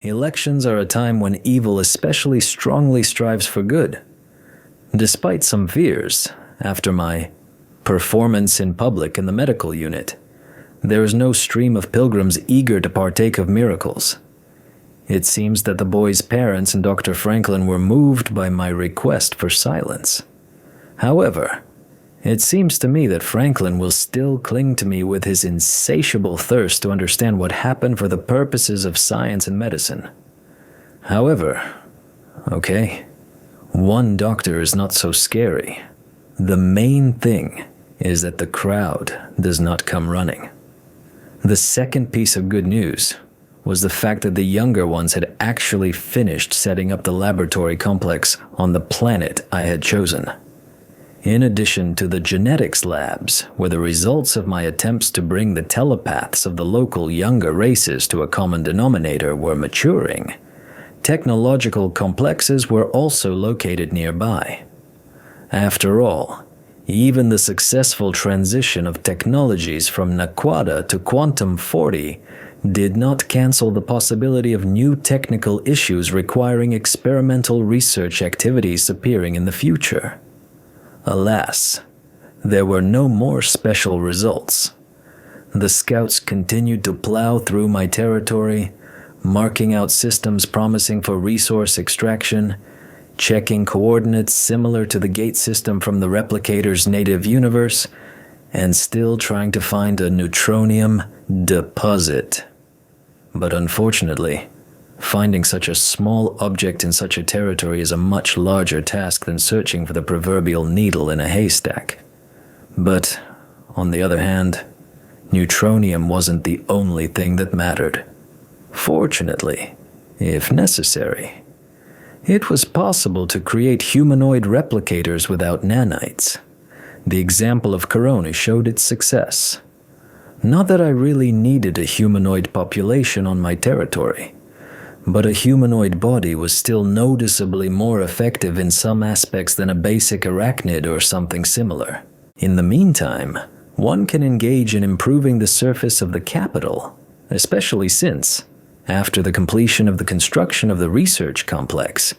Elections are a time when evil especially strongly strives for good. Despite some fears, after my performance in public in the medical unit, there is no stream of pilgrims eager to partake of miracles. It seems that the boy's parents and Dr. Franklin were moved by my request for silence. However, it seems to me that Franklin will still cling to me with his insatiable thirst to understand what happened for the purposes of science and medicine. However, okay, one doctor is not so scary. The main thing is that the crowd does not come running. The second piece of good news was the fact that the younger ones had actually finished setting up the laboratory complex on the planet I had chosen. In addition to the genetics labs, where the results of my attempts to bring the telepaths of the local younger races to a common denominator were maturing, technological complexes were also located nearby. After all, even the successful transition of technologies from Naquada to Quantum 40 did not cancel the possibility of new technical issues requiring experimental research activities appearing in the future. Alas, there were no more special results. The scouts continued to plow through my territory, marking out systems promising for resource extraction, checking coordinates similar to the gate system from the replicator's native universe, and still trying to find a neutronium deposit. But unfortunately, finding such a small object in such a territory is a much larger task than searching for the proverbial needle in a haystack. But, on the other hand, neutronium wasn't the only thing that mattered. Fortunately, if necessary, it was possible to create humanoid replicators without nanites. The example of Corona showed its success. Not that I really needed a humanoid population on my territory, but a humanoid body was still noticeably more effective in some aspects than a basic arachnid or something similar. In the meantime, one can engage in improving the surface of the capital, especially since, after the completion of the construction of the research complex,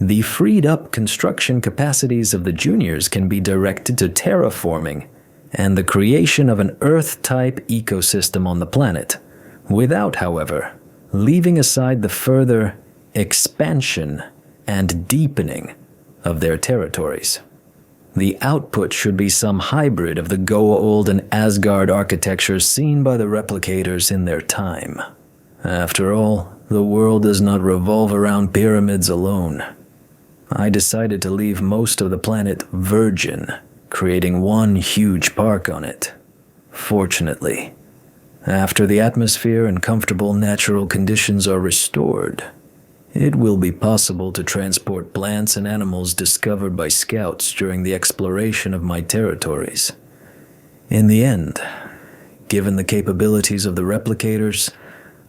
the freed-up construction capacities of the juniors can be directed to terraforming and the creation of an Earth-type ecosystem on the planet, without, however, leaving aside the further expansion and deepening of their territories. The output should be some hybrid of the Goa'uld and Asgard architectures seen by the replicators in their time. After all, the world does not revolve around pyramids alone. I decided to leave most of the planet virgin, creating one huge park on it. Fortunately, after the atmosphere and comfortable natural conditions are restored, it will be possible to transport plants and animals discovered by scouts during the exploration of my territories. In the end, given the capabilities of the replicators,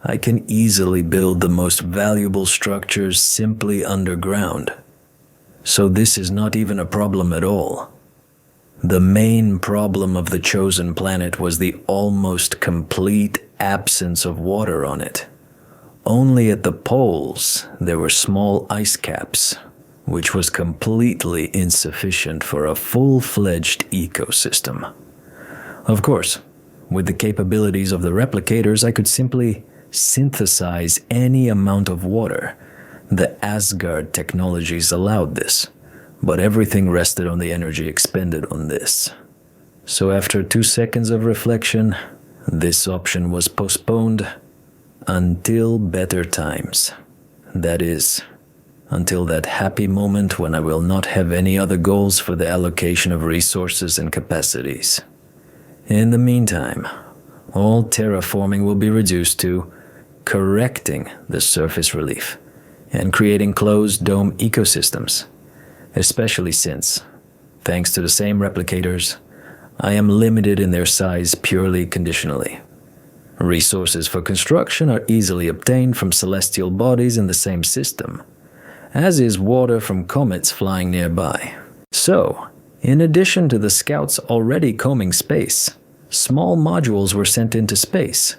I can easily build the most valuable structures simply underground. So this is not even a problem at all. The main problem of the chosen planet was the almost complete absence of water on it. Only at the poles there were small ice caps, which was completely insufficient for a full-fledged ecosystem. Of course, with the capabilities of the replicators, I could simply synthesize any amount of water. The Asgard technologies allowed this, but everything rested on the energy expended on this. So after 2 seconds of reflection, this option was postponed until better times. That is, until that happy moment when I will not have any other goals for the allocation of resources and capacities. In the meantime, all terraforming will be reduced to correcting the surface relief and creating closed dome ecosystems, especially since, thanks to the same replicators, I am limited in their size purely conditionally. Resources for construction are easily obtained from celestial bodies in the same system, as is water from comets flying nearby. So, in addition to the scouts already combing space, small modules were sent into space,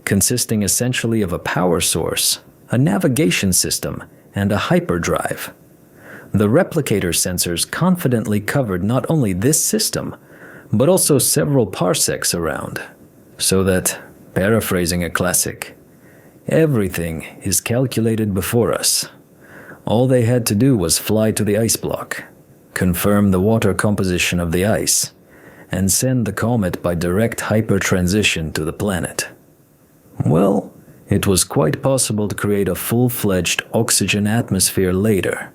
consisting essentially of a power source, a navigation system, and a hyperdrive. The replicator sensors confidently covered not only this system, but also several parsecs around, so that, paraphrasing a classic, everything is calculated before us. All they had to do was fly to the ice block, confirm the water composition of the ice, and send the comet by direct hypertransition to the planet. Well, it was quite possible to create a full-fledged oxygen atmosphere later.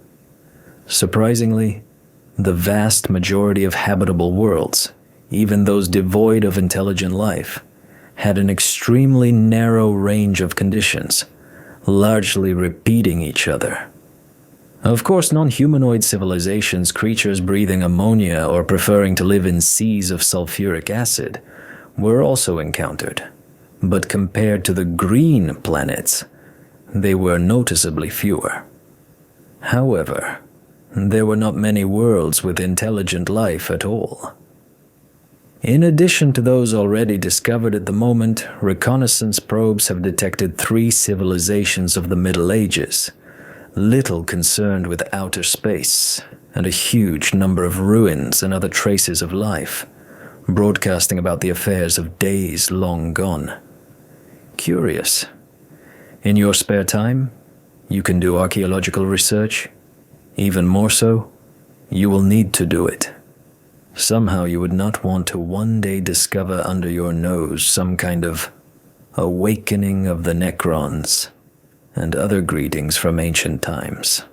Surprisingly, the vast majority of habitable worlds, even those devoid of intelligent life, had an extremely narrow range of conditions, largely repeating each other. Of course, non-humanoid civilizations, creatures breathing ammonia or preferring to live in seas of sulfuric acid, were also encountered, but compared to the green planets, they were noticeably fewer. However, there were not many worlds with intelligent life at all. In addition to those already discovered at the moment, reconnaissance probes have detected 3 civilizations of the Middle Ages, little concerned with outer space, and a huge number of ruins and other traces of life, broadcasting about the affairs of days long gone. Curious. In your spare time, you can do archaeological research. Even more so, you will need to do it. Somehow you would not want to one day discover under your nose some kind of awakening of the Necrons and other greetings from ancient times.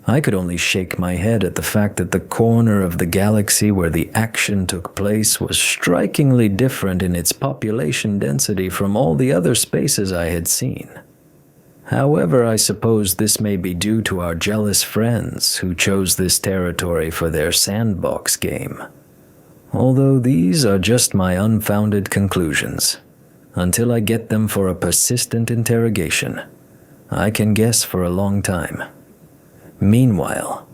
I could only shake my head at the fact that the corner of the galaxy where the action took place was strikingly different in its population density from all the other spaces I had seen. However, I suppose this may be due to our jealous friends who chose this territory for their sandbox game. Although these are just my unfounded conclusions. Until I get them for a persistent interrogation, I can guess for a long time. Meanwhile,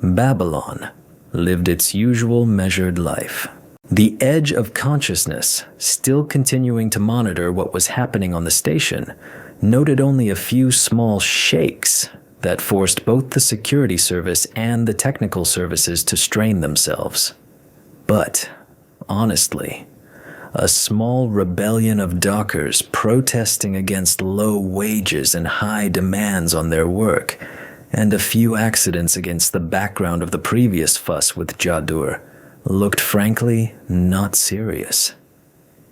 Babylon lived its usual measured life. The edge of consciousness, still continuing to monitor what was happening on the station, noted only a few small shakes that forced both the security service and the technical services to strain themselves. But, honestly, a small rebellion of dockers protesting against low wages and high demands on their work, and a few accidents against the background of the previous fuss with Jadur, looked frankly not serious.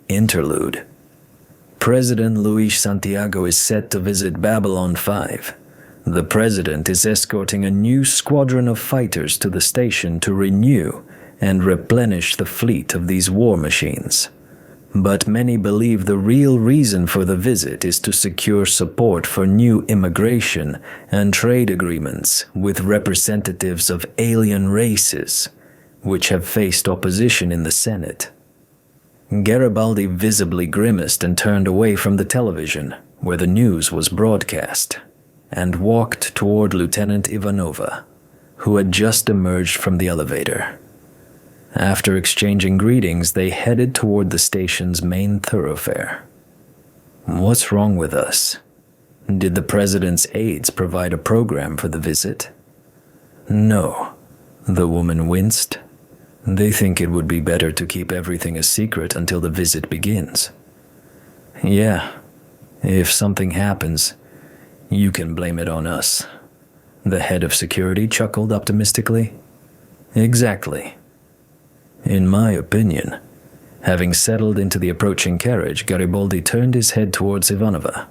Interlude. President Luis Santiago is set to visit Babylon 5. The president is escorting a new squadron of fighters to the station to renew and replenish the fleet of these war machines. But many believe the real reason for the visit is to secure support for new immigration and trade agreements with representatives of alien races, which have faced opposition in the Senate. Garibaldi visibly grimaced and turned away from the television, where the news was broadcast, and walked toward Lieutenant Ivanova, who had just emerged from the elevator. After exchanging greetings, they headed toward the station's main thoroughfare. What's wrong with us? Did the president's aides provide a program for the visit? No, the woman winced. They think it would be better to keep everything a secret until the visit begins. Yeah, if something happens, you can blame it on us. The head of security chuckled optimistically. Exactly. In my opinion, having settled into the approaching carriage, Garibaldi turned his head towards Ivanova.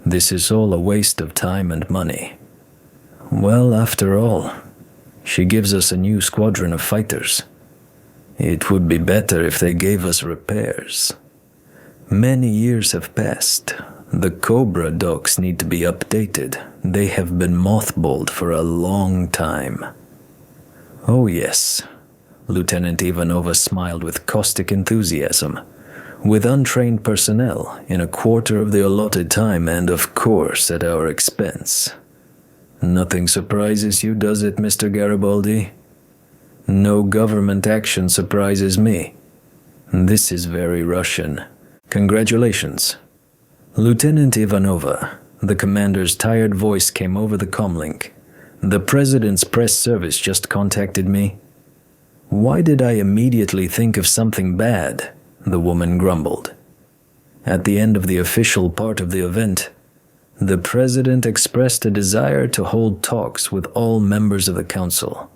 This is all a waste of time and money. Well, after all, she gives us a new squadron of fighters. It would be better if they gave us repairs. Many years have passed. The Cobra docks need to be updated. They have been mothballed for a long time. Oh yes, Lieutenant Ivanova smiled with caustic enthusiasm. With untrained personnel, in a quarter of the allotted time, and of course at our expense. Nothing surprises you, does it, Mr. Garibaldi? No government action surprises me. This is very Russian. Congratulations. Lieutenant Ivanova, The commander's tired voice came over the comlink. The president's press service just contacted me. Why did I immediately think of something bad? The woman grumbled. At the end of the official part of the event, the president expressed a desire to hold talks with all members of the council.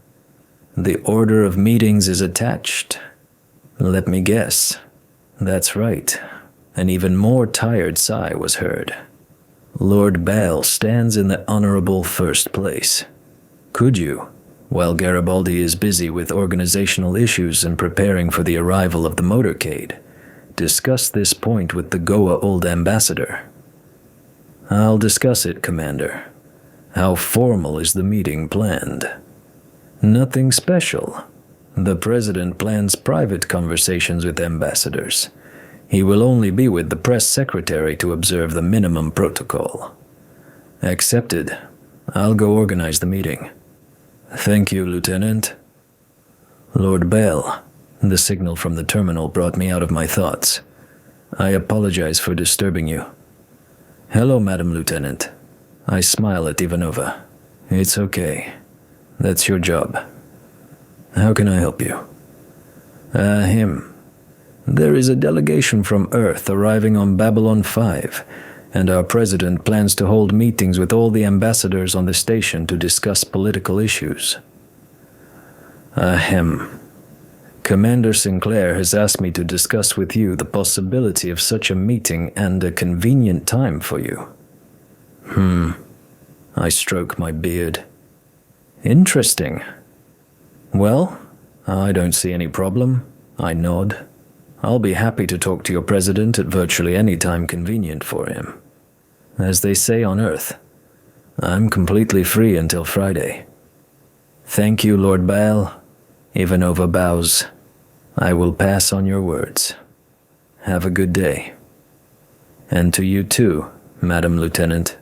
The order of meetings is attached. Let me guess. That's right. An even more tired sigh was heard. Lord Bale stands in the honorable first place. Could you, while Garibaldi is busy with organizational issues and preparing for the arrival of the motorcade, discuss this point with the Goa Old Ambassador? I'll discuss it, Commander. How formal is the meeting planned? Nothing special. The President plans private conversations with ambassadors. He will only be with the press secretary to observe the minimum protocol. Accepted. I'll go organize the meeting. Thank you, Lieutenant. Lord Bell, the signal from the terminal brought me out of my thoughts. I apologize for disturbing you. Hello, Madam Lieutenant. I smile at Ivanova. It's okay. That's your job. How can I help you? Him. There is a delegation from Earth arriving on Babylon 5, and our president plans to hold meetings with all the ambassadors on the station to discuss political issues. Commander Sinclair has asked me to discuss with you the possibility of such a meeting and a convenient time for you. I stroke my beard. Interesting. Well, I don't see any problem. I nod. I'll be happy to talk to your president at virtually any time convenient for him. As they say on Earth, I'm completely free until Friday. Thank you, Lord Bale. Ivanova bows. I will pass on your words. Have a good day. And to you too, Madam Lieutenant.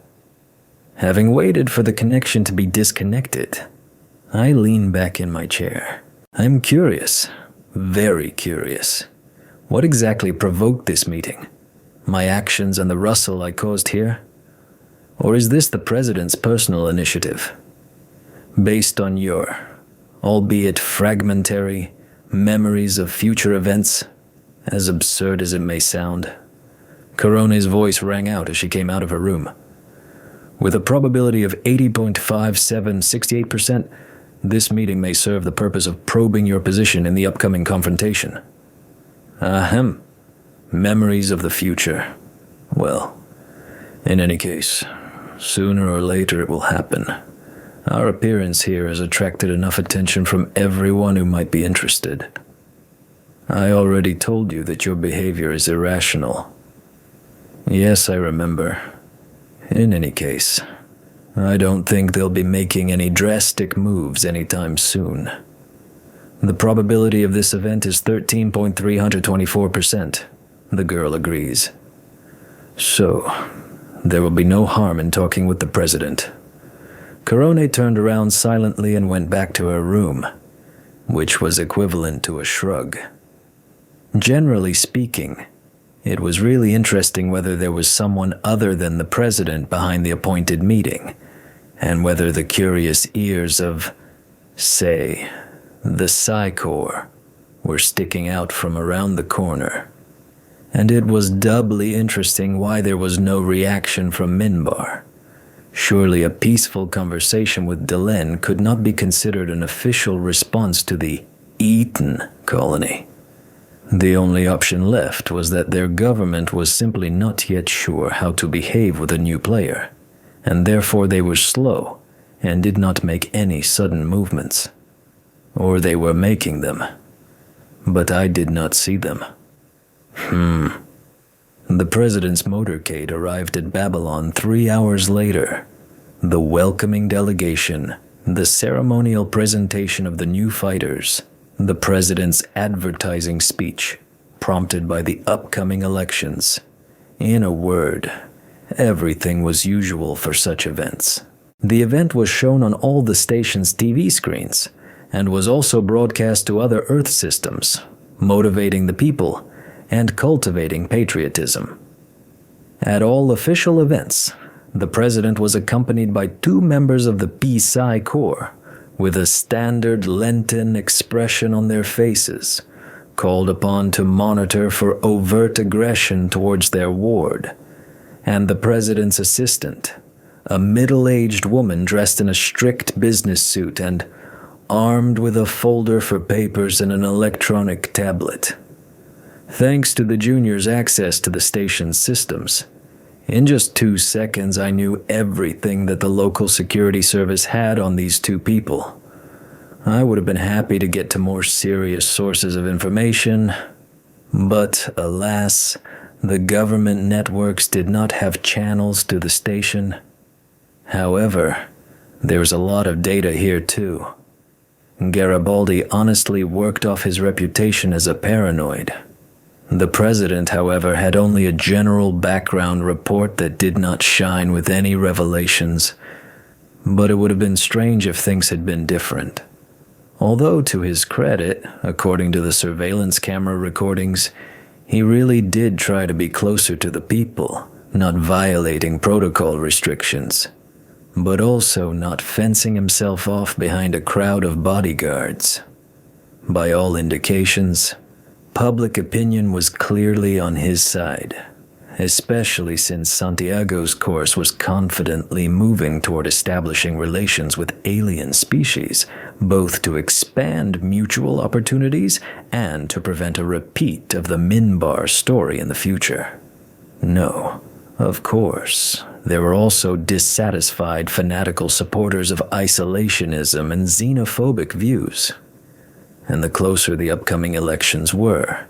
Having waited for the connection to be disconnected, I lean back in my chair. I'm curious, very curious. What exactly provoked this meeting? My actions and the rustle I caused here? Or is this the President's personal initiative? Based on your, albeit fragmentary, memories of future events, as absurd as it may sound. Corone's voice rang out as she came out of her room. With a probability of 80.5768%, this meeting may serve the purpose of probing your position in the upcoming confrontation. Memories of the future. Well, in any case, sooner or later it will happen. Our appearance here has attracted enough attention from everyone who might be interested. I already told you that your behavior is irrational. Yes, I remember. In any case, I don't think they'll be making any drastic moves anytime soon. The probability of this event is 13.324%, the girl agrees. So, there will be no harm in talking with the President. Corone turned around silently and went back to her room, which was equivalent to a shrug. Generally speaking, it was really interesting whether there was someone other than the President behind the appointed meeting, and whether the curious ears of, say, the Psi Corps were sticking out from around the corner. And it was doubly interesting why there was no reaction from Minbar. Surely a peaceful conversation with Delenn could not be considered an official response to the Eton colony. The only option left was that their government was simply not yet sure how to behave with a new player, and therefore they were slow and did not make any sudden movements. Or they were making them, but I did not see them. The President's motorcade arrived at Babylon 3 hours later. The welcoming delegation, the ceremonial presentation of the new fighters, the President's advertising speech, prompted by the upcoming elections. In a word, everything was usual for such events. The event was shown on all the station's TV screens, and was also broadcast to other Earth systems, motivating the people and cultivating patriotism. At all official events, the president was accompanied by 2 members of the Psi Corps, with a standard Lenten expression on their faces, called upon to monitor for overt aggression towards their ward, and the president's assistant, a middle-aged woman dressed in a strict business suit and armed with a folder for papers and an electronic tablet. Thanks to the junior's access to the station's systems, in just 2 seconds I knew everything that the local security service had on these 2 people. I would have been happy to get to more serious sources of information, but alas, the government networks did not have channels to the station. However, there's a lot of data here too. Garibaldi honestly worked off his reputation as a paranoid. The president, however, had only a general background report that did not shine with any revelations, but it would have been strange if things had been different. Although, to his credit, according to the surveillance camera recordings, he really did try to be closer to the people, not violating protocol restrictions, but also not fencing himself off behind a crowd of bodyguards. By all indications, public opinion was clearly on his side, especially since Santiago's course was confidently moving toward establishing relations with alien species, both to expand mutual opportunities and to prevent a repeat of the Minbar story in the future. No, of course, there were also dissatisfied fanatical supporters of isolationism and xenophobic views. And the closer the upcoming elections were,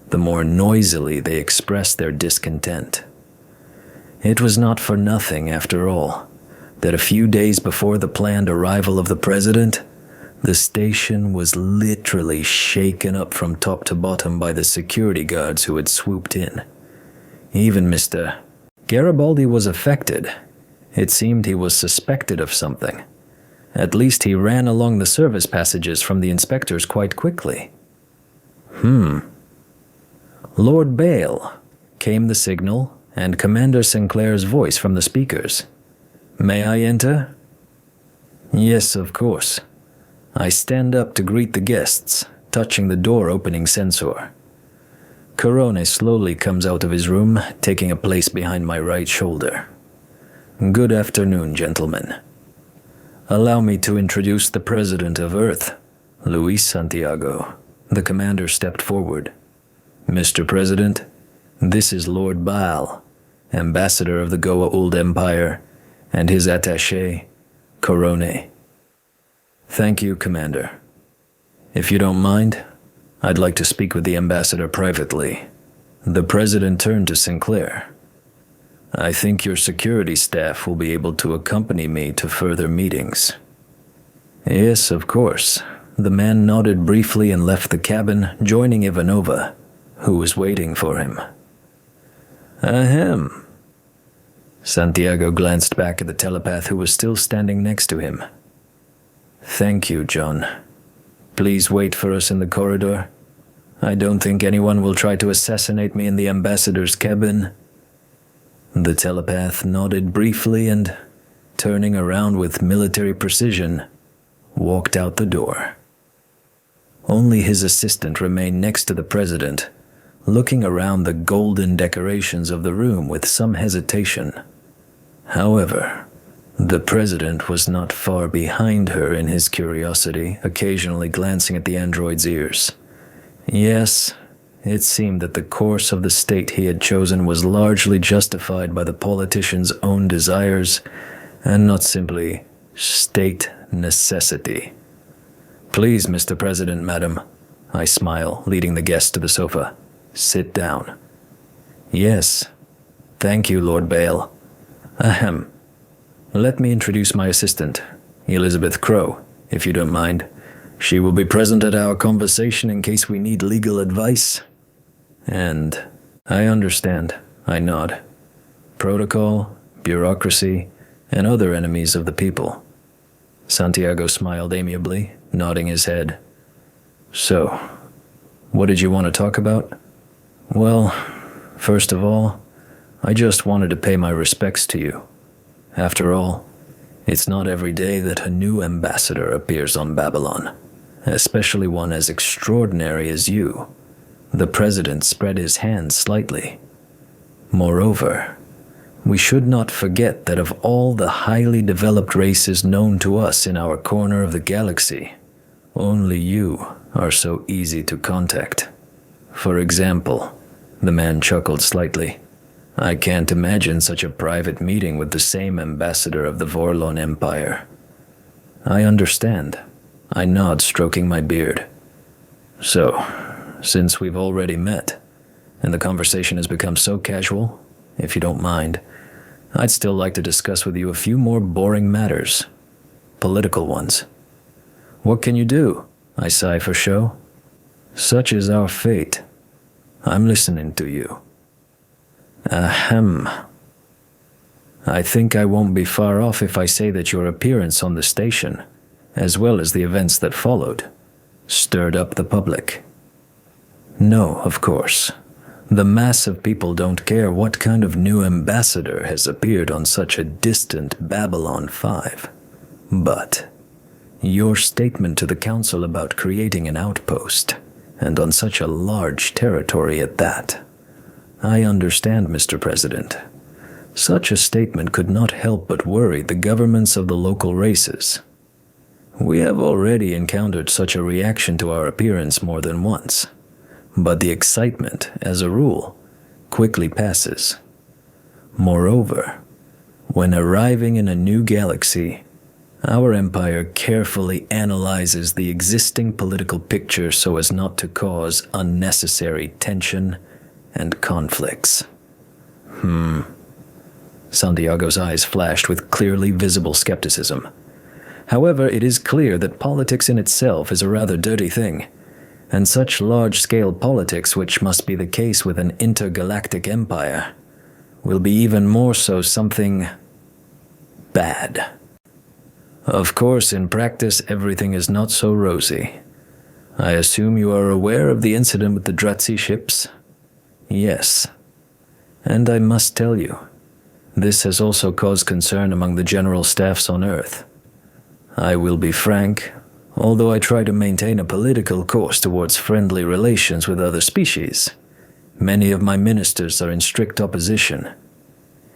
the more noisily they expressed their discontent. It was not for nothing, after all, that a few days before the planned arrival of the president, the station was literally shaken up from top to bottom by the security guards who had swooped in. Even Mr. Garibaldi was affected. It seemed he was suspected of something. At least he ran along the service passages from the inspectors quite quickly. Lord Bale, came the signal, and Commander Sinclair's voice from the speakers. May I enter? Yes, of course. I stand up to greet the guests, touching the door-opening sensor. Corone slowly comes out of his room, taking a place behind my right shoulder. Good afternoon, gentlemen. Allow me to introduce the President of Earth, Luis Santiago. The commander stepped forward. Mr. President, this is Lord Baal, ambassador of the Goa Old Empire, and his attaché, Corone. Thank you, Commander. If you don't mind, I'd like to speak with the ambassador privately. The President turned to Sinclair. I think your security staff will be able to accompany me to further meetings. Yes, of course. The man nodded briefly and left the cabin, joining Ivanova, who was waiting for him. Ahem. Santiago glanced back at the telepath who was still standing next to him. Thank you, John. Please wait for us in the corridor. I don't think anyone will try to assassinate me in the ambassador's cabin. The telepath nodded briefly and, turning around with military precision, walked out the door. Only his assistant remained next to the president, looking around the golden decorations of the room with some hesitation. However, the president was not far behind her in his curiosity, occasionally glancing at the android's ears. Yes, it seemed that the course of the state he had chosen was largely justified by the politician's own desires and not simply state necessity. Please, Mr. President, madam, I smile, leading the guest to the sofa. Sit down. Yes. Thank you, Lord Bale. Ahem. Let me introduce my assistant, Elizabeth Crow, if you don't mind. She will be present at our conversation in case we need legal advice. And I understand, I nod. Protocol, bureaucracy, and other enemies of the people. Santiago smiled amiably, nodding his head. So, what did you want to talk about? Well, first of all, I just wanted to pay my respects to you. After all, it's not every day that a new ambassador appears on Babylon, especially one as extraordinary as you. The president spread his hands slightly. Moreover, we should not forget that of all the highly developed races known to us in our corner of the galaxy, only you are so easy to contact. For example, the man chuckled slightly. I can't imagine such a private meeting with the same ambassador of the Vorlon Empire. I understand. I nod, stroking my beard. So, since we've already met, and the conversation has become so casual, if you don't mind, I'd still like to discuss with you a few more boring matters. Political ones. What can you do? I sigh for show. Such is our fate. I'm listening to you. Ahem. I think I won't be far off if I say that your appearance on the station, as well as the events that followed, stirred up the public. No, of course. The mass of people don't care what kind of new ambassador has appeared on such a distant Babylon 5. But your statement to the council about creating an outpost, and on such a large territory at that. I understand, Mr. President. Such a statement could not help but worry the governments of the local races. We have already encountered such a reaction to our appearance more than once. But the excitement, as a rule, quickly passes. Moreover, when arriving in a new galaxy, our empire carefully analyzes the existing political picture so as not to cause unnecessary tension and conflicts. Santiago's eyes flashed with clearly visible skepticism. However, it is clear that politics in itself is a rather dirty thing. And such large-scale politics, which must be the case with an intergalactic empire, will be even more so something bad. Of course, in practice, everything is not so rosy. I assume you are aware of the incident with the Dratzi ships? Yes. And I must tell you, this has also caused concern among the general staffs on Earth. I will be frank. Although I try to maintain a political course towards friendly relations with other species, many of my ministers are in strict opposition,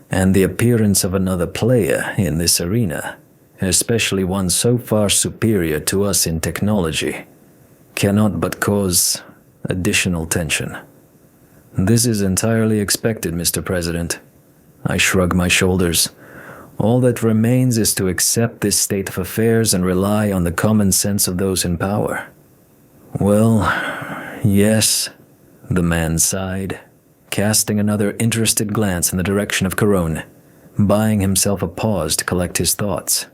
and the appearance of another player in this arena, especially one so far superior to us in technology, cannot but cause additional tension. This is entirely expected, Mr. President. I shrug my shoulders. All that remains is to accept this state of affairs and rely on the common sense of those in power. Well, yes, the man sighed, casting another interested glance in the direction of Corone, buying himself a pause to collect his thoughts.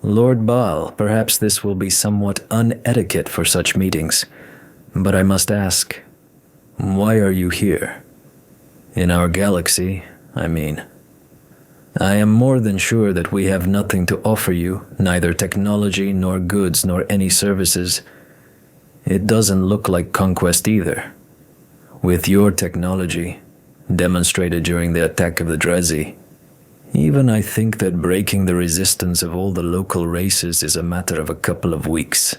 Lord Baal, perhaps this will be somewhat unetiquette for such meetings, but I must ask, why are you here? In our galaxy, I mean. I am more than sure that we have nothing to offer you, neither technology nor goods nor any services. It doesn't look like conquest either. With your technology, demonstrated during the attack of the Dratzi, even I think that breaking the resistance of all the local races is a matter of a couple of weeks.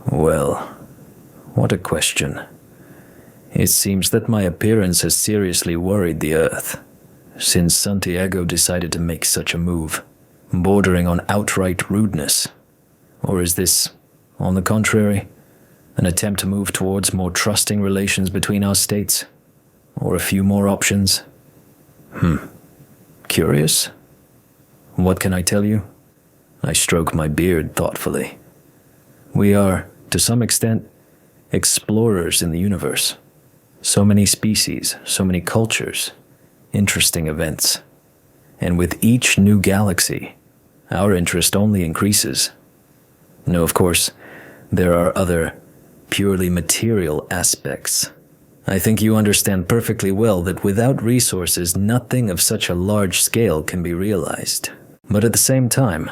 Well, what a question. It seems that my appearance has seriously worried the Earth, since Santiago decided to make such a move, bordering on outright rudeness. Or is this, on the contrary, an attempt to move towards more trusting relations between our states? Or a few more options? Curious? What can I tell you? I stroke my beard thoughtfully. We are, to some extent, explorers in the universe. So many species, so many cultures, interesting events. And with each new galaxy, our interest only increases. No, of course, there are other, purely material aspects. I think you understand perfectly well that without resources, nothing of such a large scale can be realized. But at the same time,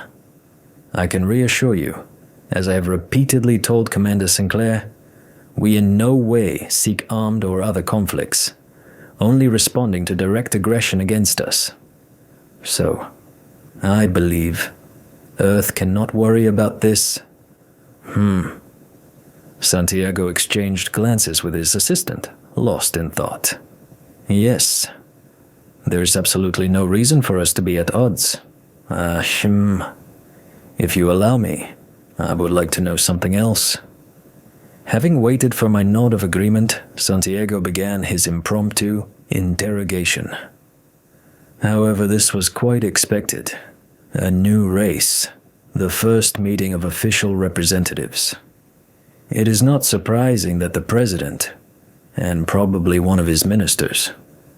I can reassure you, as I have repeatedly told Commander Sinclair, we in no way seek armed or other conflicts, only responding to direct aggression against us. So, I believe Earth cannot worry about this. Santiago exchanged glances with his assistant, lost in thought. Yes, there's absolutely no reason for us to be at odds. If you allow me, I would like to know something else. Having waited for my nod of agreement, Santiago began his impromptu interrogation. However, this was quite expected. A new race, the first meeting of official representatives. It is not surprising that the president, and probably one of his ministers,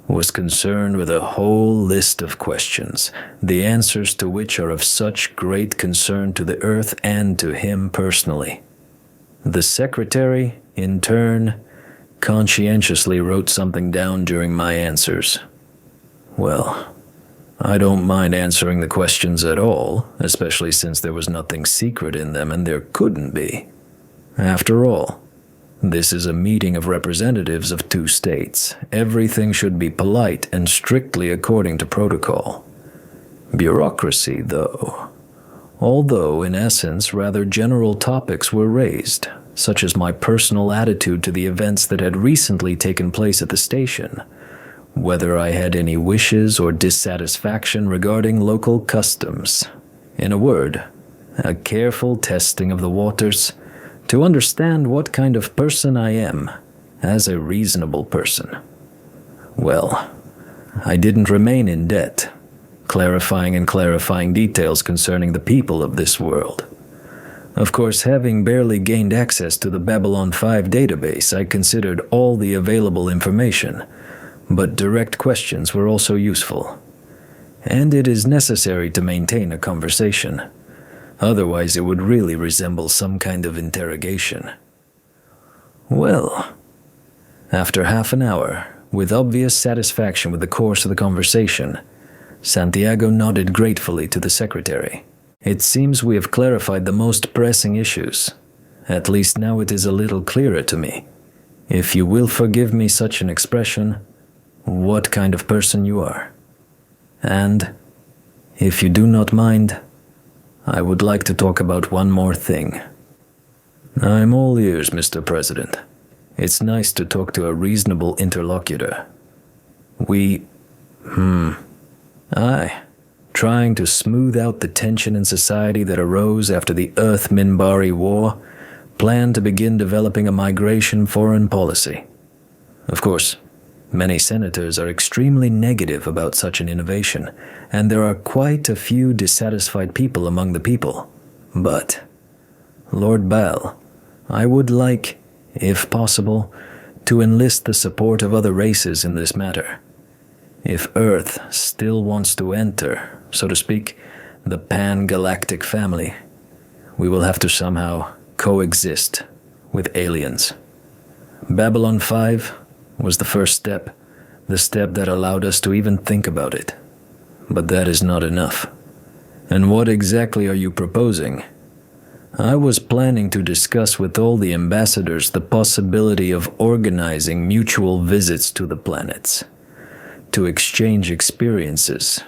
was concerned with a whole list of questions, the answers to which are of such great concern to the Earth and to him personally. The secretary, in turn, conscientiously wrote something down during my answers. Well, I don't mind answering the questions at all, especially since there was nothing secret in them and there couldn't be. After all, this is a meeting of representatives of two states. Everything should be polite and strictly according to protocol. Bureaucracy, though. Although, in essence, rather general topics were raised, such as my personal attitude to the events that had recently taken place at the station, whether I had any wishes or dissatisfaction regarding local customs. In a word, a careful testing of the waters to understand what kind of person I am as a reasonable person. Well, I didn't remain in debt, clarifying details concerning the people of this world. Of course, having barely gained access to the Babylon 5 database, I considered all the available information, but direct questions were also useful. And it is necessary to maintain a conversation. Otherwise, it would really resemble some kind of interrogation. Well, after half an hour, with obvious satisfaction with the course of the conversation, Santiago nodded gratefully to the secretary. It seems we have clarified the most pressing issues. At least now it is a little clearer to me, if you will forgive me such an expression, what kind of person you are. And, if you do not mind, I would like to talk about one more thing. I'm all ears, Mr. President. It's nice to talk to a reasonable interlocutor. Trying to smooth out the tension in society that arose after the Earth-Minbari War, planned to begin developing a migration foreign policy. Of course, many senators are extremely negative about such an innovation, and there are quite a few dissatisfied people among the people. But, Lord Bal, I would like, if possible, to enlist the support of other races in this matter. If Earth still wants to enter, so to speak, the pan-galactic family, we will have to somehow coexist with aliens. Babylon 5 was the first step, the step that allowed us to even think about it. But that is not enough. And what exactly are you proposing? I was planning to discuss with all the ambassadors the possibility of organizing mutual visits to the planets, to exchange experiences,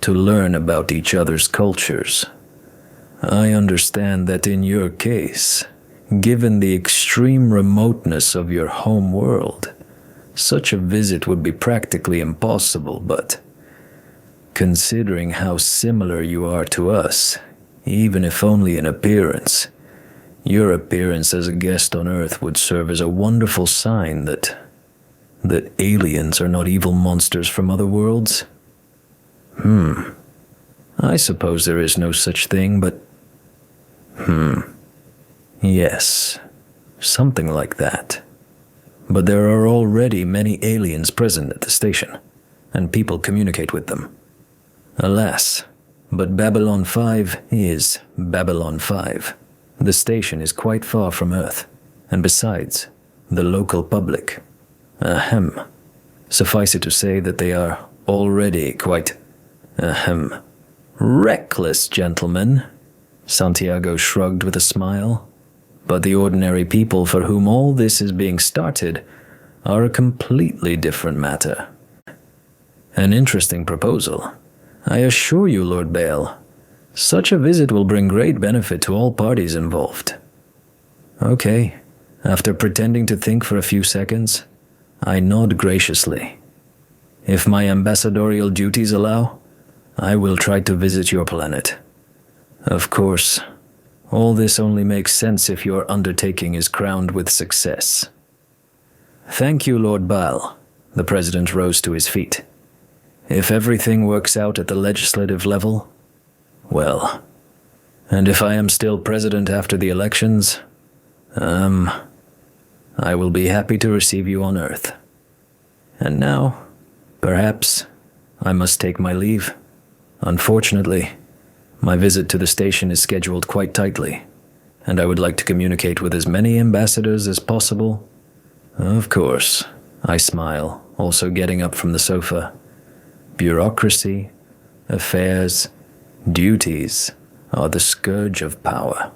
to learn about each other's cultures. I understand that in your case, given the extreme remoteness of your home world, such a visit would be practically impossible, but considering how similar you are to us, even if only in appearance, your appearance as a guest on Earth would serve as a wonderful sign that aliens are not evil monsters from other worlds. I suppose there is no such thing, but yes, something like that. But there are already many aliens present at the station, and people communicate with them. Alas, but Babylon 5 is Babylon 5. The station is quite far from Earth, and besides, the local public. Suffice it to say that they are already quite, reckless, gentlemen. Santiago shrugged with a smile. But the ordinary people for whom all this is being started are a completely different matter. An interesting proposal, I assure you, Lord Bale, such a visit will bring great benefit to all parties involved. Okay, after pretending to think for a few seconds, I nod graciously. If my ambassadorial duties allow, I will try to visit your planet. Of course, all this only makes sense if your undertaking is crowned with success. Thank you, Lord Bale. The president rose to his feet. If everything works out at the legislative level, well, and if I am still president after the elections, I will be happy to receive you on Earth. And now, perhaps, I must take my leave. Unfortunately, my visit to the station is scheduled quite tightly, and I would like to communicate with as many ambassadors as possible. Of course, I smile, also getting up from the sofa. Bureaucracy, affairs, duties are the scourge of power.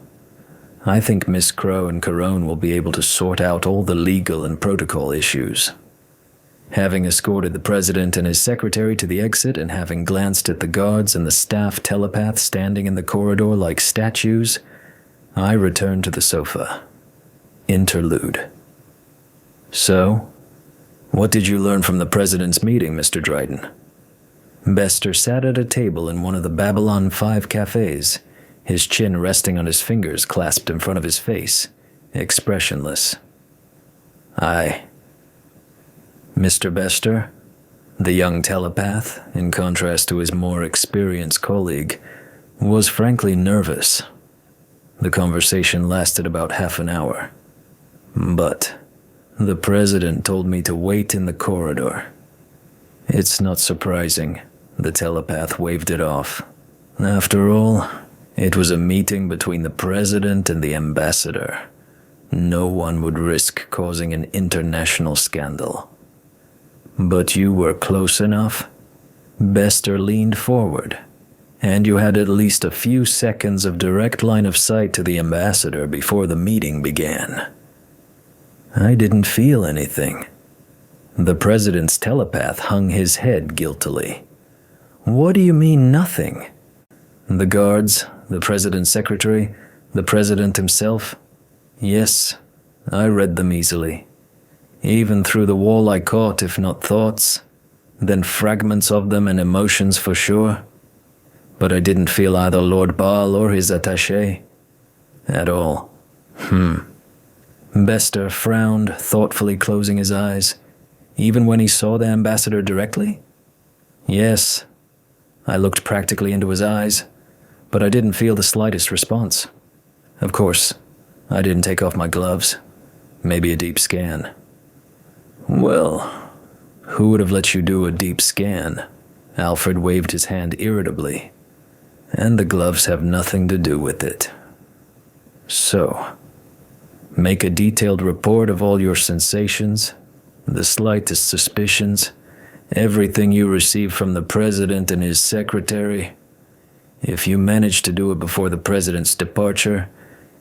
I think Miss Crow and Carone will be able to sort out all the legal and protocol issues. Having escorted the president and his secretary to the exit and having glanced at the guards and the staff telepath standing in the corridor like statues, I return to the sofa. Interlude. So, what did you learn from the president's meeting, Mr. Dryden? Bester sat at a table in one of the Babylon 5 cafes, his chin resting on his fingers clasped in front of his face, expressionless. Mr. Bester, the young telepath, in contrast to his more experienced colleague, was frankly nervous. The conversation lasted about half an hour. But the president told me to wait in the corridor. It's not surprising. The telepath waved it off. After all, it was a meeting between the president and the ambassador. No one would risk causing an international scandal. But you were close enough. Bester leaned forward, and you had at least a few seconds of direct line of sight to the ambassador before the meeting began. I didn't feel anything. The president's telepath hung his head guiltily. What do you mean, nothing? The guards, the president's secretary, the president himself? Yes, I read them easily. Even through the wall I caught, if not thoughts, then fragments of them and emotions for sure. But I didn't feel either Lord Baal or his attaché. At all. Bester frowned, thoughtfully closing his eyes. Even when he saw the ambassador directly? Yes. I looked practically into his eyes, but I didn't feel the slightest response. Of course, I didn't take off my gloves. Maybe a deep scan. Well, who would have let you do a deep scan? Alfred waved his hand irritably. And the gloves have nothing to do with it. So, make a detailed report of all your sensations, the slightest suspicions, everything you receive from the president and his secretary. If you manage to do it before the president's departure,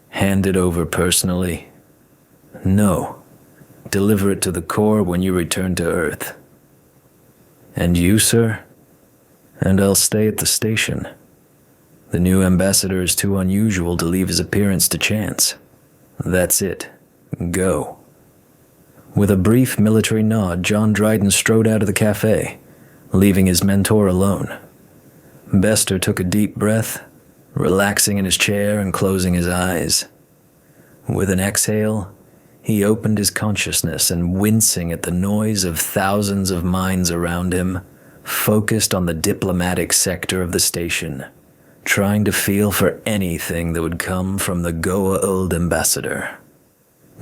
hand it over personally. No. Deliver it to the Corps when you return to Earth. And you, sir? And I'll stay at the station. The new ambassador is too unusual to leave his appearance to chance. That's it. Go. With a brief military nod, John Dryden strode out of the cafe, leaving his mentor alone. Bester took a deep breath, relaxing in his chair and closing his eyes. With an exhale, he opened his consciousness and, wincing at the noise of thousands of minds around him, focused on the diplomatic sector of the station, trying to feel for anything that would come from the Goa'uld ambassador.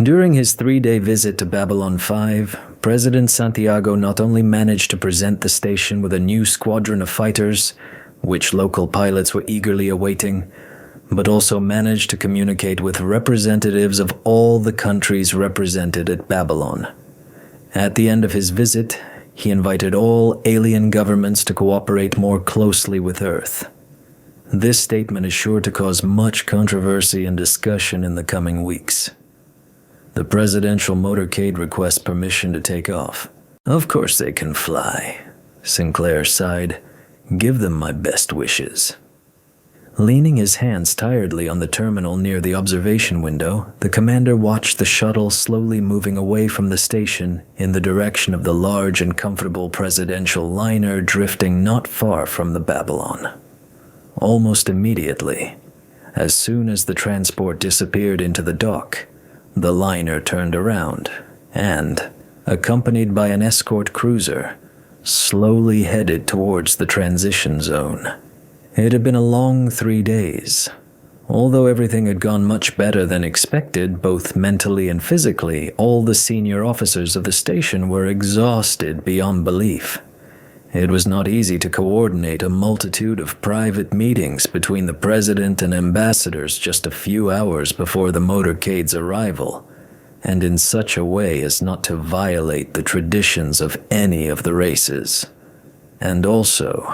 During his 3-day visit to Babylon 5, President Santiago not only managed to present the station with a new squadron of fighters, which local pilots were eagerly awaiting, but also managed to communicate with representatives of all the countries represented at Babylon. At the end of his visit, he invited all alien governments to cooperate more closely with Earth. This statement is sure to cause much controversy and discussion in the coming weeks. The presidential motorcade requests permission to take off. Of course they can fly, Sinclair sighed, Give them my best wishes." Leaning his hands tiredly on the terminal near the observation window, the commander watched the shuttle slowly moving away from the station in the direction of the large and comfortable presidential liner drifting not far from the Babylon. Almost immediately, as soon as the transport disappeared into the dock, the liner turned around and, accompanied by an escort cruiser, slowly headed towards the transition zone. It had been a long 3 days. Although everything had gone much better than expected, both mentally and physically, all the senior officers of the station were exhausted beyond belief. It was not easy to coordinate a multitude of private meetings between the president and ambassadors just a few hours before the motorcade's arrival, and in such a way as not to violate the traditions of any of the races, and also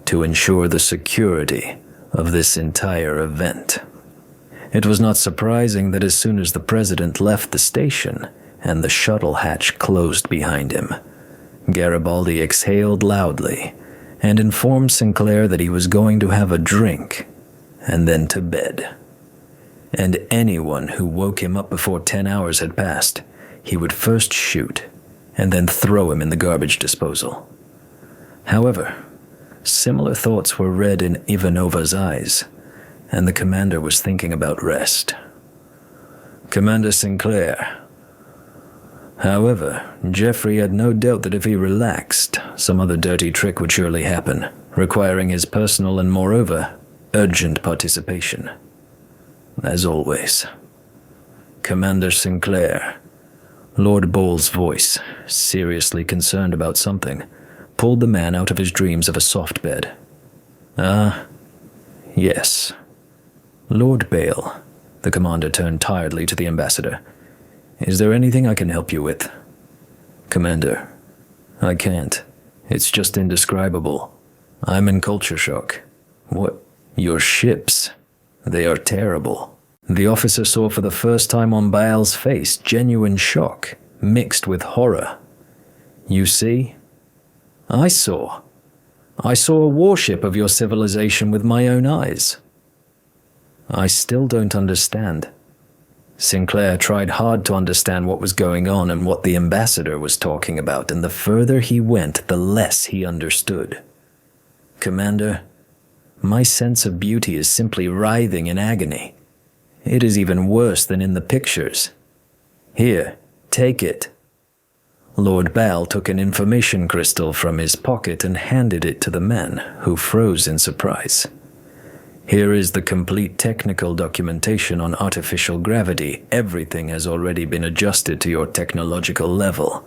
to ensure the security of this entire event. It was not surprising that as soon as the president left the station and the shuttle hatch closed behind him, Garibaldi exhaled loudly and informed Sinclair that he was going to have a drink and then to bed. And anyone who woke him up before 10 hours had passed, he would first shoot and then throw him in the garbage disposal. However, similar thoughts were read in Ivanova's eyes, and the commander was thinking about rest. "Commander Sinclair." However, Jeffrey had no doubt that if he relaxed, some other dirty trick would surely happen, requiring his personal and, moreover, urgent participation. As always. "Commander Sinclair." Lord Ball's voice, seriously concerned about something, pulled the man out of his dreams of a soft bed. Yes. Lord Bale." The commander turned tiredly to the ambassador. "Is there anything I can help you with?" "Commander, I can't. It's just indescribable. I'm in culture shock." "What? Your ships? They are terrible." The officer saw for the first time on Baal's face genuine shock, mixed with horror. "You see? I saw a warship of your civilization with my own eyes." "I still don't understand." Sinclair tried hard to understand what was going on and what the ambassador was talking about, and the further he went, the less he understood. "Commander, my sense of beauty is simply writhing in agony. It is even worse than in the pictures. Here, take it." Lord Bal took an information crystal from his pocket and handed it to the man, who froze in surprise. "Here is the complete technical documentation on artificial gravity. Everything has already been adjusted to your technological level.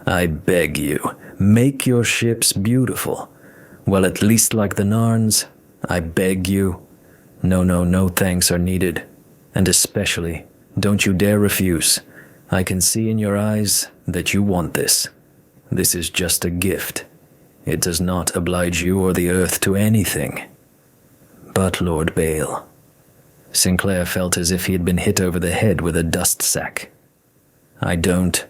I beg you, make your ships beautiful. Well, at least like the Narns. I beg you. No thanks are needed. And especially, don't you dare refuse. I can see in your eyes that you want this. This is just a gift. It does not oblige you or the Earth to anything." "But Lord Bale." Sinclair felt as if he had been hit over the head with a dust sack. I don't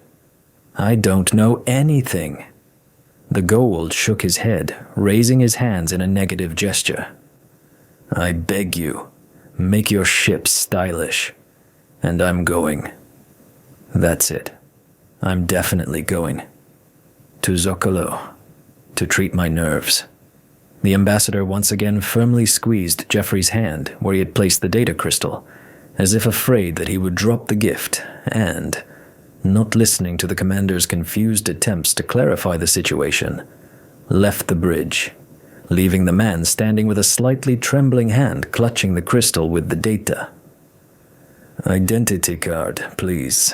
know anything." The Goa'uld shook his head, raising his hands in a negative gesture. "I beg you, make your ship stylish. And I'm going. That's it. I'm definitely going. To Zocalo, to treat my nerves." The ambassador once again firmly squeezed Jeffrey's hand where he had placed the data crystal, as if afraid that he would drop the gift, and, not listening to the commander's confused attempts to clarify the situation, left the bridge, leaving the man standing with a slightly trembling hand clutching the crystal with the data. "Identity card, please."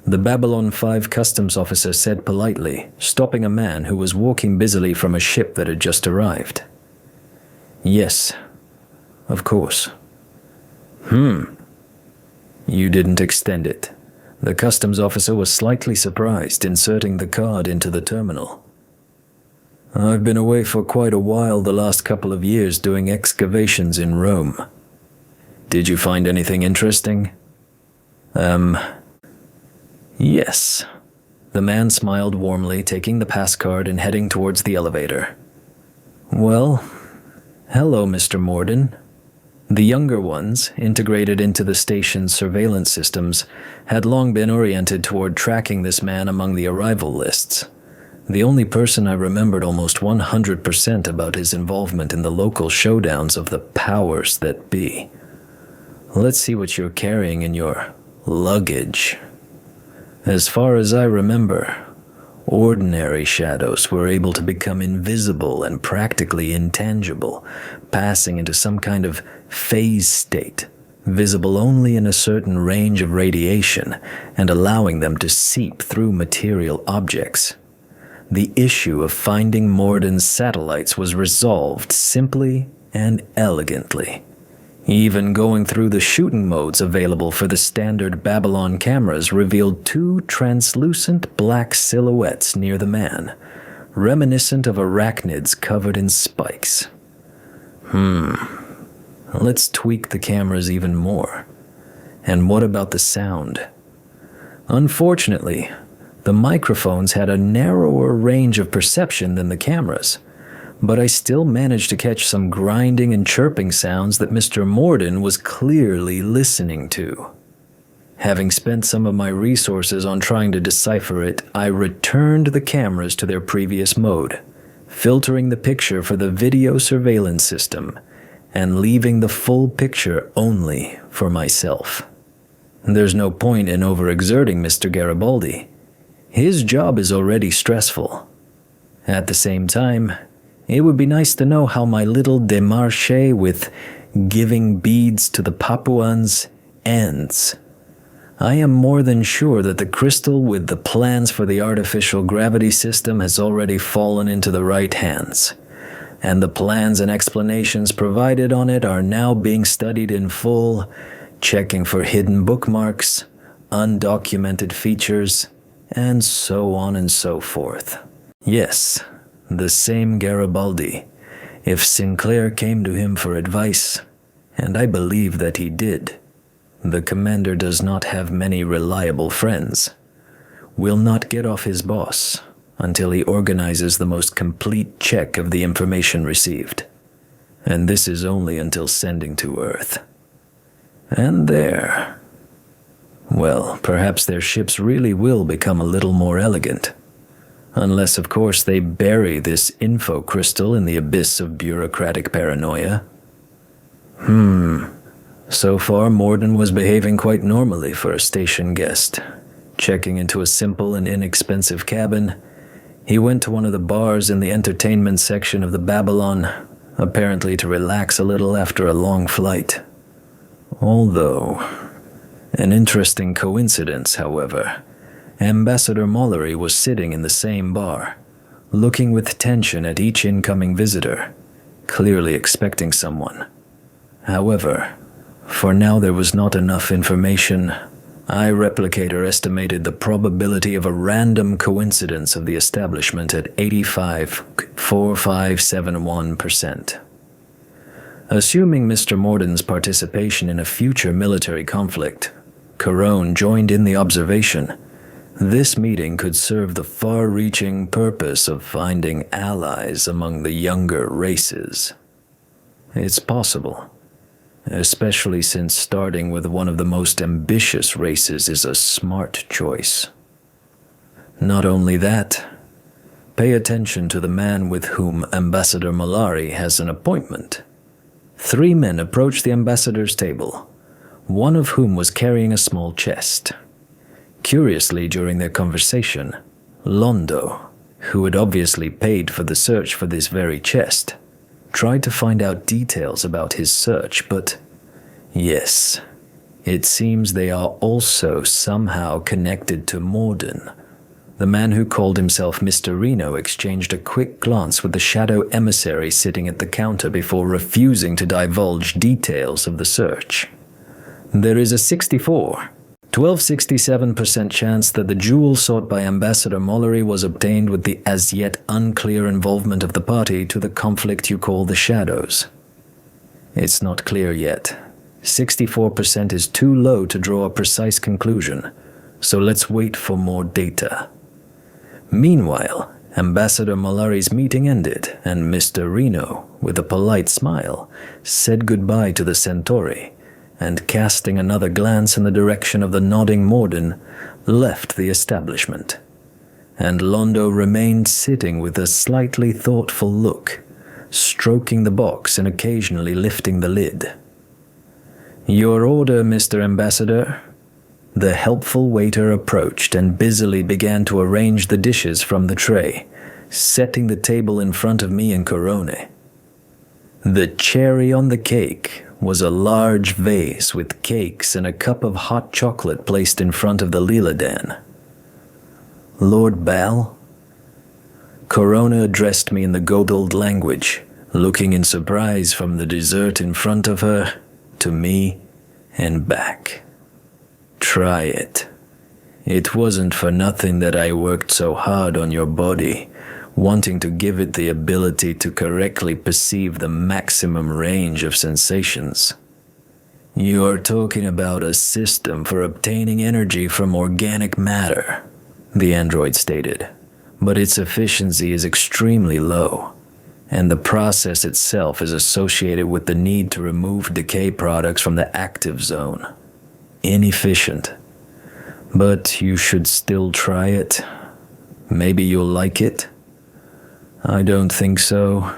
The Babylon 5 customs officer said politely, stopping a man who was walking busily from a ship that had just arrived. "Yes, of course." You didn't extend it." The customs officer was slightly surprised, inserting the card into the terminal. "I've been away for quite a while the last couple of years doing excavations in Rome. Did you find anything interesting?" Yes. The man smiled warmly, taking the pass card and heading towards the elevator. Well, hello, Mr. Morden. The younger ones, integrated into the station's surveillance systems, had long been oriented toward tracking this man among the arrival lists. The only person I remembered almost 100% about his involvement in the local showdowns of the powers that be. Let's see what you're carrying in your luggage. As far as I remember, ordinary shadows were able to become invisible and practically intangible, passing into some kind of phase state, visible only in a certain range of radiation and allowing them to seep through material objects. The issue of finding Morden's satellites was resolved simply and elegantly. Even going through the shooting modes available for the standard Babylon cameras revealed two translucent black silhouettes near the man, reminiscent of arachnids covered in spikes. Let's tweak the cameras even more. And what about the sound? Unfortunately, the microphones had a narrower range of perception than the cameras, but I still managed to catch some grinding and chirping sounds that Mr. Morden was clearly listening to. Having spent some of my resources on trying to decipher it, I returned the cameras to their previous mode, filtering the picture for the video surveillance system, and leaving the full picture only for myself. There's no point in overexerting Mr. Garibaldi. His job is already stressful. At the same time, it would be nice to know how my little démarche with giving beads to the Papuans ends. I am more than sure that the crystal with the plans for the artificial gravity system has already fallen into the right hands, and the plans and explanations provided on it are now being studied in full, checking for hidden bookmarks, undocumented features, and so on and so forth. Yes, the same Garibaldi, if Sinclair came to him for advice, and I believe that he did. The commander does not have many reliable friends. Will not get off his boss until he organizes the most complete check of the information received. And this is only until sending to Earth. And there. Well, perhaps their ships really will become a little more elegant. Unless, of course, they bury this info crystal in the abyss of bureaucratic paranoia. So far, Morden was behaving quite normally for a station guest. Checking into a simple and inexpensive cabin, he went to one of the bars in the entertainment section of the Babylon, apparently to relax a little after a long flight. Although, an interesting coincidence, however, Ambassador Mallory was sitting in the same bar, looking with tension at each incoming visitor, clearly expecting someone. However, for now there was not enough information. iReplicator estimated the probability of a random coincidence of the establishment at 85.4571%. Assuming Mr. Morden's participation in a future military conflict, Carone joined in the observation. This meeting could serve the far-reaching purpose of finding allies among the younger races. It's possible, especially since starting with one of the most ambitious races is a smart choice. Not only that, pay attention to the man with whom Ambassador Mallory has an appointment. 3 men approached the ambassador's table, one of whom was carrying a small chest. Curiously, during their conversation, Londo, who had obviously paid for the search for this very chest, tried to find out details about his search, but yes, it seems they are also somehow connected to Morden. The man who called himself Mr. Reno exchanged a quick glance with the shadow emissary sitting at the counter before refusing to divulge details of the search. There is a 1267% chance that the jewel sought by Ambassador Mallory was obtained with the as yet unclear involvement of the party to the conflict you call the Shadows. It's not clear yet. 64% is too low to draw a precise conclusion, so let's wait for more data. Meanwhile, Ambassador Malari's meeting ended, and Mr. Reno, with a polite smile, said goodbye to the Centauri, and casting another glance in the direction of the nodding Morden, left the establishment. And Londo remained sitting with a slightly thoughtful look, stroking the box and occasionally lifting the lid. "Your order, Mr. Ambassador." The helpful waiter approached and busily began to arrange the dishes from the tray, setting the table in front of me and Corone. The cherry on the cake was a large vase with cakes and a cup of hot chocolate placed in front of the Leeladan. "Lord Bal?" Corona addressed me in the Godold language, looking in surprise from the dessert in front of her to me and back. "Try it. It wasn't for nothing that I worked so hard on your body, wanting to give it the ability to correctly perceive the maximum range of sensations. You're talking about a system for obtaining energy from organic matter," the android stated, "but its efficiency is extremely low, and the process itself is associated with the need to remove decay products from the active zone. Inefficient. But you should still try it. Maybe you'll like it." "I don't think so."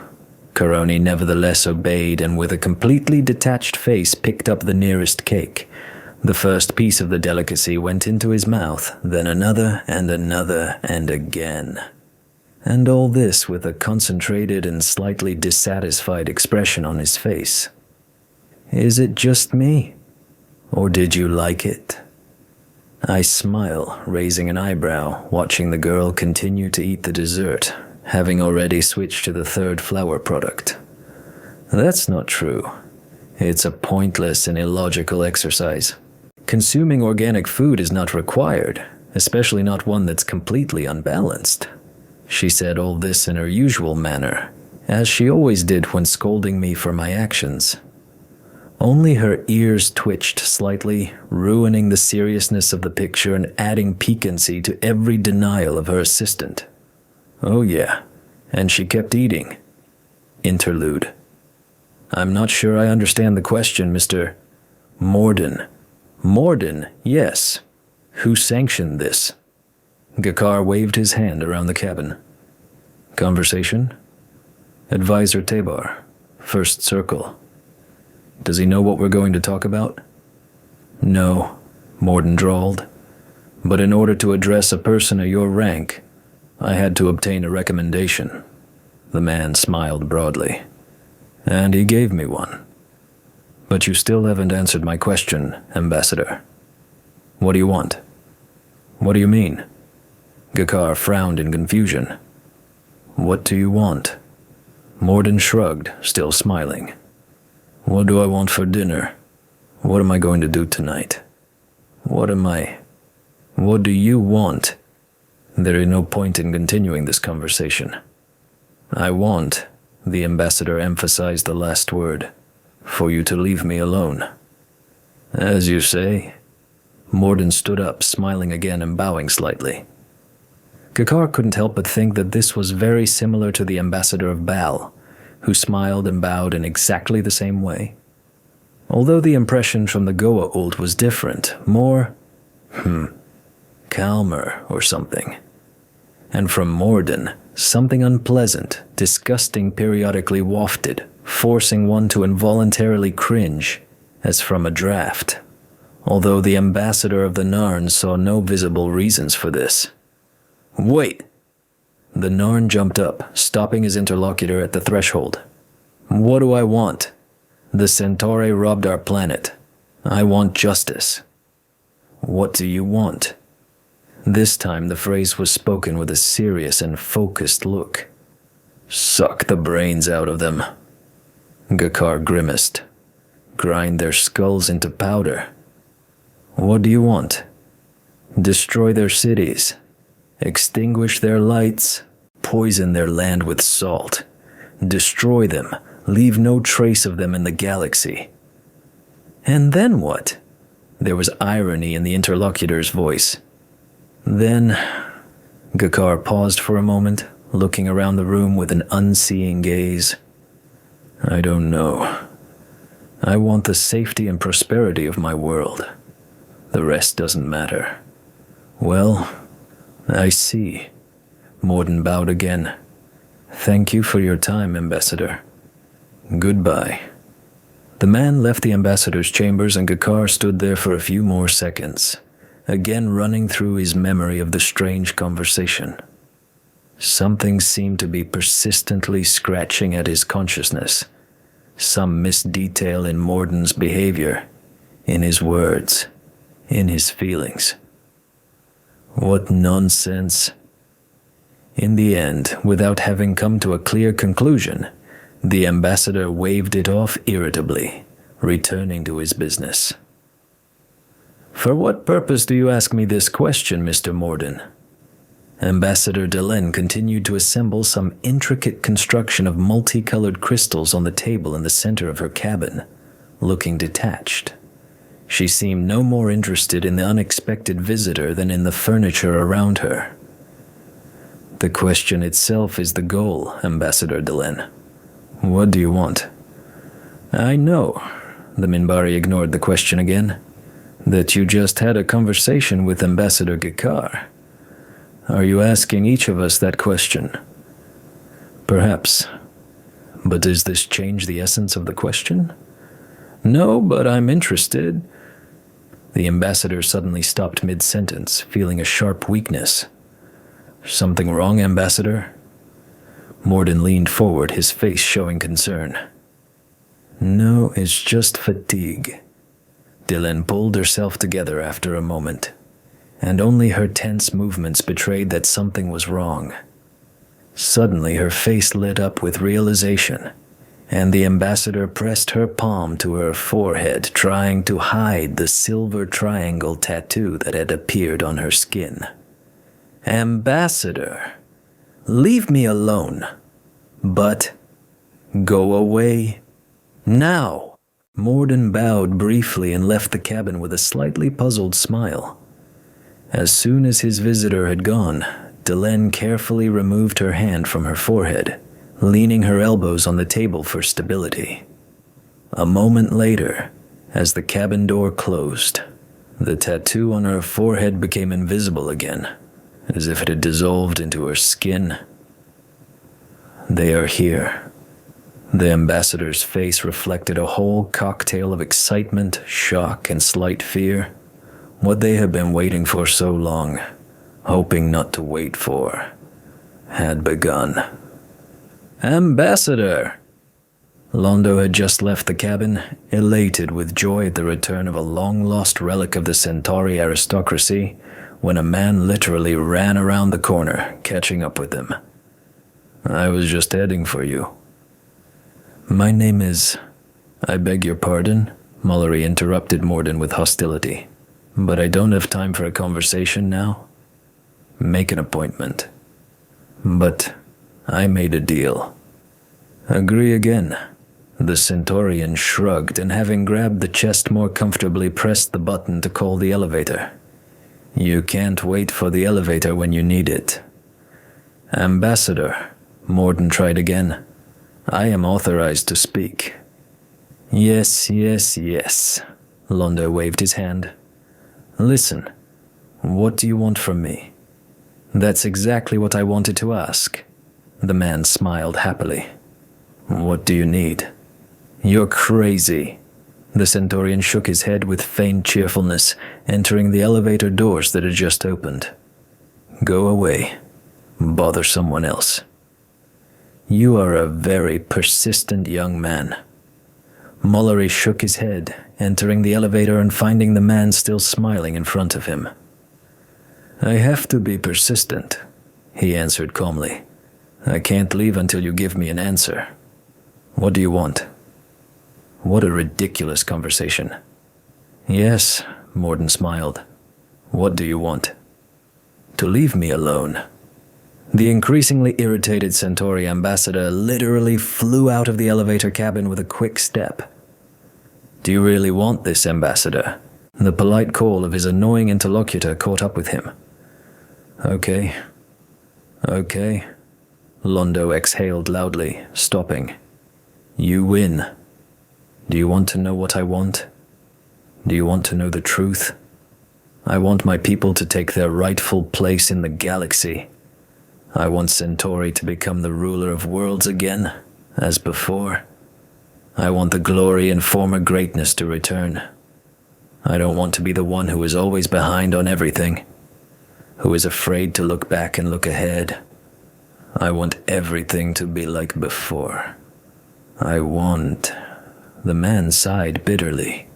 Coroni nevertheless obeyed, and with a completely detached face picked up the nearest cake. The first piece of the delicacy went into his mouth, then another and another and again. And all this with a concentrated and slightly dissatisfied expression on his face. "Is it just me? Or did you like it?" I smile, raising an eyebrow, watching the girl continue to eat the dessert, having already switched to the third flour product. "That's not true. It's a pointless and illogical exercise. Consuming organic food is not required, especially not one that's completely unbalanced." She said all this in her usual manner, as she always did when scolding me for my actions. Only her ears twitched slightly, ruining the seriousness of the picture and adding piquancy to every denial of her assistant. "Oh yeah, and she kept eating." Interlude. "I'm not sure I understand the question, Mr. Morden." "Morden, yes. Who sanctioned this?" Gakar waved his hand around the cabin. "Conversation?" "Advisor Tabar, first circle." "Does he know what we're going to talk about?" "No," Morden drawled. "But in order to address a person of your rank, I had to obtain a recommendation." The man smiled broadly. "And he gave me one." "But you still haven't answered my question, Ambassador." "What do you want?" "What do you mean?" Gakar frowned in confusion. "What do you want?" Morden shrugged, still smiling. "What do I want for dinner? What am I going to do tonight? What do you want?" There is no point in continuing this conversation. "I want," the ambassador emphasized the last word, "for you to leave me alone." "As you say." Morden stood up, smiling again and bowing slightly. Gakar couldn't help but think that this was very similar to the ambassador of Bal, who smiled and bowed in exactly the same way. Although the impression from the Goa'uld was different, more, calmer or something. And from Morden, something unpleasant, disgusting periodically wafted, forcing one to involuntarily cringe, as from a draft. Although the ambassador of the Narn saw no visible reasons for this. "Wait!" The Narn jumped up, stopping his interlocutor at the threshold. "What do I want? The Centauri robbed our planet. I want justice." "What do you want?" This time the phrase was spoken with a serious and focused look. "Suck the brains out of them." Gakar grimaced. "Grind their skulls into powder." "What do you want?" "Destroy their cities. Extinguish their lights. Poison their land with salt. Destroy them. Leave no trace of them in the galaxy." "And then what?" There was irony in the interlocutor's voice. "Then..." Gakar paused for a moment, looking around the room with an unseeing gaze. I don't know. I want the safety and prosperity of my world. The rest doesn't matter. Well, I see. Morden bowed again. Thank you for your time, Ambassador. Goodbye. The man left the ambassador's chambers and Gakar stood there for a few more seconds, again running through his memory of the strange conversation. Something seemed to be persistently scratching at his consciousness. Some missed detail in Morden's behavior, in his words, in his feelings. What nonsense. In the end, without having come to a clear conclusion, the ambassador waved it off irritably, returning to his business. For what purpose do you ask me this question, Mr. Morden? Ambassador Delenn continued to assemble some intricate construction of multicolored crystals on the table in the center of her cabin, looking detached. She seemed no more interested in the unexpected visitor than in the furniture around her. The question itself is the goal, Ambassador Delenn. What do you want? I know, the Minbari ignored the question again, that you just had a conversation with Ambassador Gakar. Are you asking each of us that question? Perhaps. But does this change the essence of the question? No, but I'm interested. The ambassador suddenly stopped mid-sentence, feeling a sharp weakness. Something wrong, Ambassador? Morden leaned forward, his face showing concern. No, it's just fatigue. Delenn pulled herself together after a moment, and only her tense movements betrayed that something was wrong. Suddenly her face lit up with realization, and the ambassador pressed her palm to her forehead, trying to hide the silver triangle tattoo that had appeared on her skin. Ambassador, leave me alone. But go away. Now. Morden bowed briefly and left the cabin with a slightly puzzled smile. As soon as his visitor had gone, Delenn carefully removed her hand from her forehead, leaning her elbows on the table for stability. A moment later, as the cabin door closed, the tattoo on her forehead became invisible again, as if it had dissolved into her skin. They are here. The ambassador's face reflected a whole cocktail of excitement, shock, and slight fear. What they had been waiting for so long, hoping not to wait for, had begun. Ambassador! Londo had just left the cabin, elated with joy at the return of a long-lost relic of the Centauri aristocracy, when a man literally ran around the corner, catching up with them. I was just heading for you. My name is... I beg your pardon? Mullery interrupted Morden with hostility. But I don't have time for a conversation now. Make an appointment. But I made a deal. Agree again. The Centaurian shrugged and, having grabbed the chest more comfortably, pressed the button to call the elevator. You can't wait for the elevator when you need it. Ambassador, Morden tried again. I am authorized to speak. Yes, yes, yes. Londo waved his hand. Listen, what do you want from me? That's exactly what I wanted to ask. The man smiled happily. What do you need? You're crazy. The Centaurian shook his head with feigned cheerfulness, entering the elevator doors that had just opened. Go away. Bother someone else. You are a very persistent young man. Mullery shook his head, entering the elevator and finding the man still smiling in front of him. I have to be persistent, he answered calmly. I can't leave until you give me an answer. What do you want? What a ridiculous conversation. Yes, Morden smiled. What do you want? To leave me alone. The increasingly irritated Centauri ambassador literally flew out of the elevator cabin with a quick step. Do you really want this, Ambassador? The polite call of his annoying interlocutor caught up with him. Okay. Londo exhaled loudly, stopping. You win. Do you want to know what I want? Do you want to know the truth? I want my people to take their rightful place in the galaxy. I want Centauri to become the ruler of worlds again, as before. I want the glory and former greatness to return. I don't want to be the one who is always behind on everything, who is afraid to look back and look ahead. I want everything to be like before. I want... The man sighed bitterly.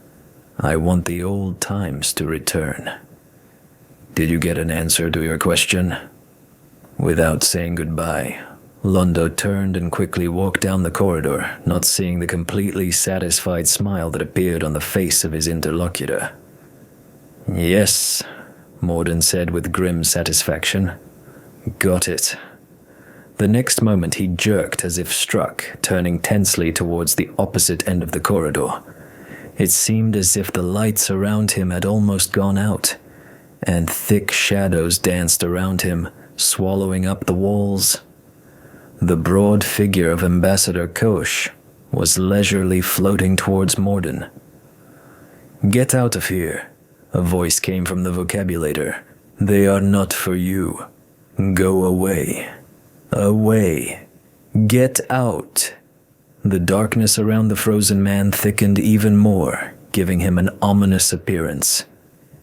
I want the old times to return. Did you get an answer to your question? Without saying goodbye, Londo turned and quickly walked down the corridor, not seeing the completely satisfied smile that appeared on the face of his interlocutor. Yes, Morden said with grim satisfaction. Got it. The next moment he jerked as if struck, turning tensely towards the opposite end of the corridor. It seemed as if the lights around him had almost gone out, and thick shadows danced around him, swallowing up the walls. The broad figure of Ambassador Kosh was leisurely floating towards Morden. Get out of here, a voice came from the vocabulator. They are not for you. Go away. Away. Get out. The darkness around the frozen man thickened even more, giving him an ominous appearance,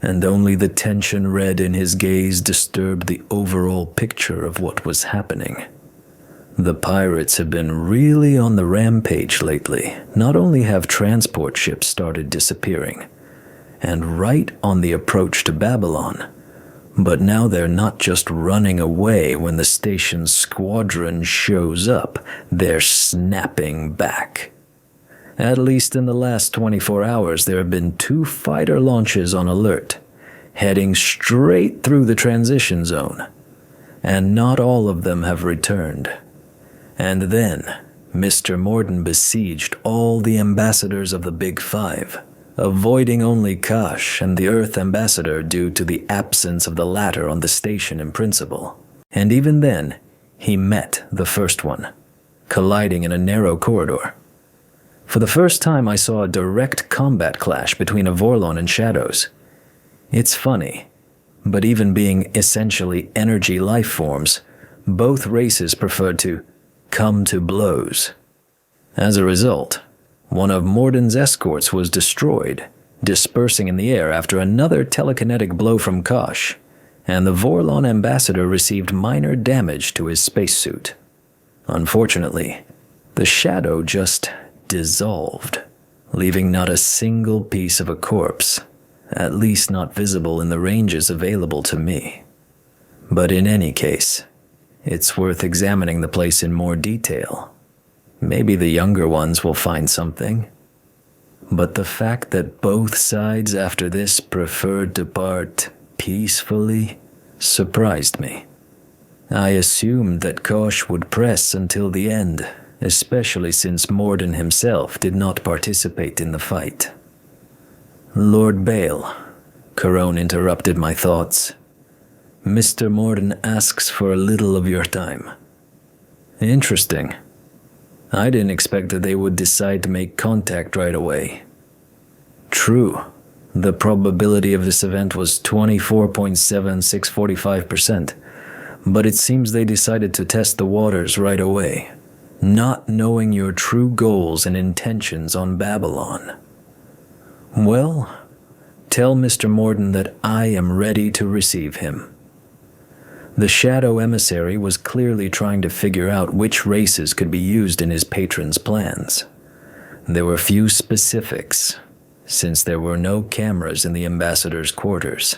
and only the tension red in his gaze disturbed the overall picture of what was happening. The pirates have been really on the rampage lately. Not only have transport ships started disappearing, and right on the approach to Babylon, but now they're not just running away when the station's squadron shows up, they're snapping back. At least in the last 24 hours, there have been 2 fighter launches on alert, heading straight through the transition zone, and not all of them have returned. And then, Mr. Morden besieged all the ambassadors of the Big Five, avoiding only Kosh and the Earth ambassador due to the absence of the latter on the station in principle. And even then, he met the first one, colliding in a narrow corridor. For the first time, I saw a direct combat clash between a Vorlon and Shadows. It's funny, but even being essentially energy life forms, both races preferred to come to blows. As a result, one of Morden's escorts was destroyed, dispersing in the air after another telekinetic blow from Kosh, and the Vorlon ambassador received minor damage to his spacesuit. Unfortunately, the shadow just dissolved, leaving not a single piece of a corpse, at least not visible in the ranges available to me. But in any case, it's worth examining the place in more detail. Maybe the younger ones will find something. But the fact that both sides after this preferred to part peacefully surprised me. I assumed that Kosh would press until the end, especially since Morden himself did not participate in the fight. Lord Bale, Corone interrupted my thoughts. Mr. Morden asks for a little of your time. Interesting. I didn't expect that they would decide to make contact right away. True, the probability of this event was 24.7645%, but it seems they decided to test the waters right away, not knowing your true goals and intentions on Babylon. Well, tell Mr. Morden that I am ready to receive him. The Shadow Emissary was clearly trying to figure out which races could be used in his patron's plans. There were few specifics, since there were no cameras in the ambassador's quarters,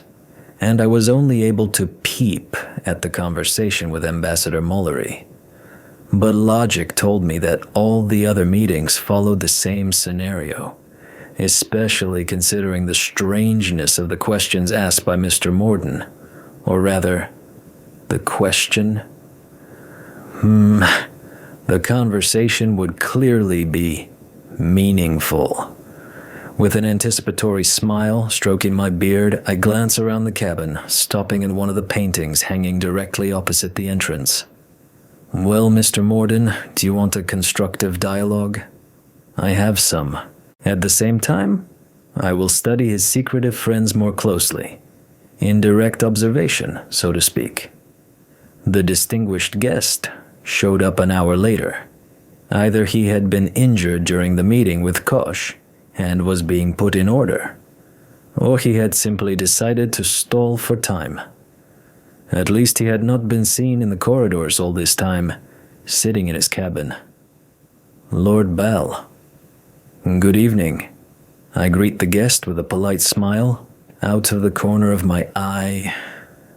and I was only able to peep at the conversation with Ambassador Mullery. But logic told me that all the other meetings followed the same scenario, especially considering the strangeness of the questions asked by Mr. Morden, or rather, the question? The conversation would clearly be meaningful. With an anticipatory smile stroking my beard, I glance around the cabin, stopping in one of the paintings hanging directly opposite the entrance. Well, Mr. Morden, do you want a constructive dialogue? I have some. At the same time, I will study his secretive friends more closely. In direct observation, so to speak. The distinguished guest showed up an hour later. Either he had been injured during the meeting with Kosh and was being put in order, or he had simply decided to stall for time. At least he had not been seen in the corridors all this time, sitting in his cabin. Lord Bell. Good evening. I greet the guest with a polite smile. Out of the corner of my eye,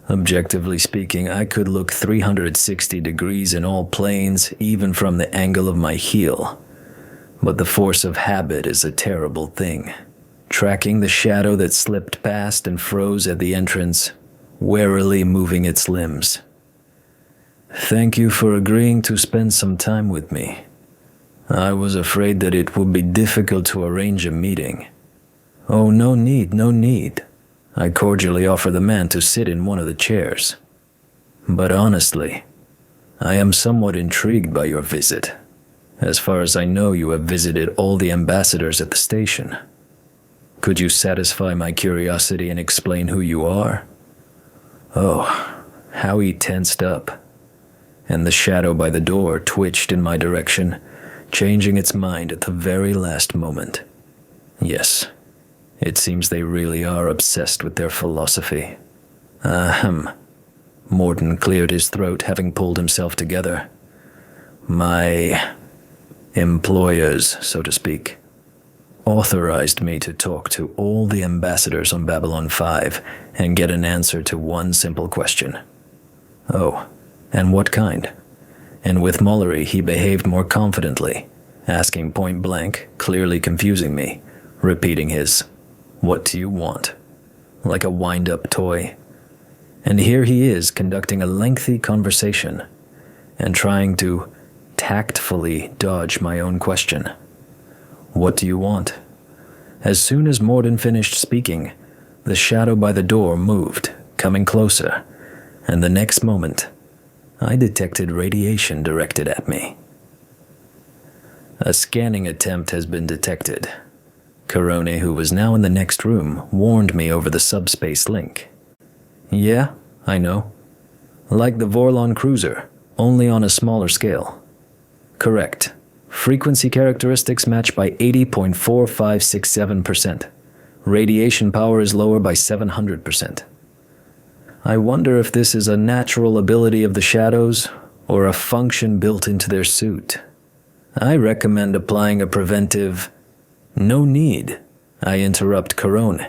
objectively speaking, I could look 360 degrees in all planes, even from the angle of my heel. But the force of habit is a terrible thing. Tracking the shadow that slipped past and froze at the entrance, warily moving its limbs. Thank you for agreeing to spend some time with me. I was afraid that it would be difficult to arrange a meeting. Oh, no need, no need. I cordially offer the man to sit in one of the chairs. But honestly, I am somewhat intrigued by your visit. As far as I know, you have visited all the ambassadors at the station. Could you satisfy my curiosity and explain who you are? Oh, how he tensed up. And the shadow by the door twitched in my direction, changing its mind at the very last moment. Yes, it seems they really are obsessed with their philosophy. Ahem. Morden cleared his throat, having pulled himself together. My employers, so to speak, authorized me to talk to all the ambassadors on Babylon 5 and get an answer to one simple question. Oh, and what kind? And with Mollery, he behaved more confidently, asking point blank, clearly confusing me, repeating his, "What do you want?" like a wind-up toy. And here he is conducting a lengthy conversation and trying to tactfully dodge my own question. What do you want? As soon as Morden finished speaking, the shadow by the door moved, coming closer, and the next moment, I detected radiation directed at me. A scanning attempt has been detected. Corone, who was now in the next room, warned me over the subspace link. Yeah, I know. Like the Vorlon cruiser, only on a smaller scale. Correct. Frequency characteristics match by 80.4567%. Radiation power is lower by 700%. I wonder if this is a natural ability of the shadows or a function built into their suit. I recommend applying a preventive... No need, I interrupt Corone.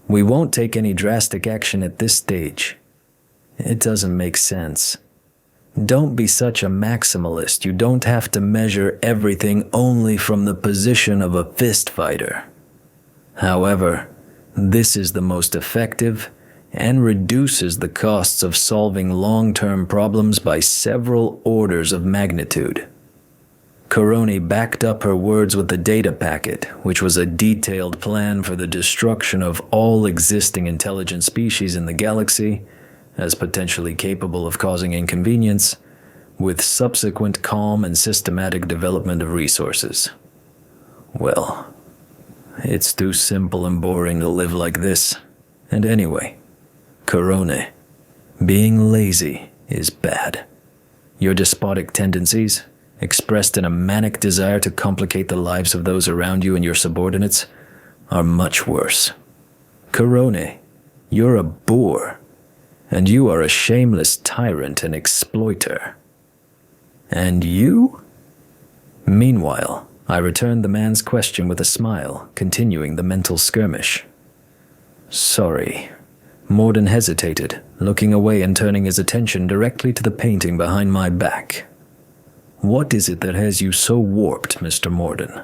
We won't take any drastic action at this stage. It doesn't make sense. Don't be such a maximalist. You don't have to measure everything only from the position of a fist fighter. However, this is the most effective and reduces the costs of solving long-term problems by several orders of magnitude. Corone backed up her words with the data packet, which was a detailed plan for the destruction of all existing intelligent species in the galaxy, as potentially capable of causing inconvenience, with subsequent calm and systematic development of resources. Well, it's too simple and boring to live like this. And anyway, Corone, being lazy is bad. Your despotic tendencies, expressed in a manic desire to complicate the lives of those around you and your subordinates, are much worse. Corone, you're a boor. And you are a shameless tyrant and exploiter. And you? Meanwhile, I returned the man's question with a smile, continuing the mental skirmish. Sorry. Morden hesitated, looking away and turning his attention directly to the painting behind my back. What is it that has you so warped, Mr. Morden?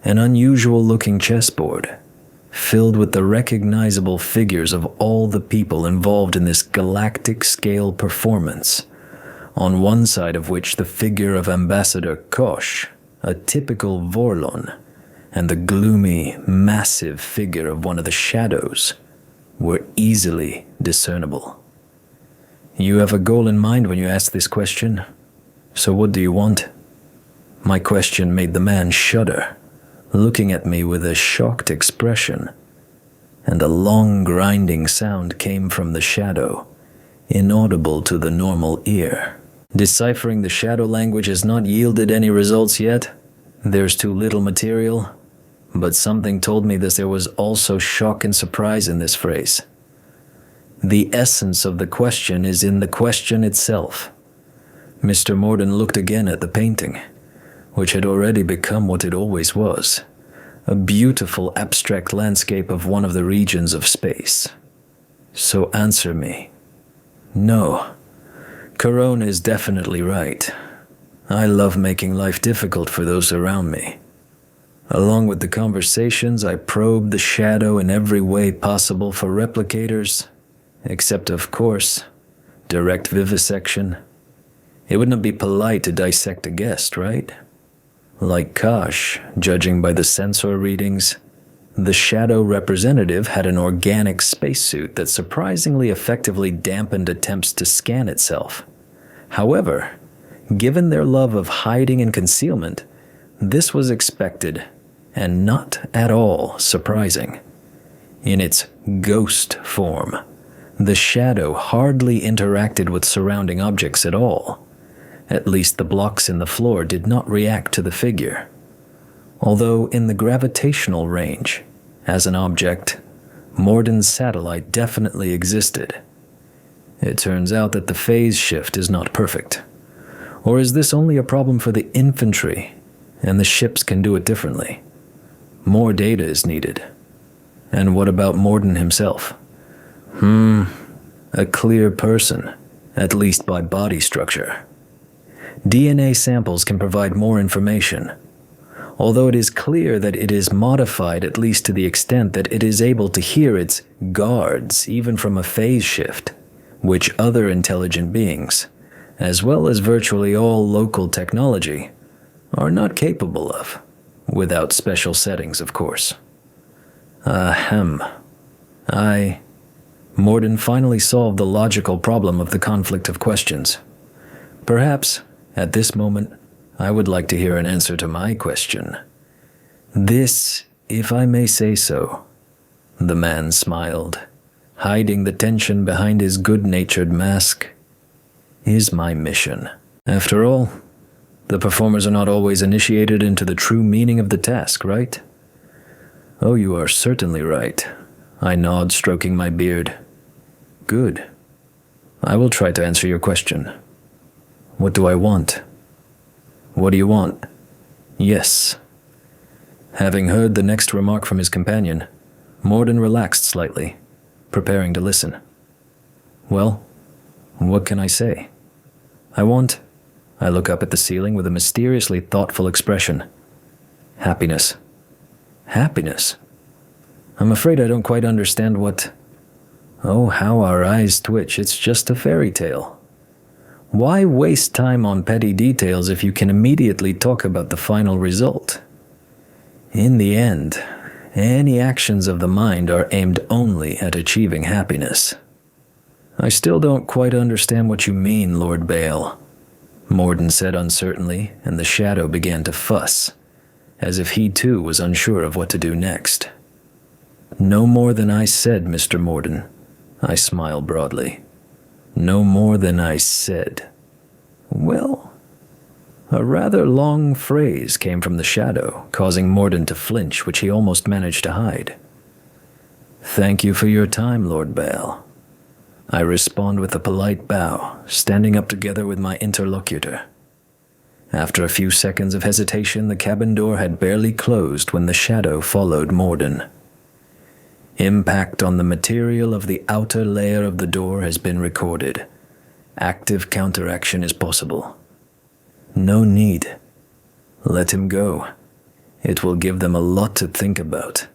An unusual-looking chessboard, filled with the recognizable figures of all the people involved in this galactic-scale performance, on one side of which the figure of Ambassador Kosh, a typical Vorlon, and the gloomy, massive figure of one of the shadows were easily discernible. You have a goal in mind when you ask this question? So what do you want? My question made the man shudder, looking at me with a shocked expression, and a long grinding sound came from the shadow, inaudible to the normal ear. Deciphering the shadow language has not yielded any results yet. There's too little material, but something told me that there was also shock and surprise in this phrase. The essence of the question is in the question itself. Mr. Morden looked again at the painting, which had already become what it always was, a beautiful abstract landscape of one of the regions of space. So answer me. No, Corona is definitely right. I love making life difficult for those around me. Along with the conversations, I probed the shadow in every way possible for replicators, except, of course, direct vivisection. It would not be polite to dissect a guest, right? Like Kosh, judging by the sensor readings, the shadow representative had an organic spacesuit that surprisingly effectively dampened attempts to scan itself. However, given their love of hiding and concealment, this was expected and not at all surprising. In its ghost form, the shadow hardly interacted with surrounding objects at all. At least the blocks in the floor did not react to the figure. Although in the gravitational range, as an object, Morden's satellite definitely existed. It turns out that the phase shift is not perfect. Or is this only a problem for the infantry, and the ships can do it differently? More data is needed. And what about Morden himself? A clear person, at least by body structure. DNA samples can provide more information, although it is clear that it is modified at least to the extent that it is able to hear its guards even from a phase shift, which other intelligent beings, as well as virtually all local technology, are not capable of, without special settings, of course. Morden finally solved the logical problem of the conflict of questions. Perhaps, at this moment, I would like to hear an answer to my question. This, if I may say so, the man smiled, hiding the tension behind his good-natured mask, is my mission. After all, the performers are not always initiated into the true meaning of the task, right? Oh, you are certainly right. I nod, stroking my beard. Good. I will try to answer your question. What do I want? What do you want? Yes. Having heard the next remark from his companion, Morden relaxed slightly, preparing to listen. Well, what can I say? I look up at the ceiling with a mysteriously thoughtful expression. Happiness. Happiness? I'm afraid I don't quite understand what... Oh, how our eyes twitch. It's just a fairy tale. Why waste time on petty details if you can immediately talk about the final result? In the end, any actions of the mind are aimed only at achieving happiness. I still don't quite understand what you mean, Lord Bale, Morden said uncertainly, and the shadow began to fuss, as if he too was unsure of what to do next. No more than I said, Mr. Morden, I smiled broadly. No more than I said. Well, a rather long phrase came from the shadow, causing Morden to flinch, which he almost managed to hide. Thank you for your time, Lord Bale. I respond with a polite bow, standing up together with my interlocutor. After a few seconds of hesitation, the cabin door had barely closed when the shadow followed Morden. Impact on the material of the outer layer of the door has been recorded. Active counteraction is possible. No need. Let him go. It will give them a lot to think about.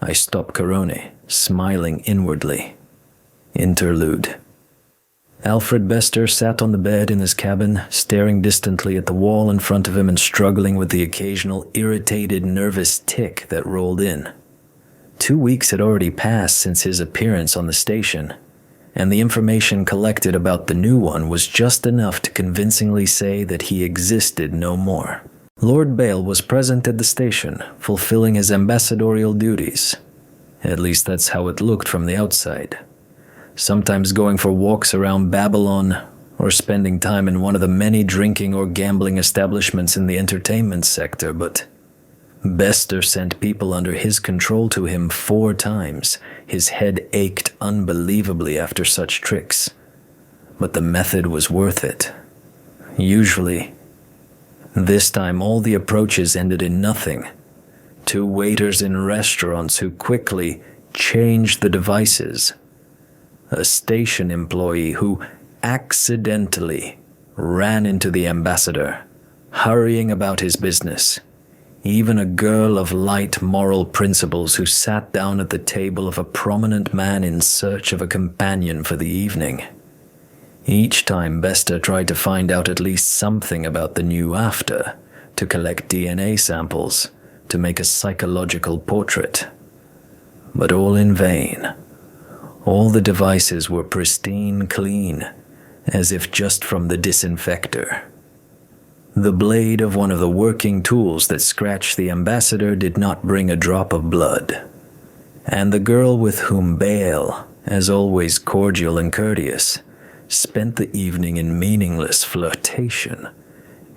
I stop Corone, smiling inwardly. Interlude. Alfred Bester sat on the bed in his cabin, staring distantly at the wall in front of him and struggling with the occasional irritated, nervous tic that rolled in. 2 weeks had already passed since his appearance on the station, and the information collected about the new one was just enough to convincingly say that he existed no more. Lord Bale was present at the station, fulfilling his ambassadorial duties. At least that's how it looked from the outside. Sometimes going for walks around Babylon, or spending time in one of the many drinking or gambling establishments in the entertainment sector, but Bester sent people under his control to him 4 times. His head ached unbelievably after such tricks. But the method was worth it. Usually. This time all the approaches ended in nothing. 2 waiters in restaurants who quickly changed the devices. A station employee who accidentally ran into the ambassador, hurrying about his business. Even a girl of light moral principles who sat down at the table of a prominent man in search of a companion for the evening. Each time Bester tried to find out at least something about the new after, to collect DNA samples, to make a psychological portrait. But all in vain. All the devices were pristine clean, as if just from the disinfector. The blade of one of the working tools that scratched the ambassador did not bring a drop of blood. And the girl with whom Bale, as always cordial and courteous, spent the evening in meaningless flirtation,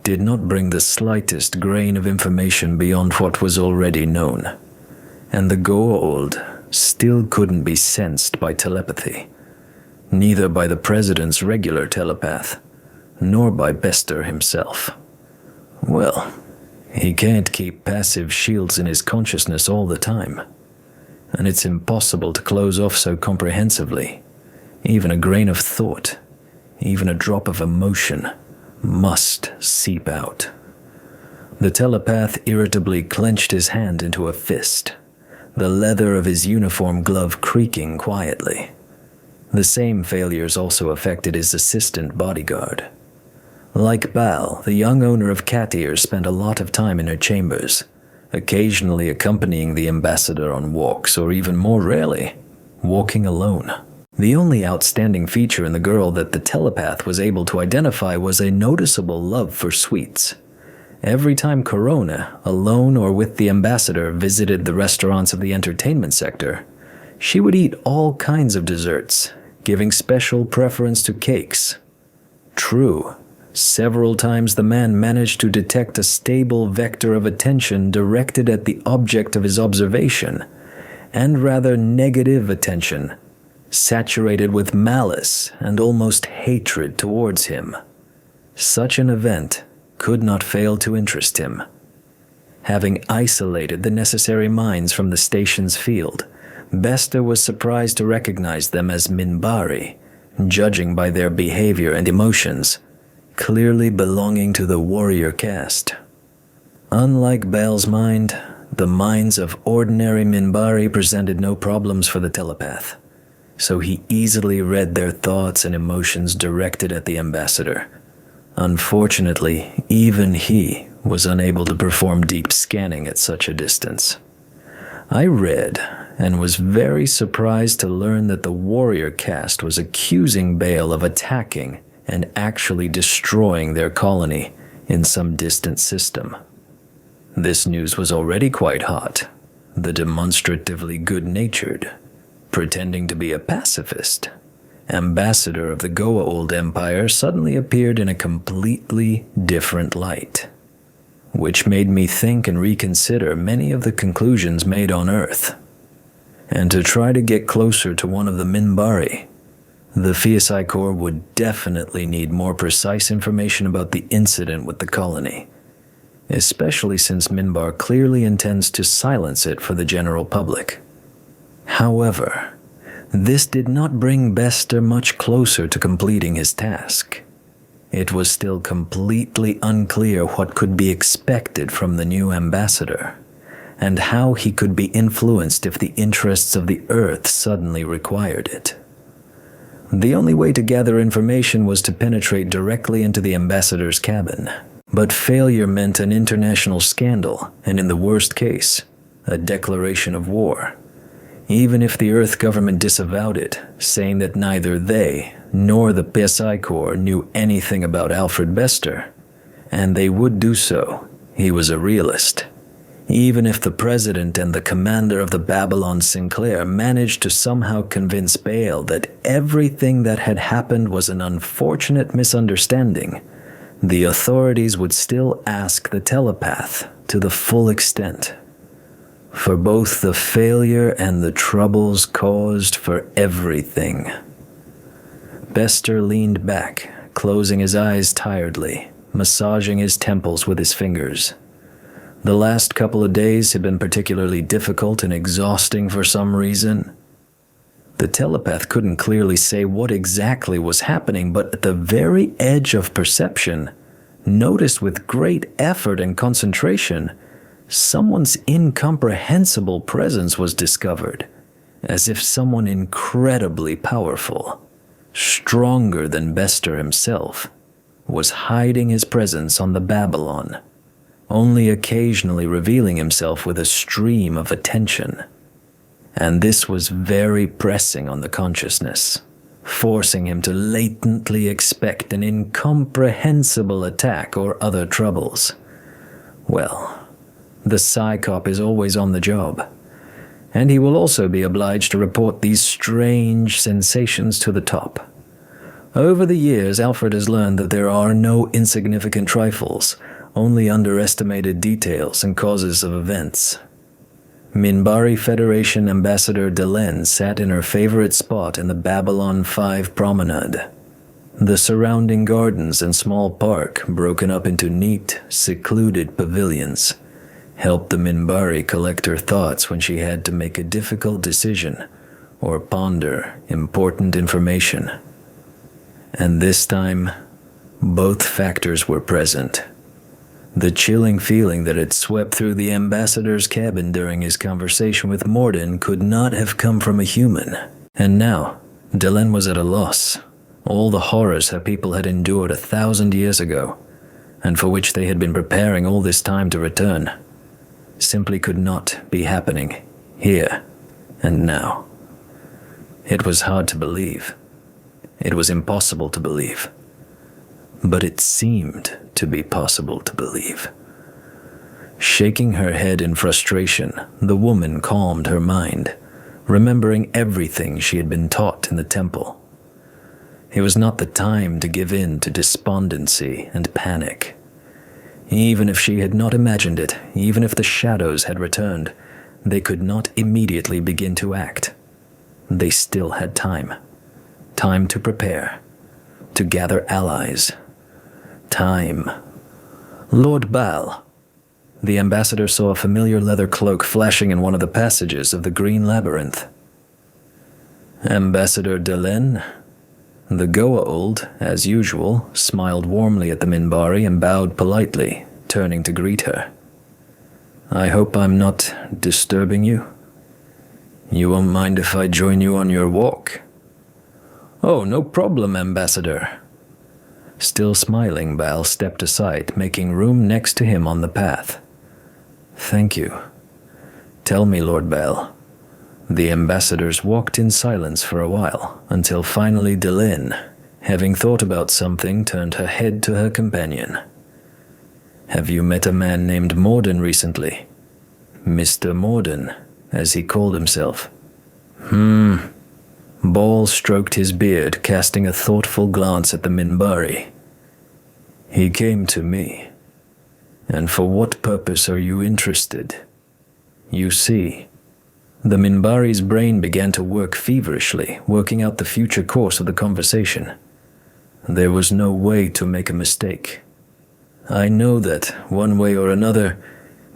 did not bring the slightest grain of information beyond what was already known. And the Goa'uld still couldn't be sensed by telepathy, neither by the president's regular telepath, nor by Bester himself. Well, he can't keep passive shields in his consciousness all the time, and it's impossible to close off so comprehensively. Even a grain of thought, even a drop of emotion, must seep out. The telepath irritably clenched his hand into a fist, the leather of his uniform glove creaking quietly. The same failures also affected his assistant bodyguard. Like Bal, the young owner of Cat Ears spent a lot of time in her chambers, occasionally accompanying the ambassador on walks, or even more rarely, walking alone. The only outstanding feature in the girl that the telepath was able to identify was a noticeable love for sweets. Every time Corona, alone or with the ambassador, visited the restaurants of the entertainment sector, she would eat all kinds of desserts, giving special preference to cakes. True, several times the man managed to detect a stable vector of attention directed at the object of his observation, and rather negative attention, saturated with malice and almost hatred towards him. Such an event could not fail to interest him. Having isolated the necessary minds from the station's field, Bester was surprised to recognize them as Minbari, judging by their behavior and emotions, clearly belonging to the warrior caste. Unlike Bal's mind, the minds of ordinary Minbari presented no problems for the telepath, so he easily read their thoughts and emotions directed at the ambassador. Unfortunately, even he was unable to perform deep scanning at such a distance. I read and was very surprised to learn that the warrior caste was accusing Bale of attacking and actually destroying their colony in some distant system. This news was already quite hot. The demonstratively good-natured, pretending to be a pacifist, ambassador of the Goa'uld Empire suddenly appeared in a completely different light, which made me think and reconsider many of the conclusions made on Earth. And to try to get closer to one of the Minbari, the Phi Corps would definitely need more precise information about the incident with the colony, especially since Minbar clearly intends to silence it for the general public. However, this did not bring Bester much closer to completing his task. It was still completely unclear what could be expected from the new ambassador, and how he could be influenced if the interests of the Earth suddenly required it. The only way to gather information was to penetrate directly into the ambassador's cabin. But failure meant an international scandal, and in the worst case, a declaration of war. even if the Earth government disavowed it, saying that neither they nor the PSI Corps knew anything about Alfred Bester, and they would do so. He was a realist. Even if the president and the commander of the Babylon Sinclair managed to somehow convince Bale that everything that had happened was an unfortunate misunderstanding, the authorities would still ask the telepath to the full extent for both the failure and the troubles caused for everything. Bester leaned back, closing his eyes tiredly, massaging his temples with his fingers. The last couple of days had been particularly difficult and exhausting for some reason. The telepath couldn't clearly say what exactly was happening, but at the very edge of perception, noticed with great effort and concentration, someone's incomprehensible presence was discovered, as if someone incredibly powerful, stronger than Bester himself, was hiding his presence on the Babylon, only occasionally revealing himself with a stream of attention. And this was very pressing on the consciousness, forcing him to latently expect an incomprehensible attack or other troubles. Well, the Psycop is always on the job, and he will also be obliged to report these strange sensations to the top. Over the years, Alfred has learned that there are no insignificant trifles, only underestimated details and causes of events. Minbari Federation Ambassador Delenn sat in her favorite spot in the Babylon 5 promenade. The surrounding gardens and small park, broken up into neat, secluded pavilions, helped the Minbari collect her thoughts when she had to make a difficult decision or ponder important information. And this time, both factors were present. The chilling feeling that had swept through the ambassador's cabin during his conversation with Morden could not have come from a human. And now, Delenn was at a loss. All the horrors her people had endured 1,000 years ago, and for which they had been preparing all this time to return, simply could not be happening here and now. It was hard to believe. It was impossible to believe. But it seemed to be possible to believe. Shaking her head in frustration, the woman calmed her mind, remembering everything she had been taught in the temple. It was not the time to give in to despondency and panic. Even if she had not imagined it, even if the shadows had returned, they could not immediately begin to act. They still had time. Time to prepare, to gather allies. Time. Lord Baal. The ambassador saw a familiar leather cloak flashing in one of the passages of the Green Labyrinth. Ambassador Delenn? The Goa'uld, as usual, smiled warmly at the Minbari and bowed politely, turning to greet her. I hope I'm not disturbing you? You won't mind if I join you on your walk? Oh, no problem, Ambassador. Still smiling, Baal stepped aside, making room next to him on the path. Thank you. Tell me, Lord Baal. The ambassadors walked in silence for a while, until finally Delenn, having thought about something, turned her head to her companion. Have you met a man named Morden recently? Mr. Morden, as he called himself. Ball stroked his beard, casting a thoughtful glance at the Minbari. He came to me. And for what purpose are you interested? You see, the Minbari's brain began to work feverishly, working out the future course of the conversation. There was no way to make a mistake. I know that, one way or another,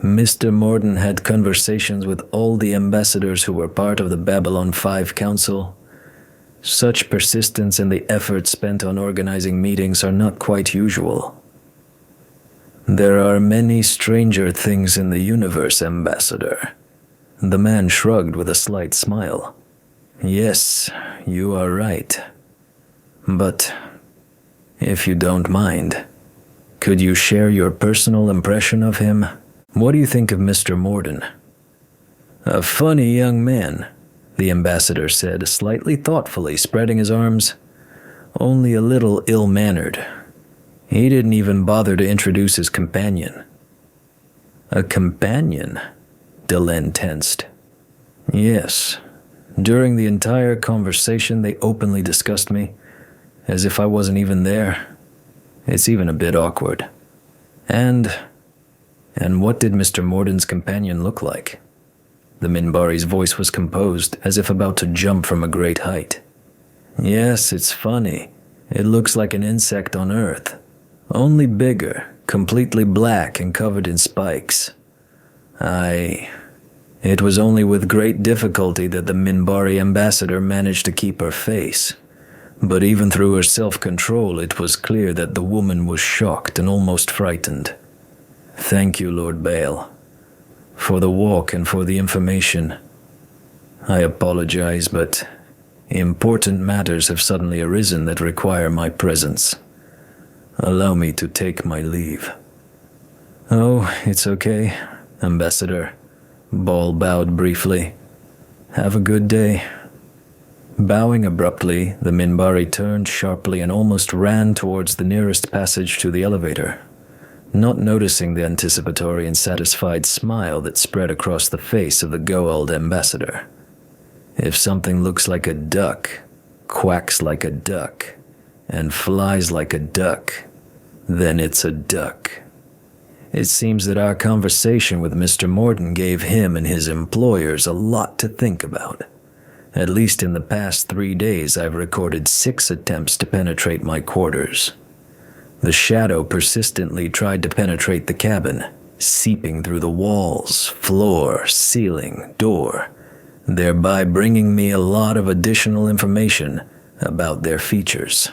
Mr. Morden had conversations with all the ambassadors who were part of the Babylon 5 Council. Such persistence in the effort spent on organizing meetings are not quite usual. There are many stranger things in the universe, Ambassador. The man shrugged with a slight smile. Yes, you are right. But, if you don't mind, could you share your personal impression of him? What do you think of Mr. Morden? A funny young man. the ambassador said, slightly thoughtfully, spreading his arms. Only a little ill-mannered. He didn't even bother to introduce his companion. A companion? Delenn tensed. Yes. During the entire conversation, they openly discussed me, as if I wasn't even there. It's even a bit awkward. And what did Mr. Morden's companion look like? The Minbari's voice was composed, as if about to jump from a great height. Yes, it's funny. It looks like an insect on Earth. Only bigger, completely black and covered in spikes. It was only with great difficulty that the Minbari ambassador managed to keep her face. But even through her self-control, it was clear that the woman was shocked and almost frightened. Thank you, Lord Bale, for the walk and for the information. I apologize, but important matters have suddenly arisen that require my presence. Allow me to take my leave. Oh, it's okay, Ambassador. Ball bowed briefly. Have a good day. Bowing abruptly, the Minbari turned sharply and almost ran towards the nearest passage to the elevator, not noticing the anticipatory and satisfied smile that spread across the face of the Goa'uld ambassador. If something looks like a duck, quacks like a duck, and flies like a duck, then it's a duck. It seems that our conversation with Mr. Morden gave him and his employers a lot to think about. At least in the past 3 days, I've recorded 6 attempts to penetrate my quarters. The shadow persistently tried to penetrate the cabin, seeping through the walls, floor, ceiling, door, thereby bringing me a lot of additional information about their features.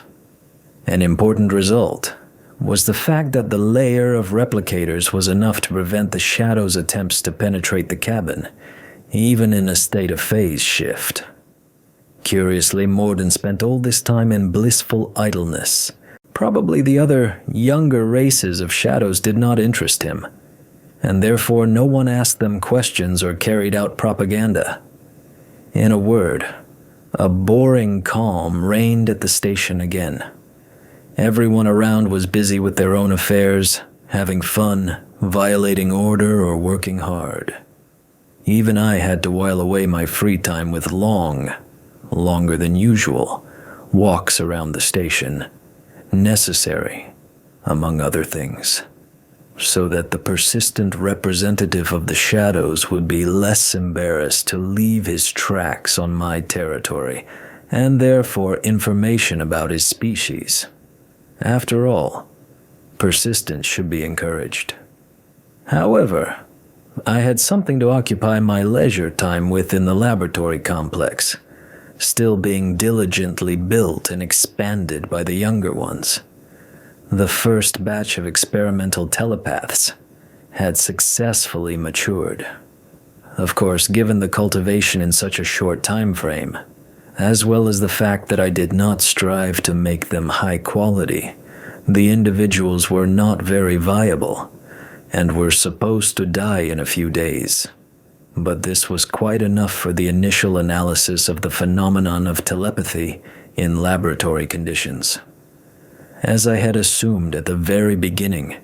An important result was the fact that the layer of replicators was enough to prevent the shadow's attempts to penetrate the cabin, even in a state of phase shift. Curiously, Morden spent all this time in blissful idleness. Probably the other, younger races of shadows did not interest him, and therefore no one asked them questions or carried out propaganda. In a word, a boring calm reigned at the station again. Everyone around was busy with their own affairs, having fun, violating order, or working hard. Even I had to while away my free time with longer than usual, walks around the station, necessary, among other things, so that the persistent representative of the shadows would be less embarrassed to leave his tracks on my territory, and therefore information about his species. After all, persistence should be encouraged. However, I had something to occupy my leisure time with in the laboratory complex, still being diligently built and expanded by the younger ones. The first batch of experimental telepaths had successfully matured. Of course, given the cultivation in such a short time frame, as well as the fact that I did not strive to make them high quality, the individuals were not very viable and were supposed to die in a few days. But this was quite enough for the initial analysis of the phenomenon of telepathy in laboratory conditions. As I had assumed at the very beginning,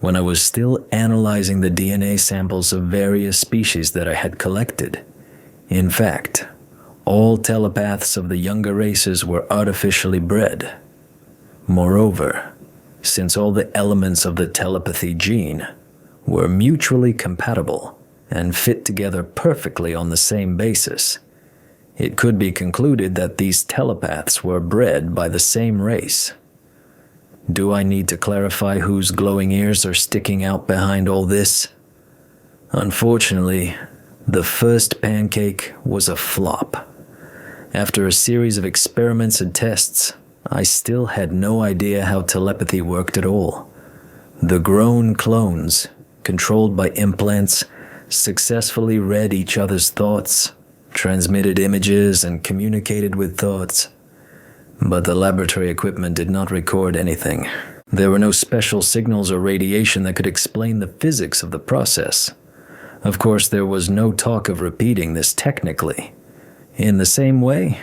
when I was still analyzing the DNA samples of various species that I had collected, in fact, all telepaths of the younger races were artificially bred. Moreover, since all the elements of the telepathy gene were mutually compatible and fit together perfectly on the same basis, it could be concluded that these telepaths were bred by the same race. Do I need to clarify whose glowing ears are sticking out behind all this? Unfortunately, the first pancake was a flop. After a series of experiments and tests, I still had no idea how telepathy worked at all. The grown clones, controlled by implants, successfully read each other's thoughts, transmitted images, and communicated with thoughts. But the laboratory equipment did not record anything. There were no special signals or radiation that could explain the physics of the process. Of course, there was no talk of repeating this technically. In the same way,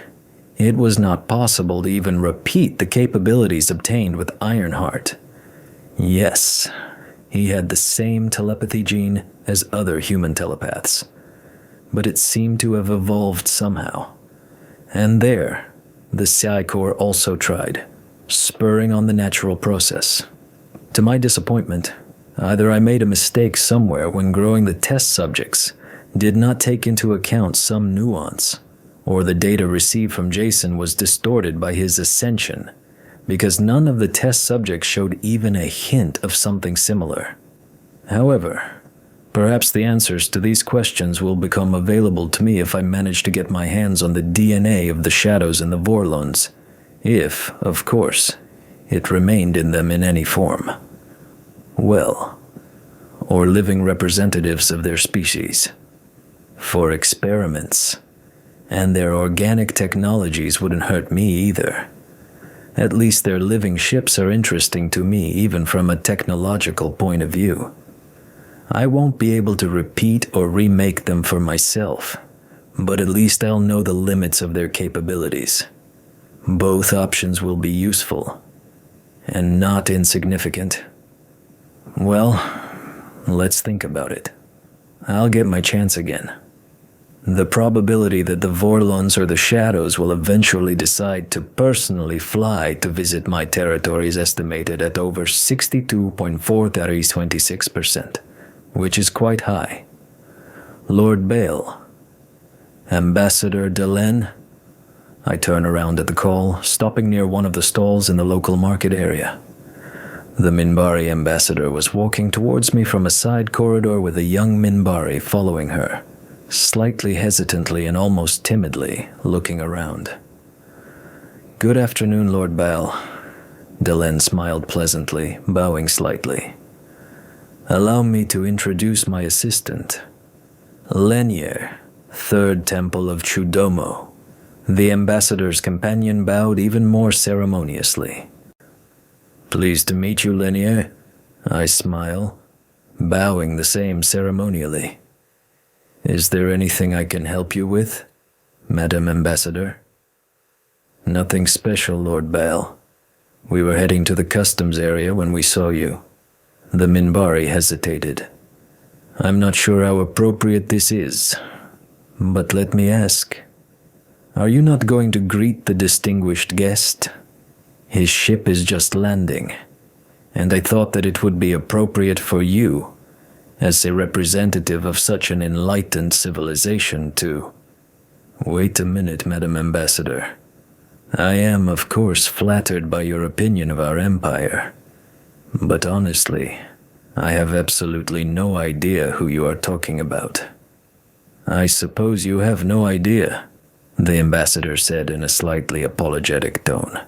it was not possible to even repeat the capabilities obtained with Ironheart. Yes, he had the same telepathy gene as other human telepaths, but it seemed to have evolved somehow. And there, the Psi Corps also tried, spurring on the natural process. To my disappointment, either I made a mistake somewhere when growing the test subjects, did not take into account some nuance, or the data received from Jason was distorted by his ascension, because none of the test subjects showed even a hint of something similar. However, perhaps the answers to these questions will become available to me if I manage to get my hands on the DNA of the shadows and the Vorlons, if, of course, it remained in them in any form. Well, or living representatives of their species. For experiments. And their organic technologies wouldn't hurt me either. At least their living ships are interesting to me even from a technological point of view. I won't be able to repeat or remake them for myself, but at least I'll know the limits of their capabilities. Both options will be useful, and not insignificant. Well, let's think about it. I'll get my chance again. The probability that the Vorlons or the Shadows will eventually decide to personally fly to visit my territory is estimated at over 62.426%, which is quite high. Lord Bale. Ambassador Delenn. I turn around at the call, stopping near one of the stalls in the local market area. The Minbari ambassador was walking towards me from a side corridor with a young Minbari following her, slightly hesitantly and almost timidly, looking around. "Good afternoon, Lord Bal." Delenn smiled pleasantly, bowing slightly. "Allow me to introduce my assistant, Lenier, Third Temple of Chudomo." The ambassador's companion bowed even more ceremoniously. "Pleased to meet you, Lenier." I smile, bowing the same ceremonially. "Is there anything I can help you with, Madam Ambassador?" "Nothing special, Lord Bal. We were heading to the customs area when we saw you." The Minbari hesitated. "I'm not sure how appropriate this is, but let me ask. Are you not going to greet the distinguished guest? His ship is just landing, and I thought that it would be appropriate for you, as a representative of such an enlightened civilization, to—" "Wait a minute, Madam Ambassador. I am, of course, flattered by your opinion of our empire, but honestly, I have absolutely no idea who you are talking about." "I suppose you have no idea," the ambassador said in a slightly apologetic tone.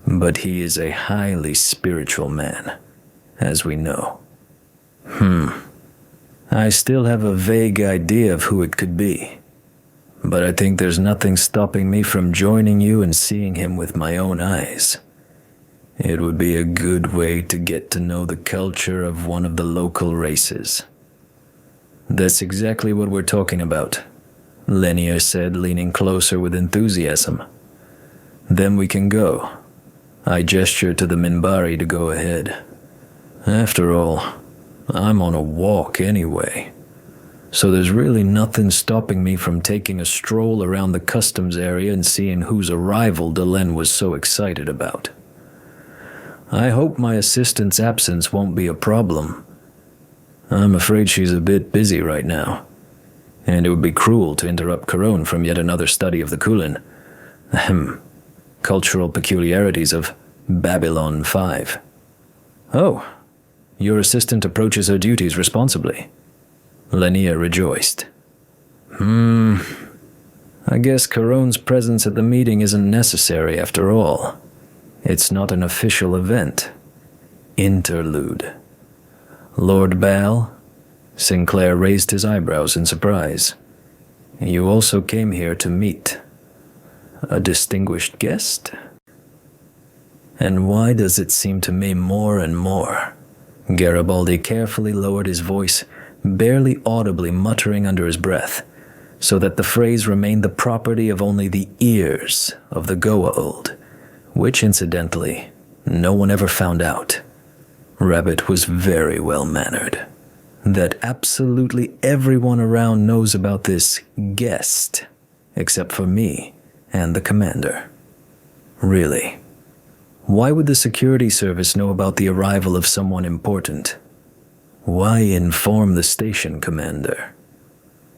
"But he is a highly spiritual man, as we know." I still have a vague idea of who it could be, but I think there's nothing stopping me from joining you and seeing him with my own eyes. It would be a good way to get to know the culture of one of the local races." "That's exactly what we're talking about," Lenier said, leaning closer with enthusiasm. "Then we can go." I gestured to the Minbari to go ahead. After all, I'm on a walk anyway, so there's really nothing stopping me from taking a stroll around the customs area and seeing whose arrival Delenn was so excited about. I hope my assistant's absence won't be a problem. I'm afraid she's a bit busy right now, and it would be cruel to interrupt Karone from yet another study of the Kulin. Cultural peculiarities of Babylon 5. "Oh, your assistant approaches her duties responsibly," Lenier rejoiced. I guess Karone's presence at the meeting isn't necessary after all. It's not an official event. Interlude. "Lord Bal?" Sinclair raised his eyebrows in surprise. "You also came here to meet a distinguished guest?" And why does it seem to me more and more? Garibaldi carefully lowered his voice, barely audibly muttering under his breath, so that the phrase remained the property of only the ears of the Goa'uld, which, incidentally, no one ever found out. Rabbit was very well-mannered. That absolutely everyone around knows about this guest, except for me and the commander. Really, why would the security service know about the arrival of someone important? Why inform the station commander?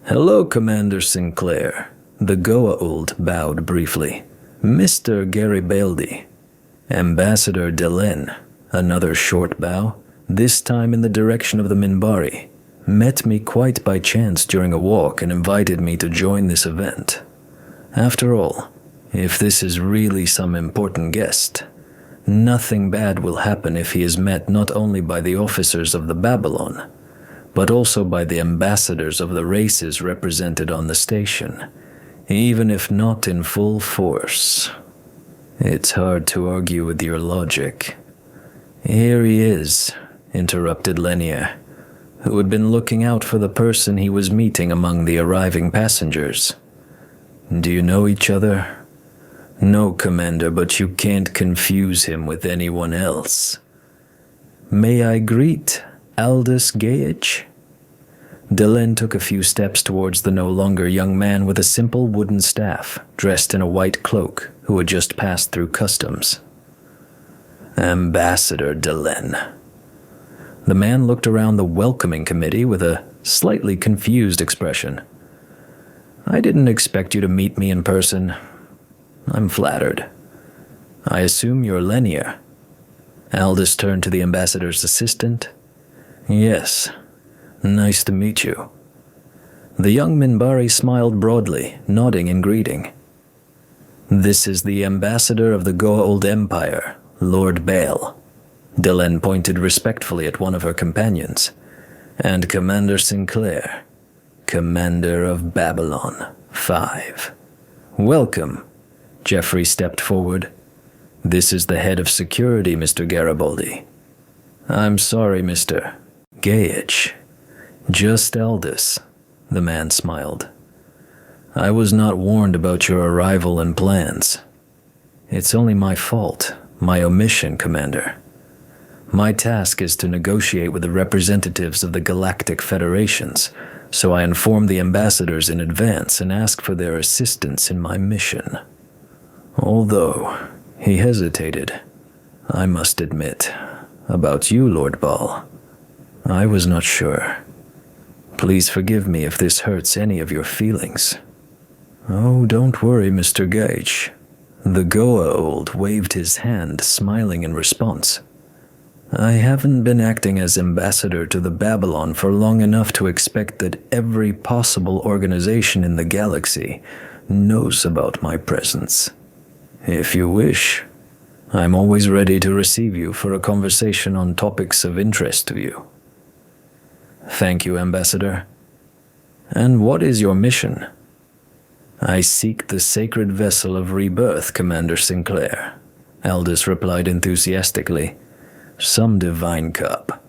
Hello, Commander Sinclair. The Goa'uld bowed briefly. Mr. Garibaldi. Ambassador Delenn, another short bow, this time in the direction of the Minbari, met me quite by chance during a walk and invited me to join this event. After all, if this is really some important guest, nothing bad will happen if he is met not only by the officers of the Babylon, but also by the ambassadors of the races represented on the station, even if not in full force. It's hard to argue with your logic. Here he is, interrupted Lenier, who had been looking out for the person he was meeting among the arriving passengers. Do you know each other? No, Commander, but you can't confuse him with anyone else. May I greet Aldous Gage? Delenn took a few steps towards the no longer young man with a simple wooden staff, dressed in a white cloak, who had just passed through customs. Ambassador Delenn. The man looked around the welcoming committee with a slightly confused expression. I didn't expect you to meet me in person. I'm flattered. I assume you're Lenier. Aldous turned to the ambassador's assistant. Yes. Nice to meet you. The young Minbari smiled broadly, nodding in greeting. This is the ambassador of the Goa'uld Empire, Lord Bale. Delenn pointed respectfully at one of her companions. And Commander Sinclair, Commander of Babylon 5. Welcome. Jeffrey stepped forward. This is the head of security, Mr. Garibaldi. I'm sorry, Mr. Gage. Just Aldous, the man smiled. I was not warned about your arrival and plans. It's only my fault, my omission, Commander. My task is to negotiate with the representatives of the Galactic Federations, so I inform the ambassadors in advance and ask for their assistance in my mission. Although, he hesitated. I must admit, about you, Lord Ball, I was not sure. Please forgive me if this hurts any of your feelings. Oh, don't worry, Mr. Gage. The Goa'uld waved his hand, smiling in response. I haven't been acting as ambassador to the Babylon for long enough to expect that every possible organization in the galaxy knows about my presence. If you wish, I'm always ready to receive you for a conversation on topics of interest to you. Thank you, Ambassador. And what is your mission? I seek the sacred vessel of rebirth, Commander Sinclair, Aldous replied enthusiastically. Some divine cup.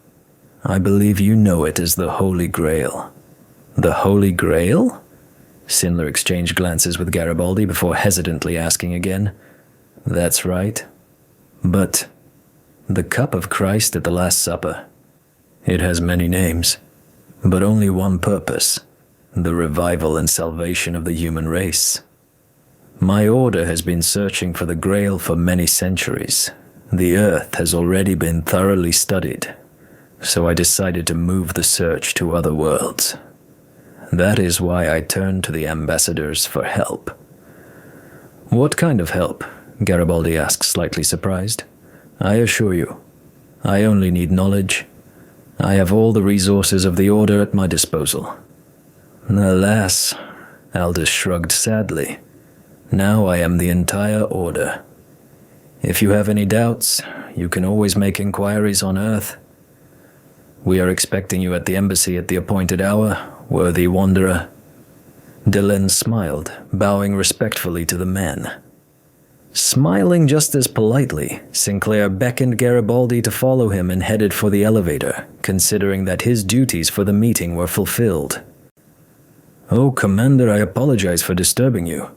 I believe you know it as the Holy Grail. The Holy Grail? Sindler exchanged glances with Garibaldi before hesitantly asking again. That's right. But the cup of Christ at the Last Supper. It has many names, but only one purpose, the revival and salvation of the human race. My order has been searching for the Grail for many centuries. The Earth has already been thoroughly studied, so I decided to move the search to other worlds. That is why I turned to the ambassadors for help. What kind of help? Garibaldi asked, slightly surprised. I assure you, I only need knowledge. I have all the resources of the Order at my disposal. Alas, Aldous shrugged sadly. Now I am the entire Order. If you have any doubts, you can always make inquiries on Earth. We are expecting you at the embassy at the appointed hour, worthy wanderer. Delenn smiled, bowing respectfully to the men. Smiling just as politely, Sinclair beckoned Garibaldi to follow him and headed for the elevator, considering that his duties for the meeting were fulfilled. "Oh, Commander, I apologize for disturbing you."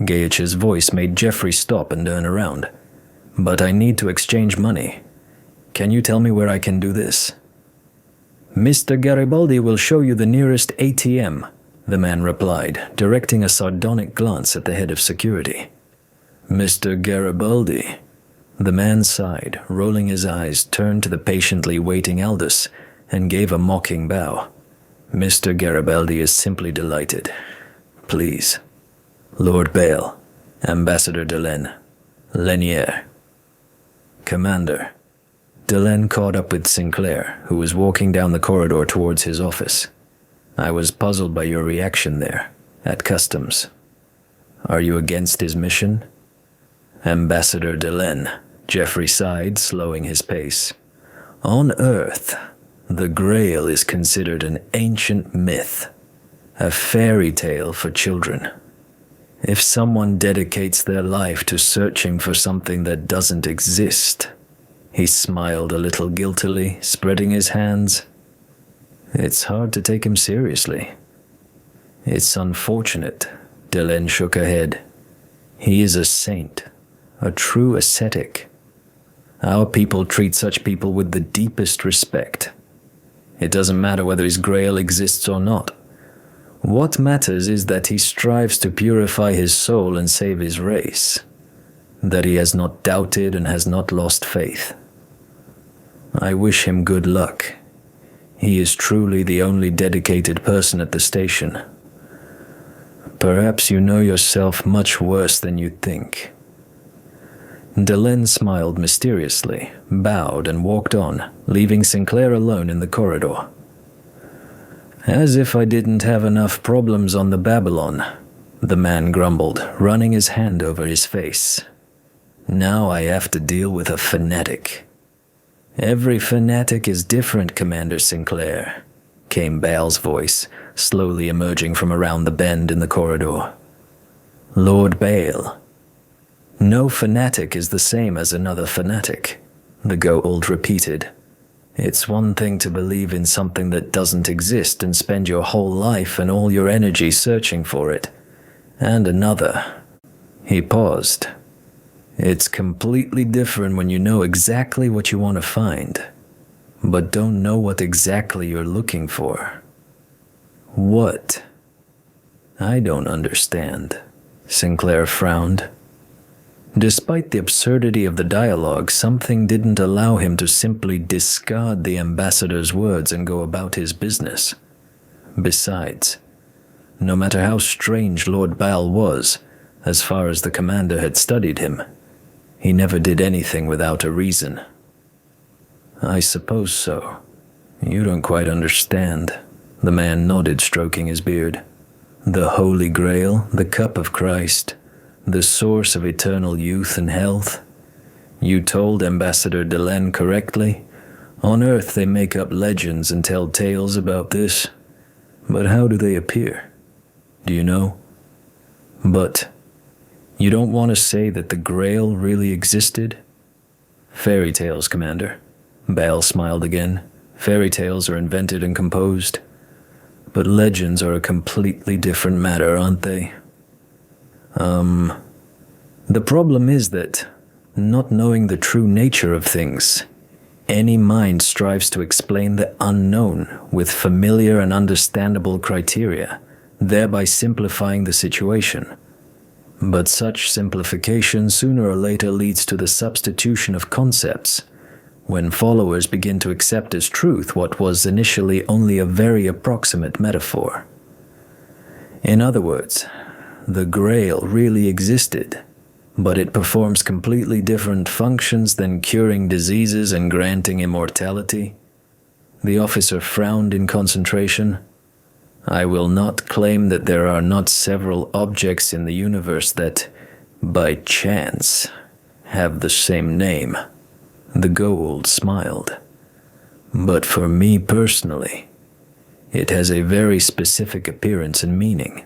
Gaich's voice made Jeffrey stop and turn around. "But I need to exchange money. Can you tell me where I can do this?" "Mr. Garibaldi will show you the nearest ATM," the man replied, directing a sardonic glance at the head of security. "Mr. Garibaldi?" The man sighed, rolling his eyes, turned to the patiently waiting Aldous, and gave a mocking bow. "Mr. Garibaldi is simply delighted. Please. Lord Bale, Ambassador Delenn, Lanier." "Commander." Delenn caught up with Sinclair, who was walking down the corridor towards his office. "I was puzzled by your reaction there, at customs. Are you against his mission?" "Ambassador Delenn," Jeffrey sighed, slowing his pace. "On Earth, the Grail is considered an ancient myth, a fairy tale for children. If someone dedicates their life to searching for something that doesn't exist," he smiled a little guiltily, spreading his hands, "it's hard to take him seriously." "It's unfortunate," Delenn shook her head. "He is a saint, a true ascetic. Our people treat such people with the deepest respect. It doesn't matter whether his grail exists or not. What matters is that he strives to purify his soul and save his race, that he has not doubted and has not lost faith. I wish him good luck. He is truly the only dedicated person at the station. Perhaps you know yourself much worse than you think." Delenn smiled mysteriously, bowed, and walked on, leaving Sinclair alone in the corridor. "As if I didn't have enough problems on the Babylon," the man grumbled, running his hand over his face. "Now I have to deal with a fanatic." "Every fanatic is different, Commander Sinclair," came Bale's voice, slowly emerging from around the bend in the corridor. "Lord Bale." "No fanatic is the same as another fanatic," the Goa'uld repeated. "It's one thing to believe in something that doesn't exist and spend your whole life and all your energy searching for it, and another." He paused. "It's completely different when you know exactly what you want to find, but don't know what exactly you're looking for." "What?" "I don't understand," Sinclair frowned. Despite the absurdity of the dialogue, something didn't allow him to simply discard the ambassador's words and go about his business. Besides, no matter how strange Lord Bale was, as far as the commander had studied him, he never did anything without a reason. "I suppose so. You don't quite understand," the man nodded, stroking his beard. "The Holy Grail, the cup of Christ, the source of eternal youth and health. You told Ambassador Delenn correctly. On Earth they make up legends and tell tales about this. But how do they appear? Do you know? But you don't want to say that the Grail really existed?" "Fairy tales, Commander." Bale smiled again. "Fairy tales are invented and composed. But legends are a completely different matter, aren't they?" The problem is that, not knowing the true nature of things, any mind strives to explain the unknown with familiar and understandable criteria, thereby simplifying the situation. But such simplification sooner or later leads to the substitution of concepts, when followers begin to accept as truth what was initially only a very approximate metaphor. In other words, the Grail really existed, but it performs completely different functions than curing diseases and granting immortality. The officer frowned in concentration. "I will not claim that there are not several objects in the universe that, by chance, have the same name." The Goa'uld smiled. "But for me personally, it has a very specific appearance and meaning.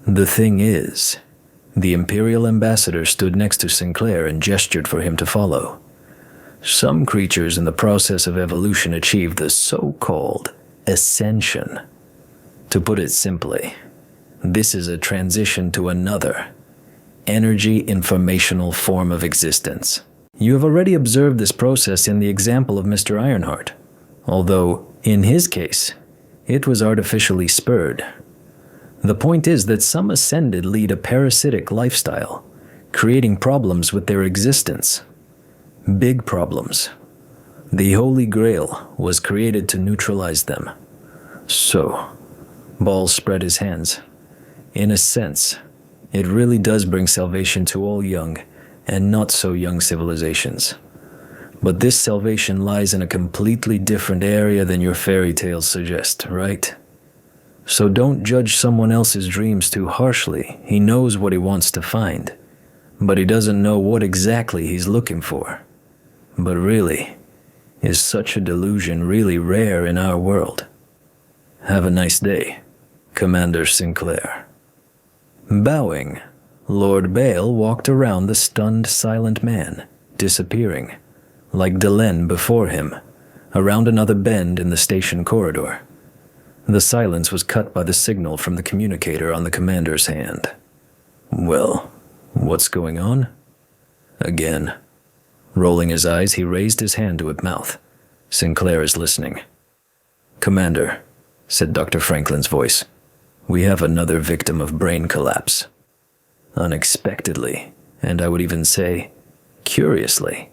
The thing is, the Imperial Ambassador stood next to Sinclair and gestured for him to follow. Some creatures in the process of evolution achieve the so-called ascension. To put it simply, this is a transition to another, energy informational form of existence. You have already observed this process in the example of Mr. Ironheart, although, in his case, it was artificially spurred. The point is that some ascended lead a parasitic lifestyle, creating problems with their existence. Big problems. The Holy Grail was created to neutralize them. So, Ball spread his hands. In a sense, it really does bring salvation to all young and not so young civilizations. But this salvation lies in a completely different area than your fairy tales suggest, right? So don't judge someone else's dreams too harshly. He knows what he wants to find, but he doesn't know what exactly he's looking for. But really, is such a delusion really rare in our world? Have a nice day, Commander Sinclair. Bowing, Lord Bale walked around the stunned, silent man, disappearing, like Delenn before him, around another bend in the station corridor. The silence was cut by the signal from the communicator on the commander's hand. Well, what's going on? Again. Rolling his eyes, he raised his hand to his mouth. Sinclair is listening. Commander, said Dr. Franklin's voice, we have another victim of brain collapse. Unexpectedly, and I would even say, curiously.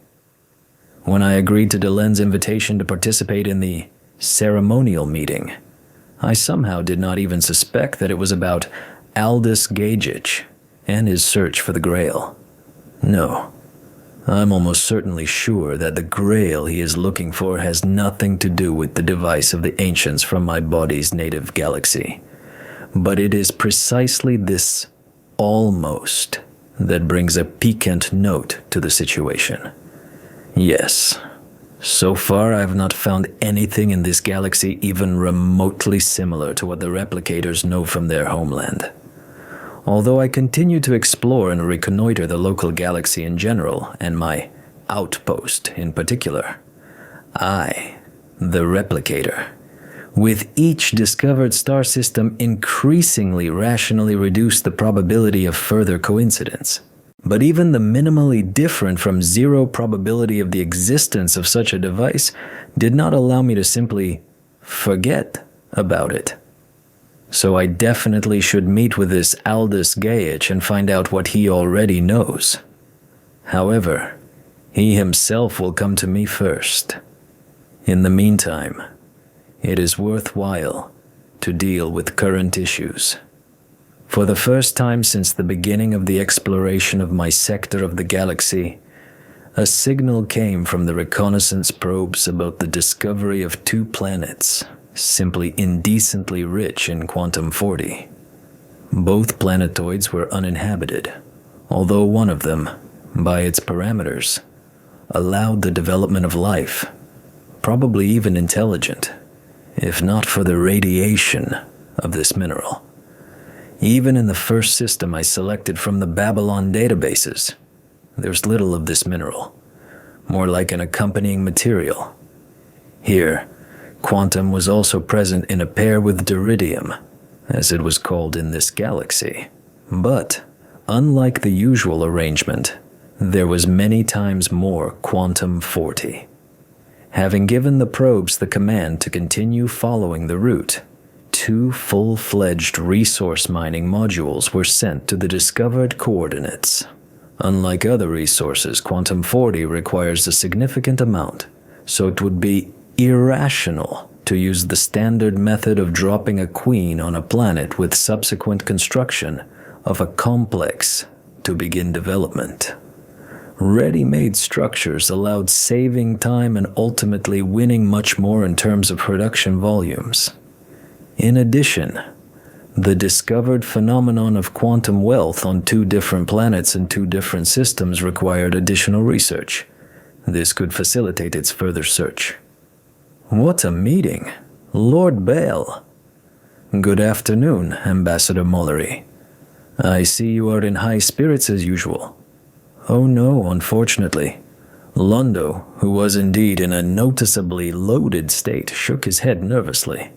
When I agreed to Delenn's invitation to participate in the ceremonial meeting, I somehow did not even suspect that it was about Aldous Gagich and his search for the Grail. No, I'm almost certainly sure that the Grail he is looking for has nothing to do with the device of the ancients from my body's native galaxy. But it is precisely this almost that brings a piquant note to the situation. Yes, so far I have not found anything in this galaxy even remotely similar to what the replicators know from their homeland. Although I continue to explore and reconnoiter the local galaxy in general, and my outpost in particular, I, the replicator, with each discovered star system increasingly rationally reduced the probability of further coincidence. But even the minimally different from zero probability of the existence of such a device did not allow me to simply forget about it. So I definitely should meet with this Aldous Gagich and find out what he already knows. However, he himself will come to me first. In the meantime, it is worthwhile to deal with current issues. For the first time since the beginning of the exploration of my sector of the galaxy, a signal came from the reconnaissance probes about the discovery of 2 planets, simply indecently rich in quantum 40. Both planetoids were uninhabited, although one of them, by its parameters, allowed the development of life, probably even intelligent, if not for the radiation of this mineral. Even in the first system I selected from the Babylon databases, there's little of this mineral, more like an accompanying material. Here, quantum was also present in a pair with deridium, as it was called in this galaxy. But, unlike the usual arrangement, there was many times more quantum 40. Having given the probes the command to continue following the route, 2 full-fledged resource mining modules were sent to the discovered coordinates. Unlike other resources, quantum 40 requires a significant amount, so it would be irrational to use the standard method of dropping a queen on a planet with subsequent construction of a complex to begin development. Ready-made structures allowed saving time and ultimately winning much more in terms of production volumes. In addition, the discovered phenomenon of quantum wealth on 2 different planets and 2 different systems required additional research. This could facilitate its further search. What a meeting! Lord Bale! Good afternoon, Ambassador Mollery. I see you are in high spirits as usual. Oh no, unfortunately. Londo, who was indeed in a noticeably loaded state, shook his head nervously.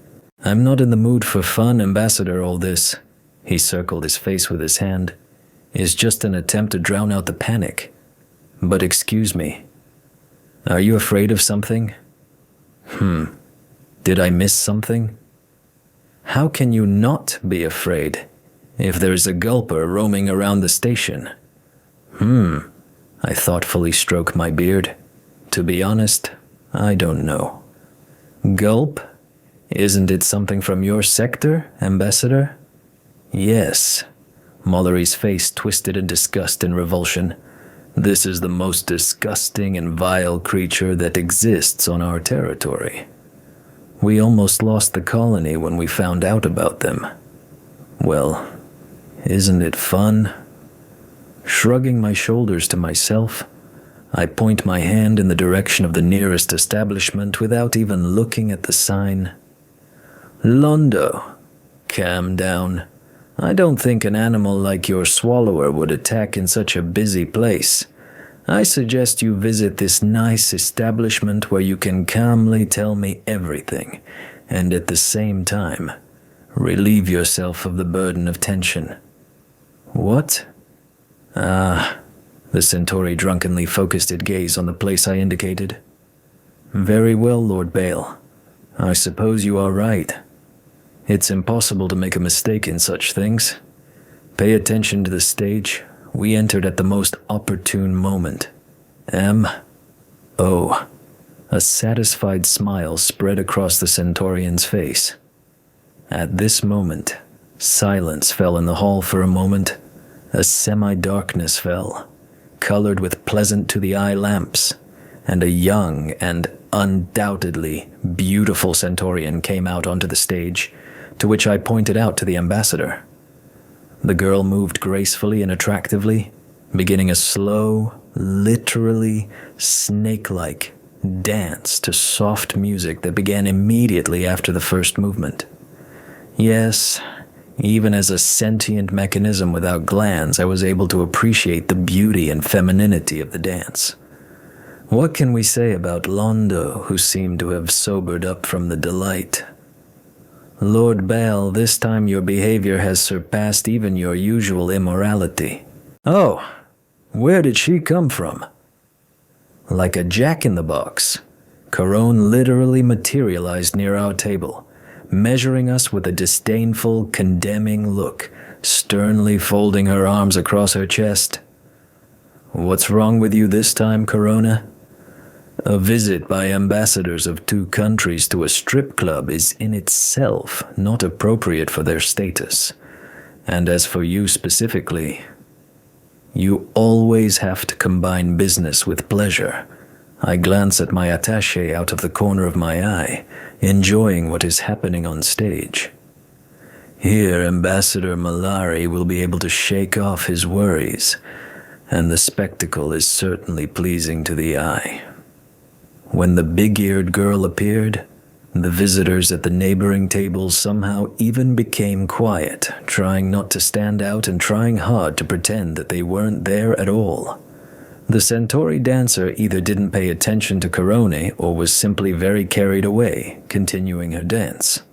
I'm not in the mood for fun, Ambassador. All this, he circled his face with his hand, is just an attempt to drown out the panic. But excuse me, are you afraid of something? Did I miss something? How can you not be afraid if there's a gulper roaming around the station? I thoughtfully stroked my beard. To be honest, I don't know. Gulp? Isn't it something from your sector, Ambassador? Yes. Mallory's face twisted in disgust and revulsion. This is the most disgusting and vile creature that exists on our territory. We almost lost the colony when we found out about them. Well, isn't it fun? Shrugging my shoulders to myself, I point my hand in the direction of the nearest establishment without even looking at the sign. Londo, calm down. I don't think an animal like your swallower would attack in such a busy place. I suggest you visit this nice establishment where you can calmly tell me everything, and at the same time, relieve yourself of the burden of tension. What? The Centauri drunkenly focused its gaze on the place I indicated. Very well, Lord Bale. I suppose you are right. It's impossible to make a mistake in such things. Pay attention to the stage. We entered at the most opportune moment. M.O. A satisfied smile spread across the Centaurian's face. At this moment, silence fell in the hall for a moment. A semi-darkness fell, colored with pleasant-to-the-eye lamps, and a young and undoubtedly beautiful Centaurian came out onto the stage, to which I pointed out to the ambassador. The girl moved gracefully and attractively, beginning a slow, literally snake-like dance to soft music that began immediately after the first movement. Yes, even as a sentient mechanism without glands, I was able to appreciate the beauty and femininity of the dance. What can we say about Londo, who seemed to have sobered up from the delight? Lord Bale, this time your behavior has surpassed even your usual immorality. Oh, where did she come from? Like a jack-in-the-box, Corone literally materialized near our table, measuring us with a disdainful, condemning look, sternly folding her arms across her chest. What's wrong with you this time, Corona? A visit by ambassadors of two countries to a strip club is in itself not appropriate for their status. And as for you specifically, you always have to combine business with pleasure. I glance at my attaché out of the corner of my eye, enjoying what is happening on stage. Here, Ambassador Malari will be able to shake off his worries, and the spectacle is certainly pleasing to the eye. When the big-eared girl appeared, the visitors at the neighboring tables somehow even became quiet, trying not to stand out and trying hard to pretend that they weren't there at all. The Centauri dancer either didn't pay attention to Corone or was simply very carried away, continuing her dance.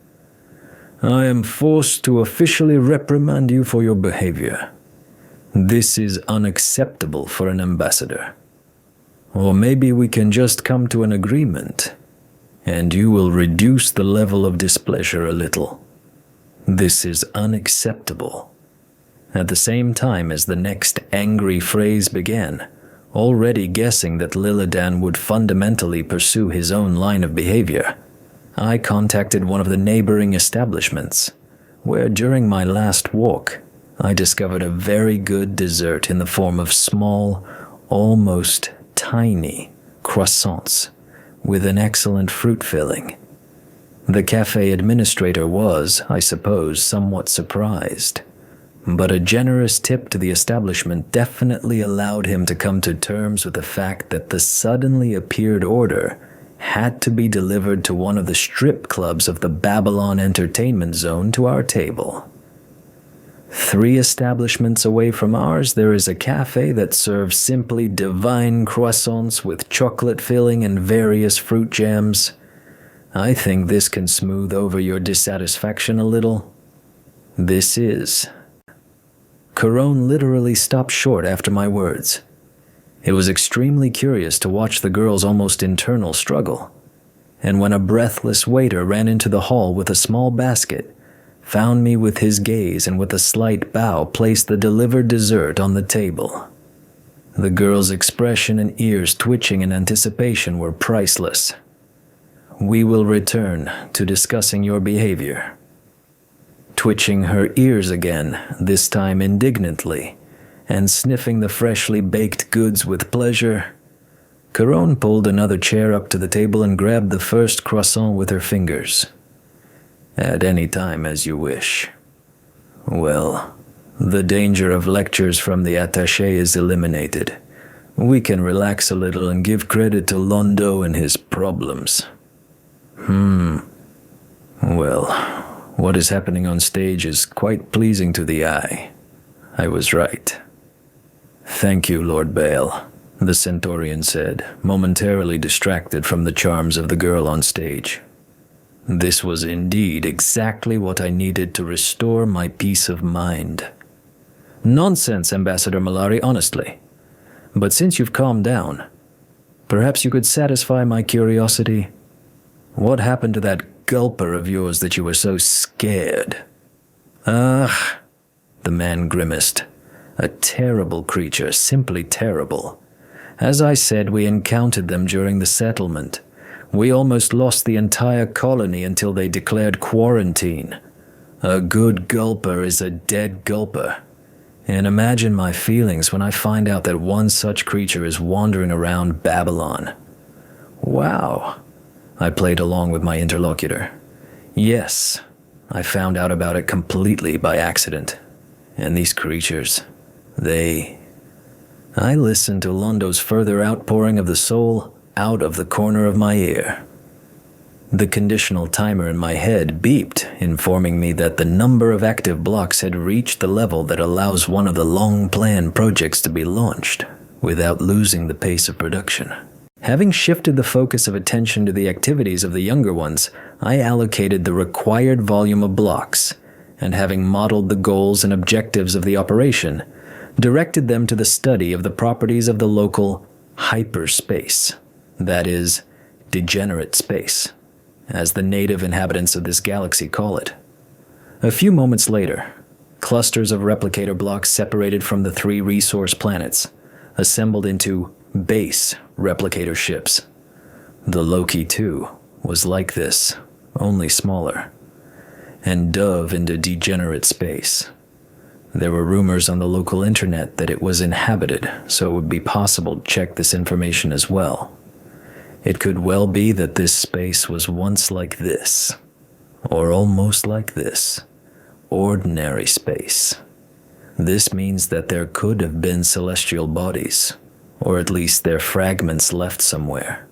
I am forced to officially reprimand you for your behavior. This is unacceptable for an ambassador. Or maybe we can just come to an agreement, and you will reduce the level of displeasure a little. This is unacceptable. At the same time as the next angry phrase began, already guessing that Lillidan would fundamentally pursue his own line of behavior, I contacted one of the neighboring establishments, where during my last walk, I discovered a very good dessert in the form of small, almost tiny croissants with an excellent fruit filling. The cafe administrator was, I suppose, somewhat surprised, but a generous tip to the establishment definitely allowed him to come to terms with the fact that the suddenly appeared order had to be delivered to one of the strip clubs of the Babylon entertainment zone to our table. 3 establishments away from ours, there is a cafe that serves simply divine croissants with chocolate filling and various fruit jams. I think this can smooth over your dissatisfaction a little. This is. Corone literally stopped short after my words. It was extremely curious to watch the girl's almost internal struggle. And when a breathless waiter ran into the hall with a small basket, found me with his gaze and with a slight bow placed the delivered dessert on the table. The girl's expression and ears twitching in anticipation were priceless. We will return to discussing your behavior. Twitching her ears again, this time indignantly, and sniffing the freshly baked goods with pleasure, Corone pulled another chair up to the table and grabbed the first croissant with her fingers. At any time as you wish. Well, the danger of lectures from the attaché is eliminated. We can relax a little and give credit to Londo and his problems. Well, what is happening on stage is quite pleasing to the eye. I was right. Thank you, Lord Bale, the Centaurian said, momentarily distracted from the charms of the girl on stage. This was indeed exactly what I needed to restore my peace of mind. Nonsense, Ambassador Malari, honestly. But since you've calmed down, perhaps you could satisfy my curiosity. What happened to that gulper of yours that you were so scared? Ah, the man grimaced. A terrible creature, simply terrible. As I said, we encountered them during the settlement. We almost lost the entire colony until they declared quarantine. A good gulper is a dead gulper. And imagine my feelings when I find out that one such creature is wandering around Babylon. Wow. I played along with my interlocutor. Yes, I found out about it completely by accident. And these creatures, I listened to Londo's further outpouring of the soul out of the corner of my ear. The conditional timer in my head beeped, informing me that the number of active blocks had reached the level that allows one of the long-planned projects to be launched without losing the pace of production. Having shifted the focus of attention to the activities of the younger ones, I allocated the required volume of blocks, and having modeled the goals and objectives of the operation, directed them to the study of the properties of the local hyperspace, that is, degenerate space, as the native inhabitants of this galaxy call it. A few moments later, clusters of replicator blocks separated from the 3 resource planets, assembled into base replicator ships. The Loki, too, was like this, only smaller, and dove into degenerate space. There were rumors on the local internet that it was inhabited, so it would be possible to check this information as well. It could well be that this space was once like this, or almost like this, ordinary space. This means that there could have been celestial bodies, or at least their fragments left somewhere.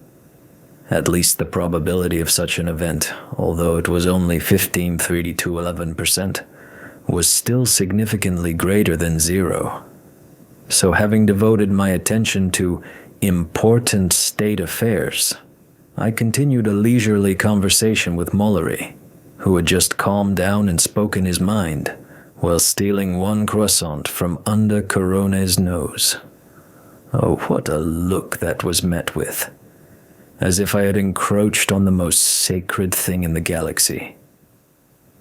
At least the probability of such an event, although it was only 15.3211%, was still significantly greater than 0. So having devoted my attention to important state affairs, I continued a leisurely conversation with Mollery, who had just calmed down and spoken his mind, while stealing one croissant from under Corone's nose. Oh, what a look that was met with, as if I had encroached on the most sacred thing in the galaxy.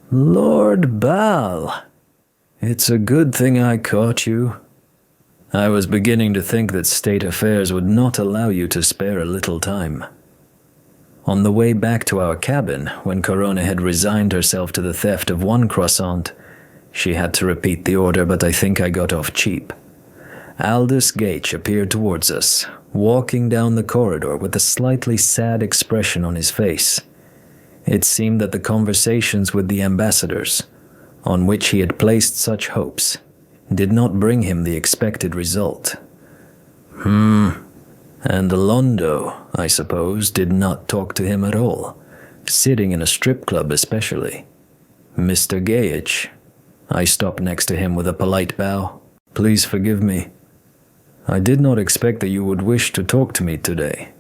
Lord Bal, it's a good thing I caught you. I was beginning to think that state affairs would not allow you to spare a little time. On the way back to our cabin, when Corone had resigned herself to the theft of one croissant, she had to repeat the order, but I think I got off cheap. Aldous Gage appeared towards us, walking down the corridor with a slightly sad expression on his face. It seemed that the conversations with the ambassadors, on which he had placed such hopes, did not bring him the expected result. And Londo, I suppose, did not talk to him at all, sitting in a strip club especially. Mr. Gage, I stopped next to him with a polite bow. Please forgive me. I did not expect that you would wish to talk to me today.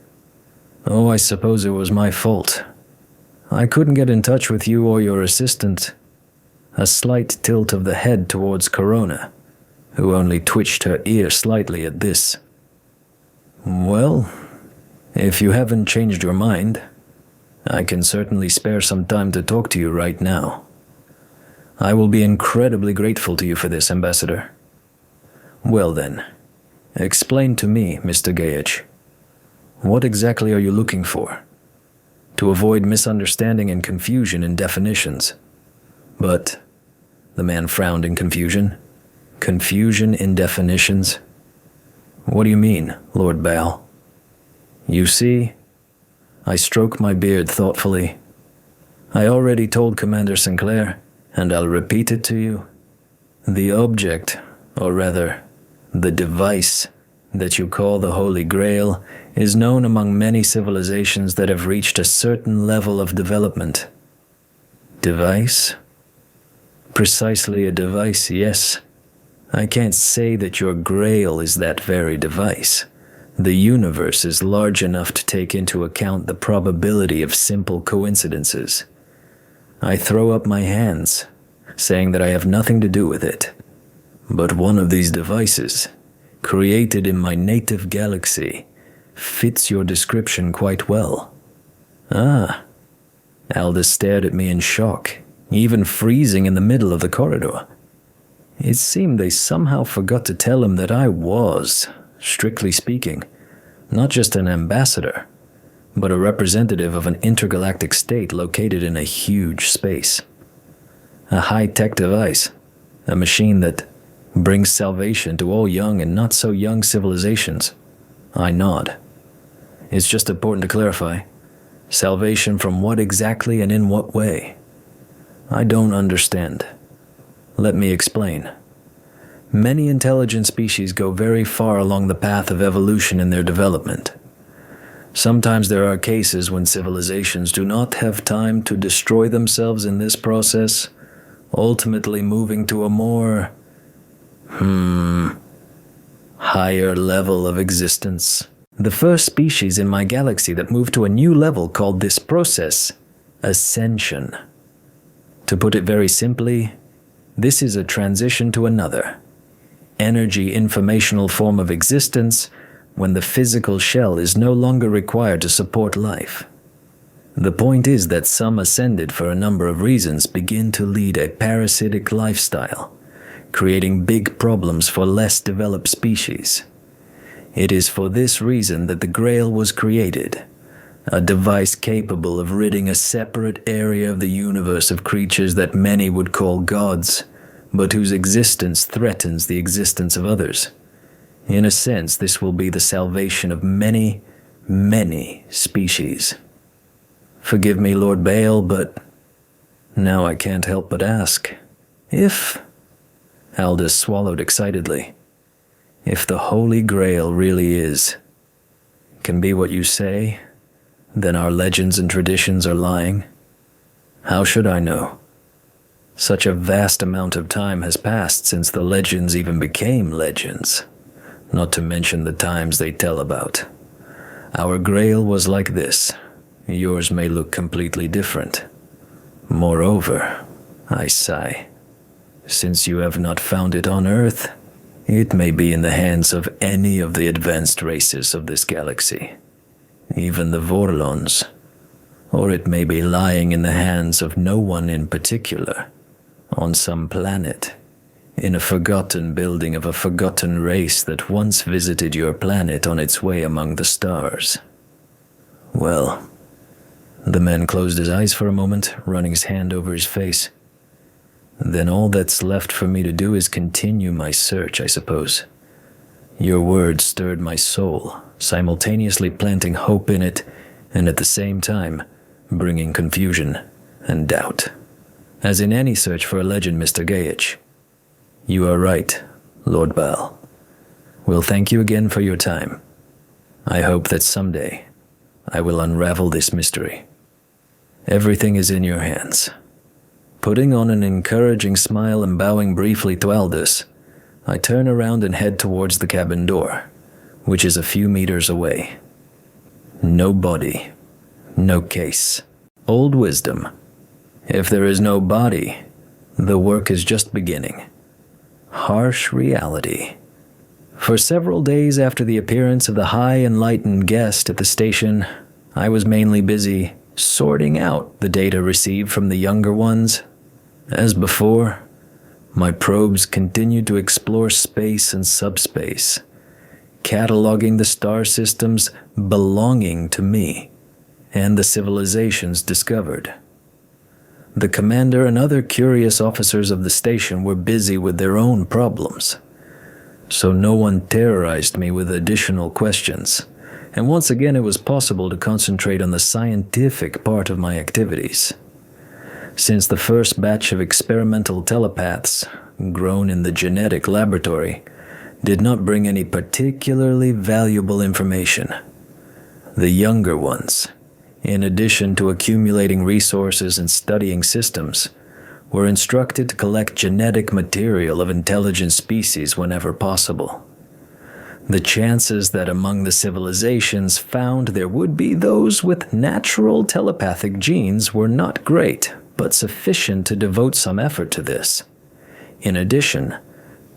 Oh, I suppose it was my fault. I couldn't get in touch with you or your assistant. A slight tilt of the head towards Corona, who only twitched her ear slightly at this. Well, if you haven't changed your mind, I can certainly spare some time to talk to you right now. I will be incredibly grateful to you for this, Ambassador. Well then, explain to me, Mr. Gage. What exactly are you looking for? To avoid misunderstanding and confusion in definitions. But, the man frowned in confusion. Confusion in definitions? What do you mean, Lord Baal? You see, I stroke my beard thoughtfully. I already told Commander Sinclair, and I'll repeat it to you. The object, or rather, the device that you call the Holy Grail is known among many civilizations that have reached a certain level of development. Device? Precisely a device, yes. I can't say that your Grail is that very device. The universe is large enough to take into account the probability of simple coincidences. I throw up my hands, saying that I have nothing to do with it. But one of these devices, created in my native galaxy, fits your description quite well. Ah. Aldous stared at me in shock, even freezing in the middle of the corridor. It seemed they somehow forgot to tell him that I was, strictly speaking, not just an ambassador, but a representative of an intergalactic state located in a huge space. A high-tech device, a machine that brings salvation to all young and not so young civilizations. I nod. It's just important to clarify. Salvation from what exactly and in what way? I don't understand. Let me explain. Many intelligent species go very far along the path of evolution in their development. Sometimes there are cases when civilizations do not have time to destroy themselves in this process, ultimately moving to a more, higher level of existence. The first species in my galaxy that moved to a new level called this process ascension. To put it very simply, this is a transition to another, energy informational form of existence when the physical shell is no longer required to support life. The point is that some ascended for a number of reasons begin to lead a parasitic lifestyle, creating big problems for less developed species. It is for this reason that the Grail was created, a device capable of ridding a separate area of the universe of creatures that many would call gods, but whose existence threatens the existence of others. In a sense, this will be the salvation of many, many species. Forgive me, Lord Baal, but now I can't help but ask, if... Aldous swallowed excitedly. If the Holy Grail really can be what you say, then our legends and traditions are lying. How should I know? Such a vast amount of time has passed since the legends even became legends, not to mention the times they tell about. Our Grail was like this. Yours may look completely different. Moreover, I sigh, since you have not found it on Earth, it may be in the hands of any of the advanced races of this galaxy, even the Vorlons, or it may be lying in the hands of no one in particular, on some planet, in a forgotten building of a forgotten race that once visited your planet on its way among the stars. Well, the man closed his eyes for a moment, running his hand over his face. Then all that's left for me to do is continue my search, I suppose. Your words stirred my soul, simultaneously planting hope in it, and at the same time, bringing confusion and doubt. As in any search for a legend, Mr. Gage. You are right, Lord Baal. We'll thank you again for your time. I hope that someday I will unravel this mystery. Everything is in your hands. Putting on an encouraging smile and bowing briefly to Aldous, I turn around and head towards the cabin door, which is a few meters away. No body, no case, Old wisdom. If there is no body, the work is just beginning. Harsh reality. For several days after the appearance of the high enlightened guest at the station, I was mainly busy sorting out the data received from the younger ones. As before, my probes continued to explore space and subspace, cataloging the star systems belonging to me and the civilizations discovered. The commander and other curious officers of the station were busy with their own problems, so no one terrorized me with additional questions, and once again it was possible to concentrate on the scientific part of my activities. Since the first batch of experimental telepaths, grown in the genetic laboratory, did not bring any particularly valuable information, the younger ones, in addition to accumulating resources and studying systems, were instructed to collect genetic material of intelligent species whenever possible. The chances that among the civilizations found there would be those with natural telepathic genes were not great, but sufficient to devote some effort to this. In addition,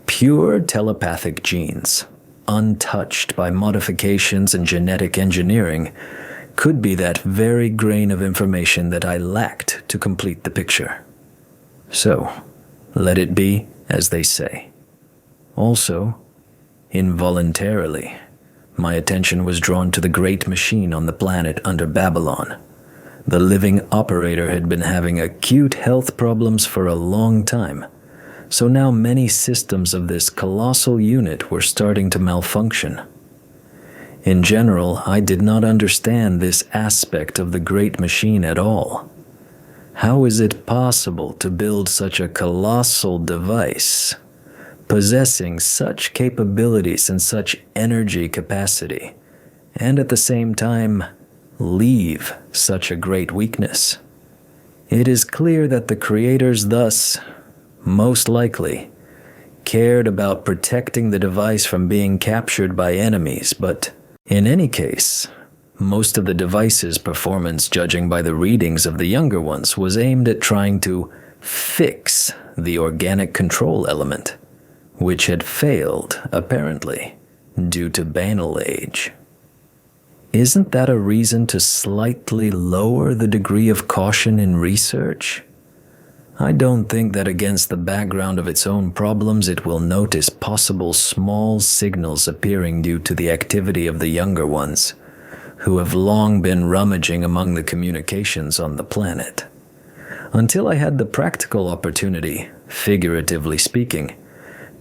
pure telepathic genes, untouched by modifications and genetic engineering, could be that very grain of information that I lacked to complete the picture. So, let it be as they say. Also, involuntarily, my attention was drawn to the great machine on the planet under Babylon. The living operator had been having acute health problems for a long time, so now many systems of this colossal unit were starting to malfunction. In general, I did not understand this aspect of the great machine at all. How is it possible to build such a colossal device, possessing such capabilities and such energy capacity, and at the same time leave such a great weakness? It is clear that the creators thus, most likely, cared about protecting the device from being captured by enemies, but in any case, most of the device's performance, judging by the readings of the younger ones, was aimed at trying to fix the organic control element, which had failed, apparently, due to banal age. Isn't that a reason to slightly lower the degree of caution in research? I don't think that against the background of its own problems it will notice possible small signals appearing due to the activity of the younger ones, who have long been rummaging among the communications on the planet. Until I had the practical opportunity, figuratively speaking,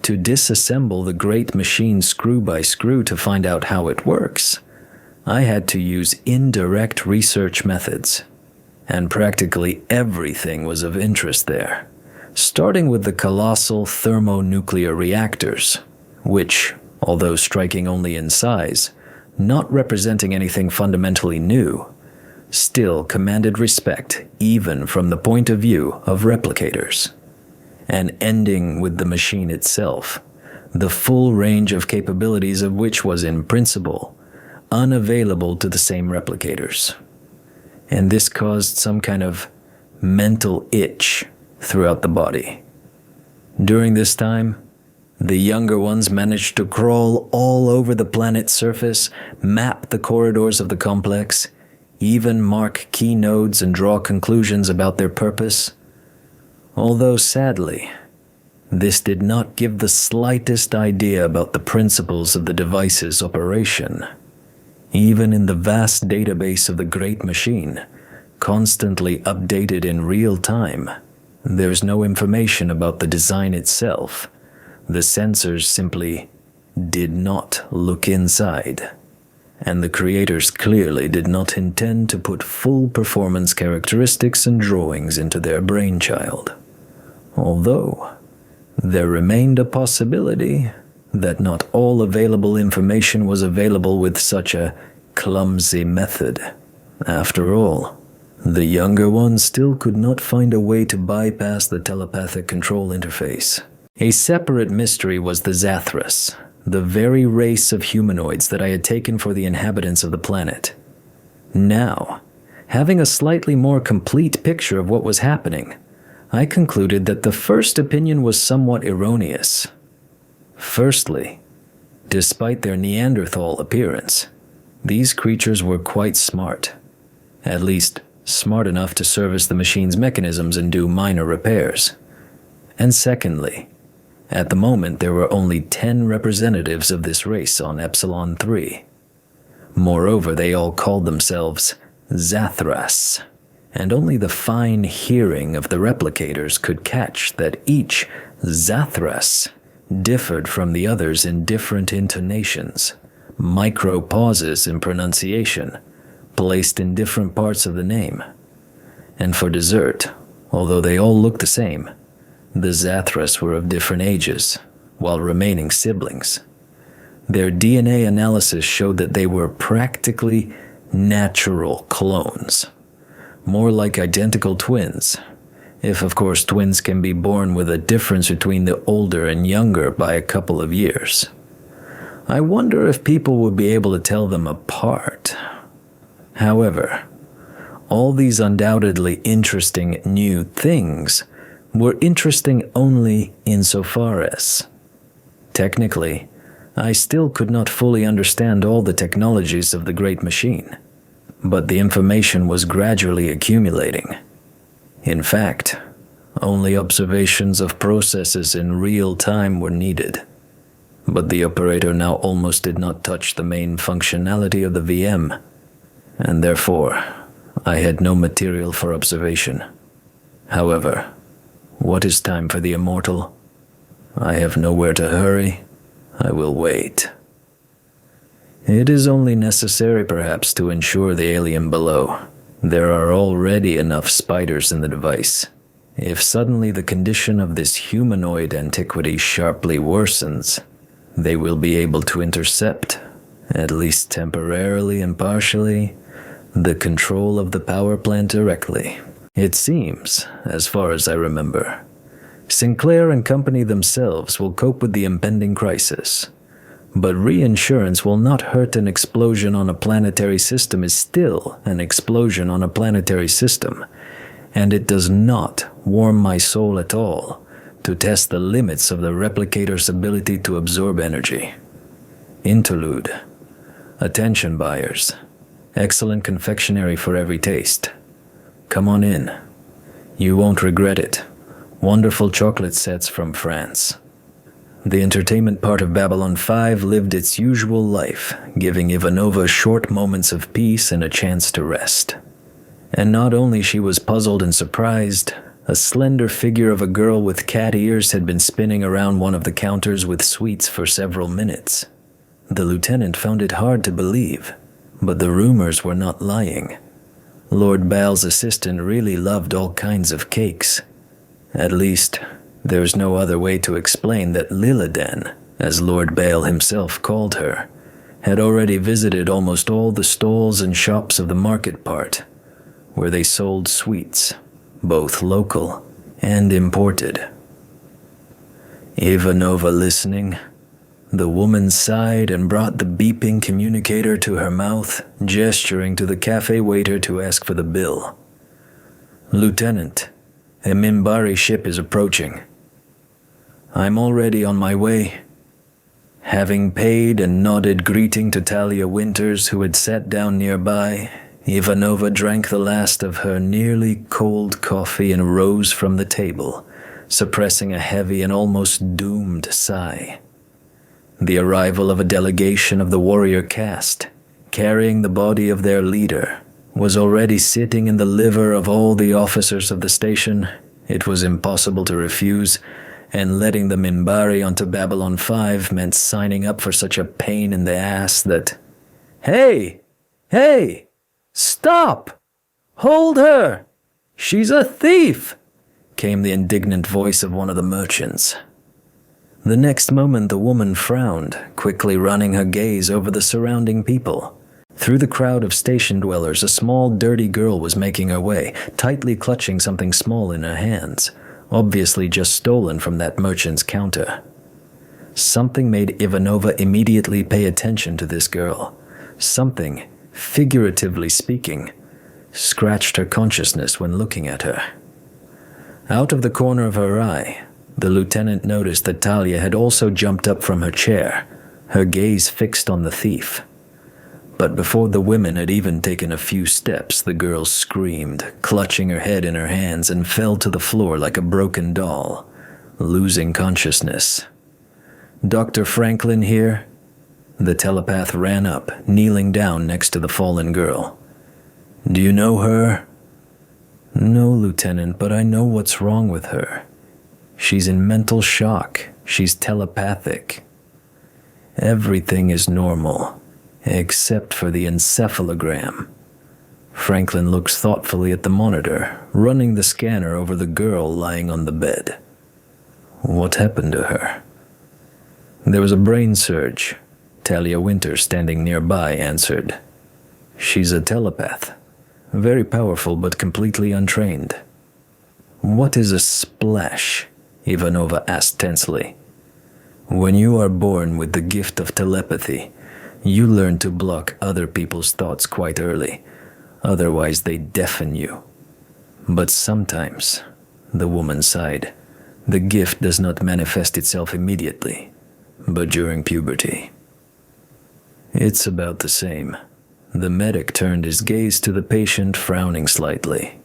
to disassemble the great machine screw by screw to find out how it works, I had to use indirect research methods. And practically everything was of interest there, starting with the colossal thermonuclear reactors, which, although striking only in size, not representing anything fundamentally new, still commanded respect even from the point of view of replicators. And ending with the machine itself, the full range of capabilities of which was in principle unavailable to the same replicators. And this caused some kind of mental itch throughout the body. During this time, the younger ones managed to crawl all over the planet's surface, map the corridors of the complex, even mark key nodes and draw conclusions about their purpose. Although sadly, this did not give the slightest idea about the principles of the device's operation. Even in the vast database of the great machine, constantly updated in real time, there's no information about the design itself. The sensors simply did not look inside, and the creators clearly did not intend to put full performance characteristics and drawings into their brainchild. Although, there remained a possibility that not all available information was available with such a clumsy method. After all, the younger ones still could not find a way to bypass the telepathic control interface. A separate mystery was the Zathras, the very race of humanoids that I had taken for the inhabitants of the planet. Now, Having a slightly more complete picture of what was happening, I concluded that the first opinion was somewhat erroneous. Firstly, despite their Neanderthal appearance, these creatures were quite smart. At least, smart enough to service the machine's mechanisms and do minor repairs. And secondly, at the moment there were only 10 representatives of this race on Epsilon 3. Moreover, they all called themselves Zathras, and only the fine hearing of the replicators could catch that each Zathras differed from the others in different intonations, micro pauses in pronunciation, placed in different parts of the name. And for dessert, although they all looked the same, the Zathras were of different ages, while remaining siblings. Their DNA analysis showed that they were practically natural clones, more like identical twins, if of course twins can be born with a difference between the older and younger by a couple of years. I wonder if people would be able to tell them apart. However, all these undoubtedly interesting new things were interesting only insofar as, technically, I still could not fully understand all the technologies of the great machine, but the information was gradually accumulating. In fact, only observations of processes in real time were needed, but the operator now almost did not touch the main functionality of the VM, and therefore, I had no material for observation. However, what is time for the immortal? I have nowhere to hurry. I will wait. It is only necessary, perhaps, to ensure the alien below. There are already enough spiders in the device. If suddenly the condition of this humanoid antiquity sharply worsens, they will be able to intercept, at least temporarily and partially, the control of the power plant directly. It seems, as far as I remember, Sinclair and company themselves will cope with the impending crisis. But reinsurance will not hurt. An explosion on a planetary system is still an explosion on a planetary system, and it does not warm my soul at all to test the limits of the replicator's ability to absorb energy. Interlude. Attention buyers. Excellent confectionery for every taste. Come on in. You won't regret it. Wonderful chocolate sets from France. The entertainment part of Babylon 5 lived its usual life, giving Ivanova short moments of peace and a chance to rest. And not only she was puzzled and surprised, a slender figure of a girl with cat ears had been spinning around one of the counters with sweets for several minutes. The lieutenant found it hard to believe, but the rumors were not lying. Lord Baal's assistant really loved all kinds of cakes. At least, there's no other way to explain that Lillidan, as Lord Baal himself called her, had already visited almost all the stalls and shops of the market part, where they sold sweets, both local and imported. Ivanova listening, the woman sighed and brought the beeping communicator to her mouth, gesturing to the cafe waiter to ask for the bill. Lieutenant, a Minbari ship is approaching. I'm already on my way. Having paid and nodded greeting to Talia Winters, who had sat down nearby, Ivanova drank the last of her nearly cold coffee and rose from the table, suppressing a heavy and almost doomed sigh. The arrival of a delegation of the warrior caste, carrying the body of their leader, was already sitting in the liver of all the officers of the station. It was impossible to refuse, and letting the Minbari onto Babylon 5 meant signing up for such a pain in the ass that, Hey! Hey! Stop! Hold her! She's a thief! Came the indignant voice of one of the merchants. The next moment the woman frowned, quickly running her gaze over the surrounding people. Through the crowd of station dwellers, a small, dirty girl was making her way, tightly clutching something small in her hands, obviously just stolen from that merchant's counter. Something made Ivanova immediately pay attention to this girl. Something, figuratively speaking, scratched her consciousness when looking at her. Out of the corner of her eye, the lieutenant noticed that Talia had also jumped up from her chair, her gaze fixed on the thief. But before the women had even taken a few steps, the girl screamed, clutching her head in her hands, and fell to the floor like a broken doll, losing consciousness. "Dr. Franklin here?" The telepath ran up, kneeling down next to the fallen girl. "Do you know her?" "No, Lieutenant, but I know what's wrong with her. She's in mental shock. She's telepathic. Everything is normal, except for the encephalogram." Franklin looks thoughtfully at the monitor, running the scanner over the girl lying on the bed. "What happened to her?" "There was a brain surge," Talia Winter, standing nearby, answered. "She's a telepath. Very powerful but completely untrained." "What is a splash?" Ivanova asked tensely. "When you are born with the gift of telepathy, you learn to block other people's thoughts quite early. Otherwise they deafen you. But sometimes," the woman sighed, "the gift does not manifest itself immediately, but during puberty." "It's about the same." The medic turned his gaze to the patient, frowning slightly,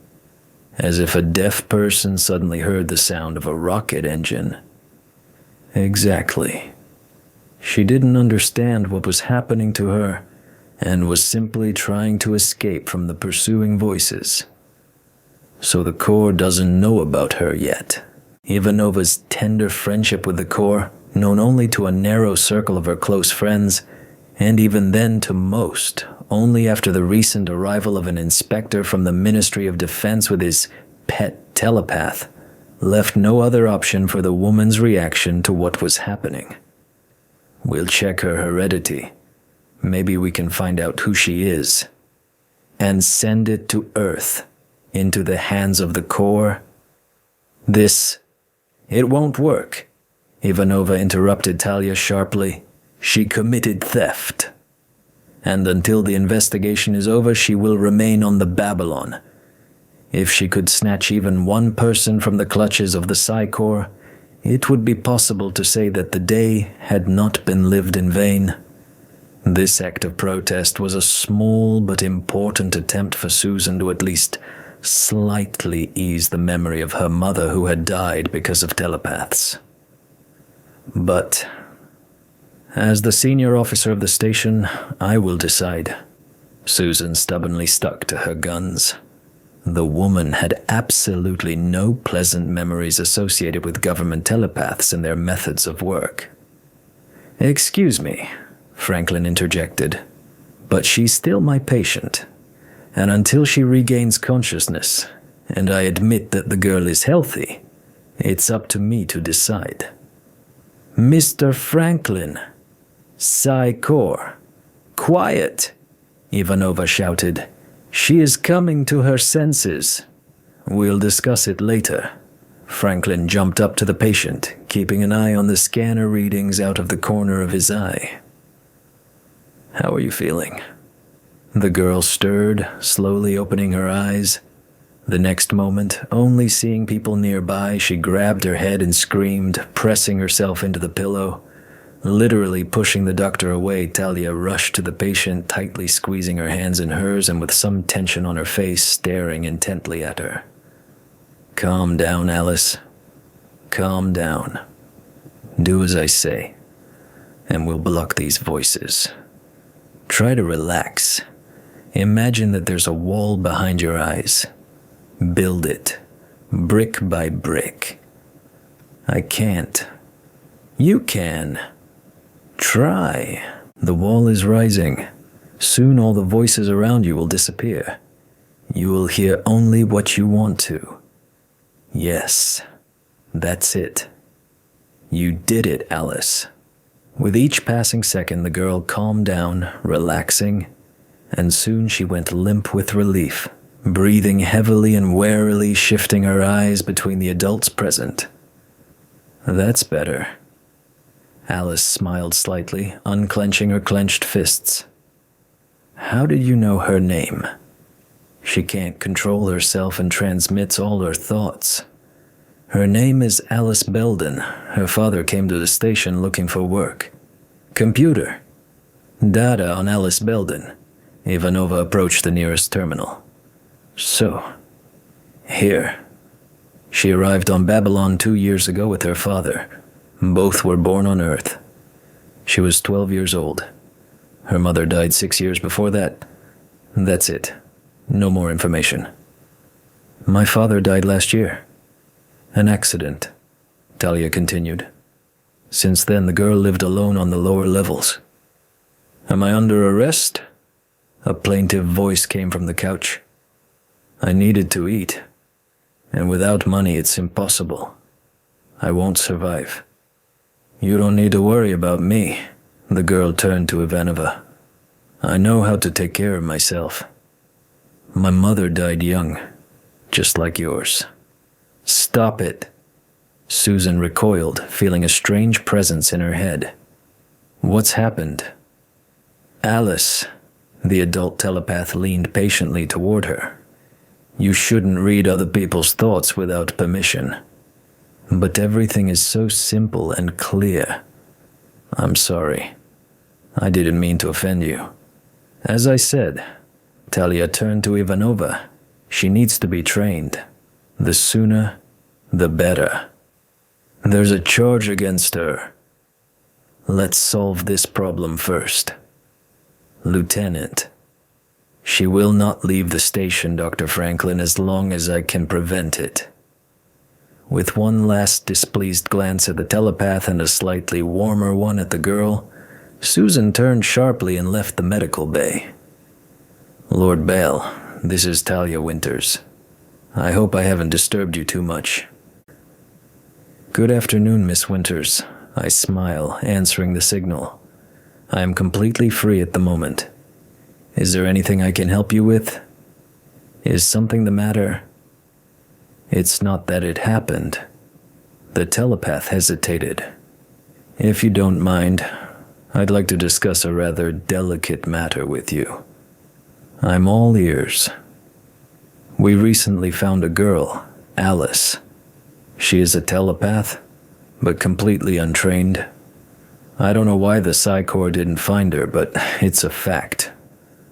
as if a deaf person suddenly heard the sound of a rocket engine. "Exactly. She didn't understand what was happening to her and was simply trying to escape from the pursuing voices. So the Corps doesn't know about her yet. Ivanova's tender friendship with the Corps, known only to a narrow circle of her close friends, and even then to most, only after the recent arrival of an inspector from the Ministry of Defense with his pet telepath, left no other option for the woman's reaction to what was happening. We'll check her heredity. Maybe we can find out who she is. And send it to Earth, into the hands of the Corps. It won't work," Ivanova interrupted Talia sharply. "She committed theft. And until the investigation is over, she will remain on the Babylon. If she could snatch even one person from the clutches of the Psi Corps, it would be possible to say that the day had not been lived in vain. This act of protest was a small but important attempt for Susan to at least slightly ease the memory of her mother who had died because of telepaths. But as the senior officer of the station, I will decide." Susan stubbornly stuck to her guns. The woman had absolutely no pleasant memories associated with government telepaths and their methods of work. "Excuse me," Franklin interjected, "but she's still my patient, and until she regains consciousness, and I admit that the girl is healthy, it's up to me to decide." "Mr. Franklin, Psi Corps, quiet!" Ivanova shouted. "She is coming to her senses." "We'll discuss it later." Franklin jumped up to the patient, keeping an eye on the scanner readings out of the corner of his eye. "How are you feeling?" The girl stirred, slowly opening her eyes. The next moment, only seeing people nearby, she grabbed her head and screamed, pressing herself into the pillow. Literally pushing the doctor away, Talia rushed to the patient, tightly squeezing her hands in hers and with some tension on her face, staring intently at her. "Calm down, Alice. Calm down. Do as I say, and we'll block these voices. Try to relax. Imagine that there's a wall behind your eyes. Build it, brick by brick." "I can't." "You can. Try. The wall is rising. Soon all the voices around you will disappear. You will hear only what you want to. Yes, that's it. You did it, Alice." With each passing second, the girl calmed down, relaxing, and soon she went limp with relief, breathing heavily and warily, shifting her eyes between the adults present. "That's better." Alice smiled slightly, unclenching her clenched fists. "How did you know her name?" She can't control herself and transmits all her thoughts. Her name is Alice Belden. Her father came to the station looking for work. Computer. Data on Alice Belden. Ivanova approached the nearest terminal. So, here. She arrived on Babylon 2 years ago with her father. Both were born on Earth. She was 12 years old. Her mother died 6 years before that. That's it. No more information. My father died last year. An accident, Talia continued. Since then, the girl lived alone on the lower levels. Am I under arrest? A plaintive voice came from the couch. I needed to eat, and without money it's impossible. I won't survive. You don't need to worry about me, the girl turned to Ivanova. I know how to take care of myself. My mother died young, just like yours. Stop it. Susan recoiled, feeling a strange presence in her head. What's happened? Alice, the adult telepath leaned patiently toward her. You shouldn't read other people's thoughts without permission. But everything is so simple and clear. I'm sorry. I didn't mean to offend you. As I said, Talia turned to Ivanova. She needs to be trained. The sooner, the better. There's a charge against her. Let's solve this problem first. Lieutenant, she will not leave the station, Dr. Franklin, as long as I can prevent it. With one last displeased glance at the telepath and a slightly warmer one at the girl, Susan turned sharply and left the medical bay. Lord Bale, this is Talia Winters. I hope I haven't disturbed you too much. Good afternoon, Miss Winters. I smile, answering the signal. I am completely free at the moment. Is there anything I can help you with? Is something the matter? It's not that it happened. The telepath hesitated. If you don't mind, I'd like to discuss a rather delicate matter with you. I'm all ears. We recently found a girl, Alice. She is a telepath, but completely untrained. I don't know why the Psi Corps didn't find her, but it's a fact.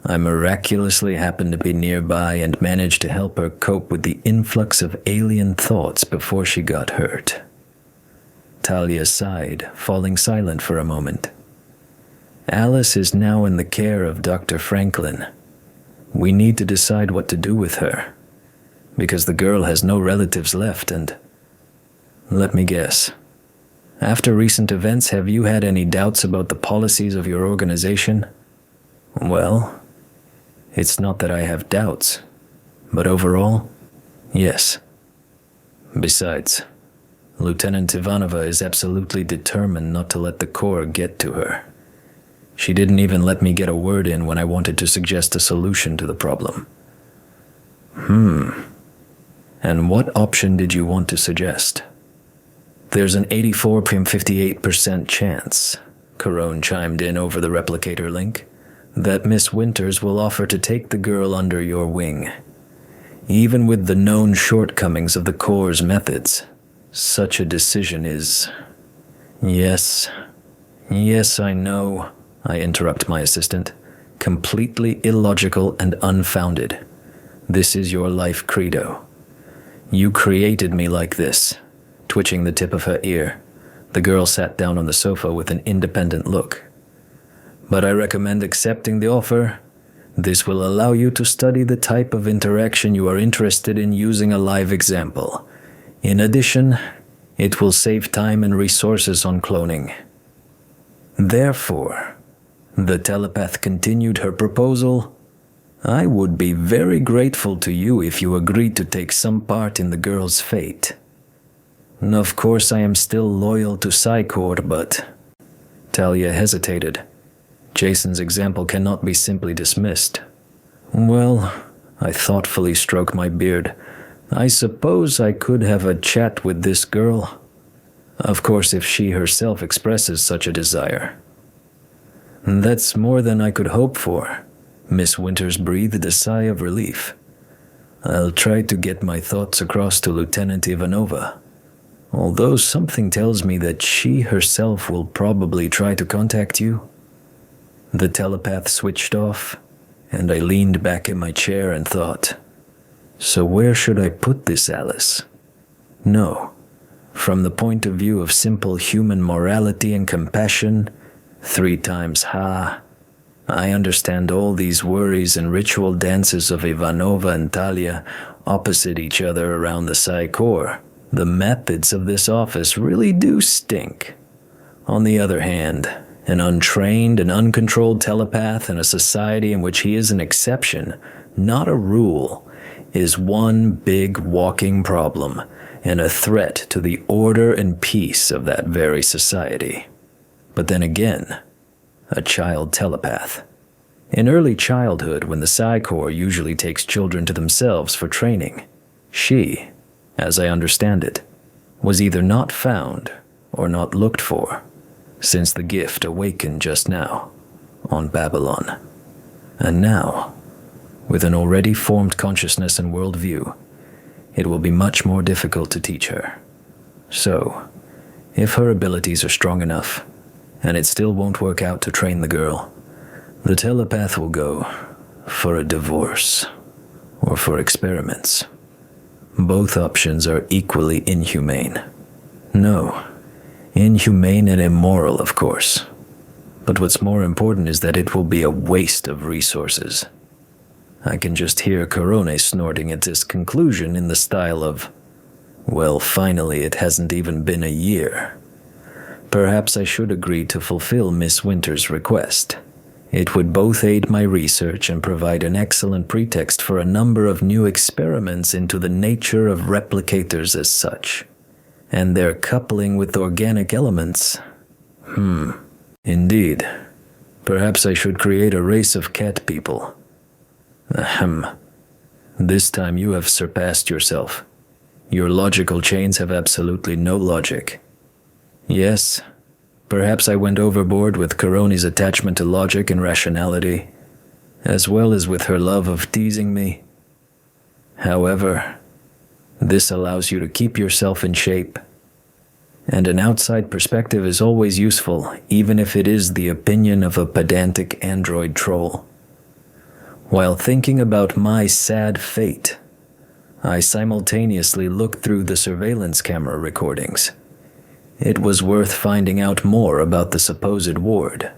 I miraculously happened to be nearby and managed to help her cope with the influx of alien thoughts before she got hurt. Talia sighed, falling silent for a moment. Alice is now in the care of Dr. Franklin. We need to decide what to do with her, because the girl has no relatives left and... Let me guess. After recent events, have you had any doubts about the policies of your organization? Well, it's not that I have doubts, but overall, yes. Besides, Lieutenant Ivanova is absolutely determined not to let the Corps get to her. She didn't even let me get a word in when I wanted to suggest a solution to the problem. And what option did you want to suggest? There's an 84.58% chance, Carone chimed in over the replicator link, that Miss Winters will offer to take the girl under your wing. Even with the known shortcomings of the Corps' methods, such a decision is... Yes, I know, I interrupt my assistant. Completely illogical and unfounded. This is your life credo. You created me like this. Twitching the tip of her ear, the girl sat down on the sofa with an independent look. But I recommend accepting the offer. This will allow you to study the type of interaction you are interested in using a live example. In addition, it will save time and resources on cloning. Therefore, the telepath continued her proposal. I would be very grateful to you if you agreed to take some part in the girl's fate. Of course, I am still loyal to Psi Corps, but... Talia hesitated. Jason's example cannot be simply dismissed. Well, I thoughtfully stroked my beard. I suppose I could have a chat with this girl. Of course, if she herself expresses such a desire. That's more than I could hope for. Miss Winters breathed a sigh of relief. I'll try to get my thoughts across to Lieutenant Ivanova, although something tells me that she herself will probably try to contact you." The telepath switched off, and I leaned back in my chair and thought, so where should I put this, Alice? No, from the point of view of simple human morality and compassion, 3 times ha, I understand all these worries and ritual dances of Ivanova and Talia opposite each other around the Psi Core. The methods of this office really do stink. On the other hand, an untrained and uncontrolled telepath in a society in which he is an exception, not a rule, is one big walking problem and a threat to the order and peace of that very society. But then again, a child telepath. In early childhood, when the Psi Corps usually takes children to themselves for training, she, as I understand it, was either not found or not looked for, since the gift awakened just now, on Babylon. And now, with an already formed consciousness and worldview, it will be much more difficult to teach her. So, if her abilities are strong enough, and it still won't work out to train the girl, the telepath will go for a divorce or for experiments. Both options are equally inhumane. No, inhumane and immoral, of course. But what's more important is that it will be a waste of resources. I can just hear Corone snorting at this conclusion in the style of, well, finally it hasn't even been a year. Perhaps I should agree to fulfill Miss Winter's request. It would both aid my research and provide an excellent pretext for a number of new experiments into the nature of replicators as such, and their coupling with organic elements. Indeed. Perhaps I should create a race of cat people. Ahem. This time you have surpassed yourself. Your logical chains have absolutely no logic. Yes, perhaps I went overboard with Corone's attachment to logic and rationality, as well as with her love of teasing me. However, this allows you to keep yourself in shape, and an outside perspective is always useful, even if it is the opinion of a pedantic android troll. While thinking about my sad fate, I simultaneously looked through the surveillance camera recordings. It was worth finding out more about the supposed ward.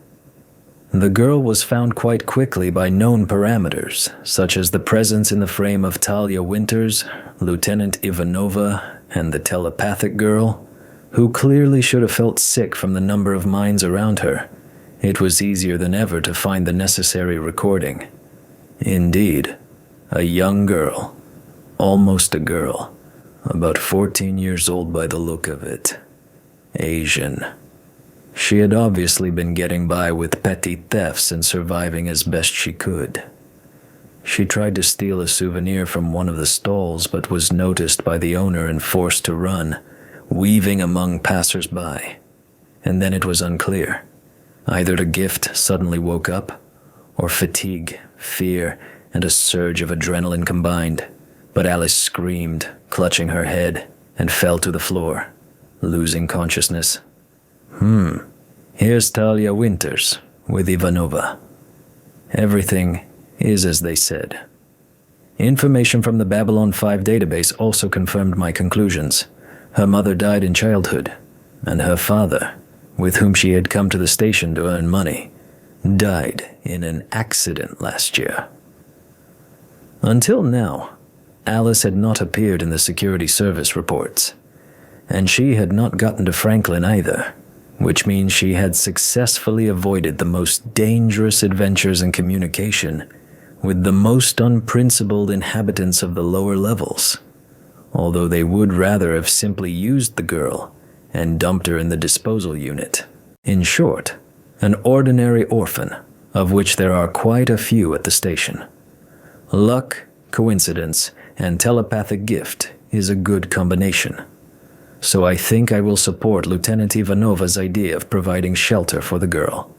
The girl was found quite quickly by known parameters, such as the presence in the frame of Talia Winters, Lieutenant Ivanova, and the telepathic girl, who clearly should have felt sick from the number of minds around her. It was easier than ever to find the necessary recording. Indeed, a young girl, almost a girl, about 14 years old by the look of it. Asian. She had obviously been getting by with petty thefts and surviving as best she could. She tried to steal a souvenir from one of the stalls but was noticed by the owner and forced to run, weaving among passers-by. And then it was unclear. Either the gift suddenly woke up, or fatigue, fear, and a surge of adrenaline combined. But Alice screamed, clutching her head, and fell to the floor, losing consciousness. Here's Talia Winters with Ivanova. Everything is as they said. Information from the Babylon 5 database also confirmed my conclusions. Her mother died in childhood, and her father, with whom she had come to the station to earn money, died in an accident last year. Until now, Alice had not appeared in the security service reports, and she had not gotten to Franklin either, which means she had successfully avoided the most dangerous adventures in communication with the most unprincipled inhabitants of the lower levels, although they would rather have simply used the girl and dumped her in the disposal unit. In short, an ordinary orphan, of which there are quite a few at the station. Luck, coincidence, and telepathic gift is a good combination. So I think I will support Lieutenant Ivanova's idea of providing shelter for the girl.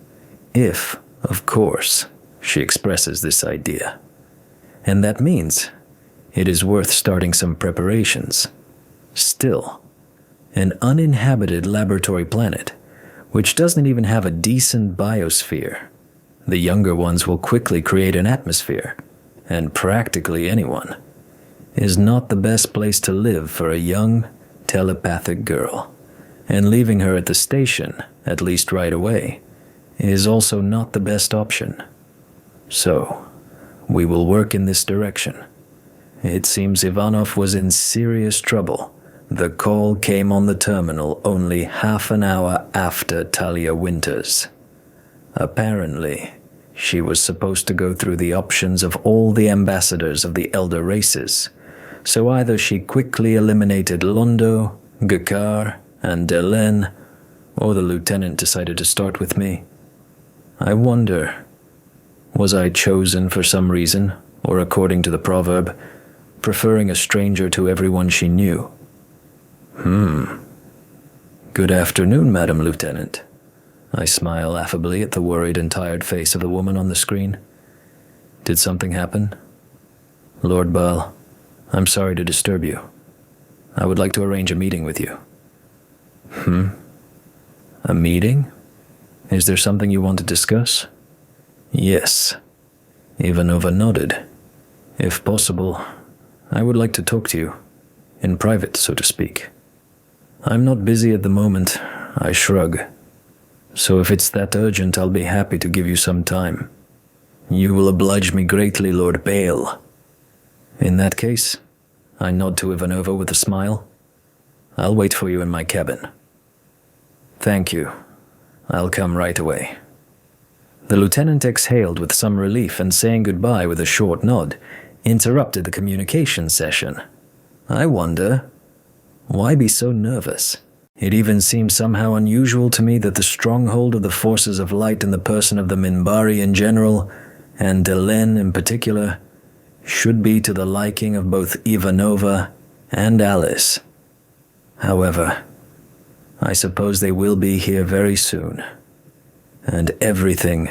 If, of course, she expresses this idea. And that means it is worth starting some preparations. Still, an uninhabited laboratory planet, which doesn't even have a decent biosphere. The younger ones will quickly create an atmosphere, and practically anyone, is not the best place to live for a young, telepathic girl. And leaving her at the station, at least right away, is also not the best option. So, we will work in this direction. It seems Ivanov was in serious trouble. The call came on the terminal only half an hour after Talia Winters. Apparently, she was supposed to go through the options of all the ambassadors of the elder races, so either she quickly eliminated Londo, Gakar, and Delen, or the lieutenant decided to start with me. I wonder, was I chosen for some reason, or according to the proverb, preferring a stranger to everyone she knew? Good afternoon, Madam Lieutenant. I smile affably at the worried and tired face of the woman on the screen. Did something happen? Lord Baal, I'm sorry to disturb you. I would like to arrange a meeting with you. A meeting? Is there something you want to discuss? Yes. Ivanova nodded. If possible, I would like to talk to you. In private, so to speak. I'm not busy at the moment, I shrug. So if it's that urgent, I'll be happy to give you some time. You will oblige me greatly, Lord Baal. In that case, I nod to Ivanova with a smile. I'll wait for you in my cabin. Thank you. I'll come right away. The lieutenant exhaled with some relief and saying goodbye with a short nod, interrupted the communication session. I wonder, why be so nervous? It even seems somehow unusual to me that the stronghold of the forces of light in the person of the Minbari in general, and Delen in particular, should be to the liking of both Ivanova and Alice. However, I suppose they will be here very soon, and everything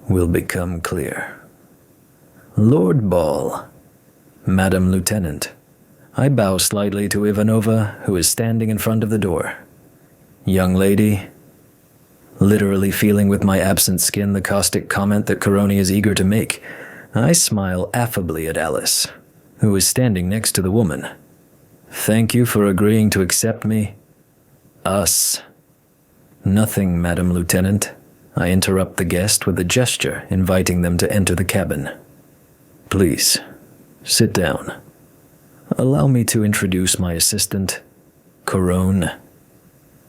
will become clear. Lord Baal, Madam Lieutenant, I bow slightly to Ivanova, who is standing in front of the door. Young lady, literally feeling with my absent skin the caustic comment that Coroni is eager to make, I smile affably at Alice, who is standing next to the woman. Thank you for agreeing to accept me. Us. Nothing, Madam Lieutenant. I interrupt the guest with a gesture, inviting them to enter the cabin. Please, sit down. Allow me to introduce my assistant, Corone.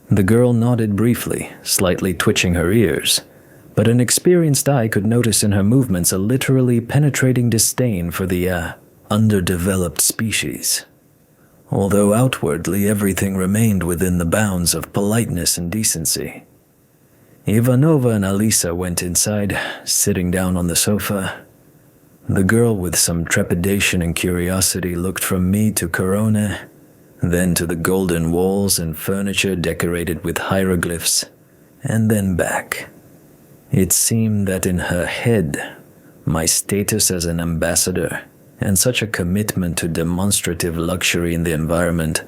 The girl nodded briefly, slightly twitching her ears, but an experienced eye could notice in her movements a literally penetrating disdain for the, underdeveloped species. Although outwardly everything remained within the bounds of politeness and decency. Ivanova and Alisa went inside, sitting down on the sofa. The girl with some trepidation and curiosity looked from me to Corona, then to the golden walls and furniture decorated with hieroglyphs, and then back. It seemed that in her head, my status as an ambassador and such a commitment to demonstrative luxury in the environment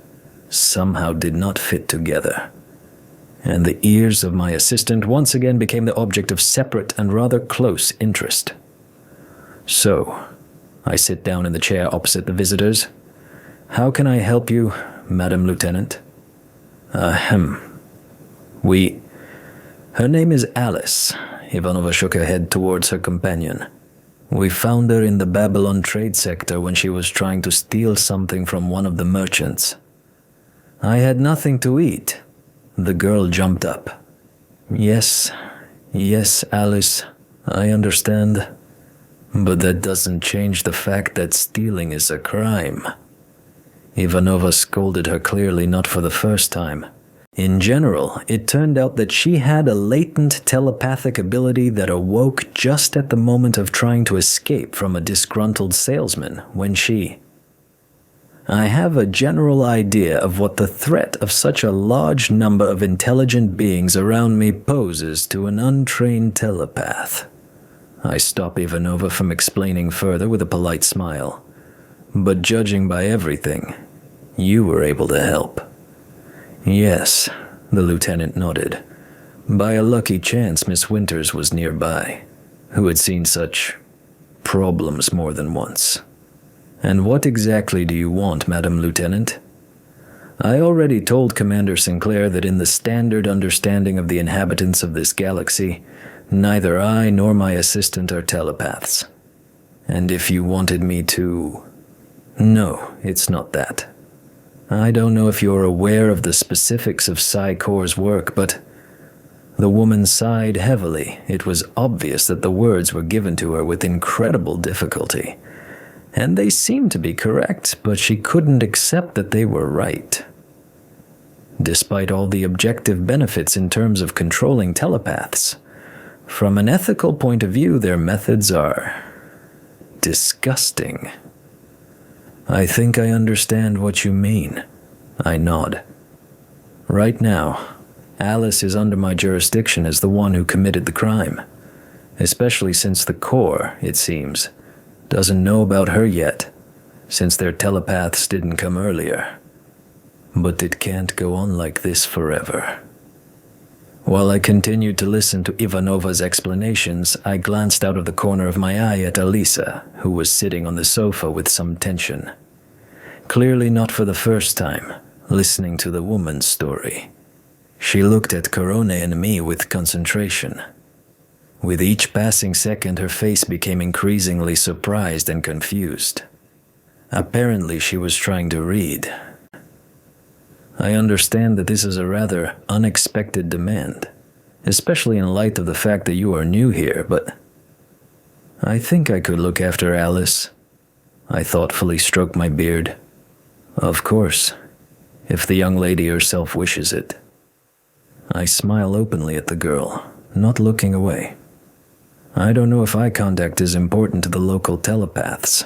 somehow did not fit together. And the ears of my assistant once again became the object of separate and rather close interest. So, I sit down in the chair opposite the visitors. How can I help you, Madam Lieutenant? Her name is Alice. Ivanova shook her head towards her companion. We found her in the Babylon trade sector when she was trying to steal something from one of the merchants. I had nothing to eat. The girl jumped up. Yes, Alice, I understand. But that doesn't change the fact that stealing is a crime. Ivanova scolded her clearly not for the first time. In general, it turned out that she had a latent telepathic ability that awoke just at the moment of trying to escape from a disgruntled salesman when I have a general idea of what the threat of such a large number of intelligent beings around me poses to an untrained telepath. I stop Ivanova from explaining further with a polite smile. But judging by everything, you were able to help." "Yes," the lieutenant nodded. "By a lucky chance, Miss Winters was nearby, who had seen such problems more than once." "And what exactly do you want, Madam Lieutenant?" "I already told Commander Sinclair that in the standard understanding of the inhabitants of this galaxy, neither I nor my assistant are telepaths. And if you wanted me to..." "No, it's not that. I don't know if you're aware of the specifics of Psi Corps' work, but..." The woman sighed heavily. It was obvious that the words were given to her with incredible difficulty. And they seemed to be correct, but she couldn't accept that they were right. Despite all the objective benefits in terms of controlling telepaths, from an ethical point of view, their methods are disgusting. "I think I understand what you mean." I nod. "Right now, Alice is under my jurisdiction as the one who committed the crime, especially since the Corps, it seems, doesn't know about her yet, since their telepaths didn't come earlier. But it can't go on like this forever." While I continued to listen to Ivanova's explanations, I glanced out of the corner of my eye at Alisa, who was sitting on the sofa with some tension. Clearly not for the first time, listening to the woman's story. She looked at Corone and me with concentration. With each passing second, her face became increasingly surprised and confused. Apparently, she was trying to read. "I understand that this is a rather unexpected demand, especially in light of the fact that you are new here, but I think I could look after Alice." I thoughtfully stroked my beard. "Of course, if the young lady herself wishes it." I smile openly at the girl, not looking away. I don't know if eye contact is important to the local telepaths,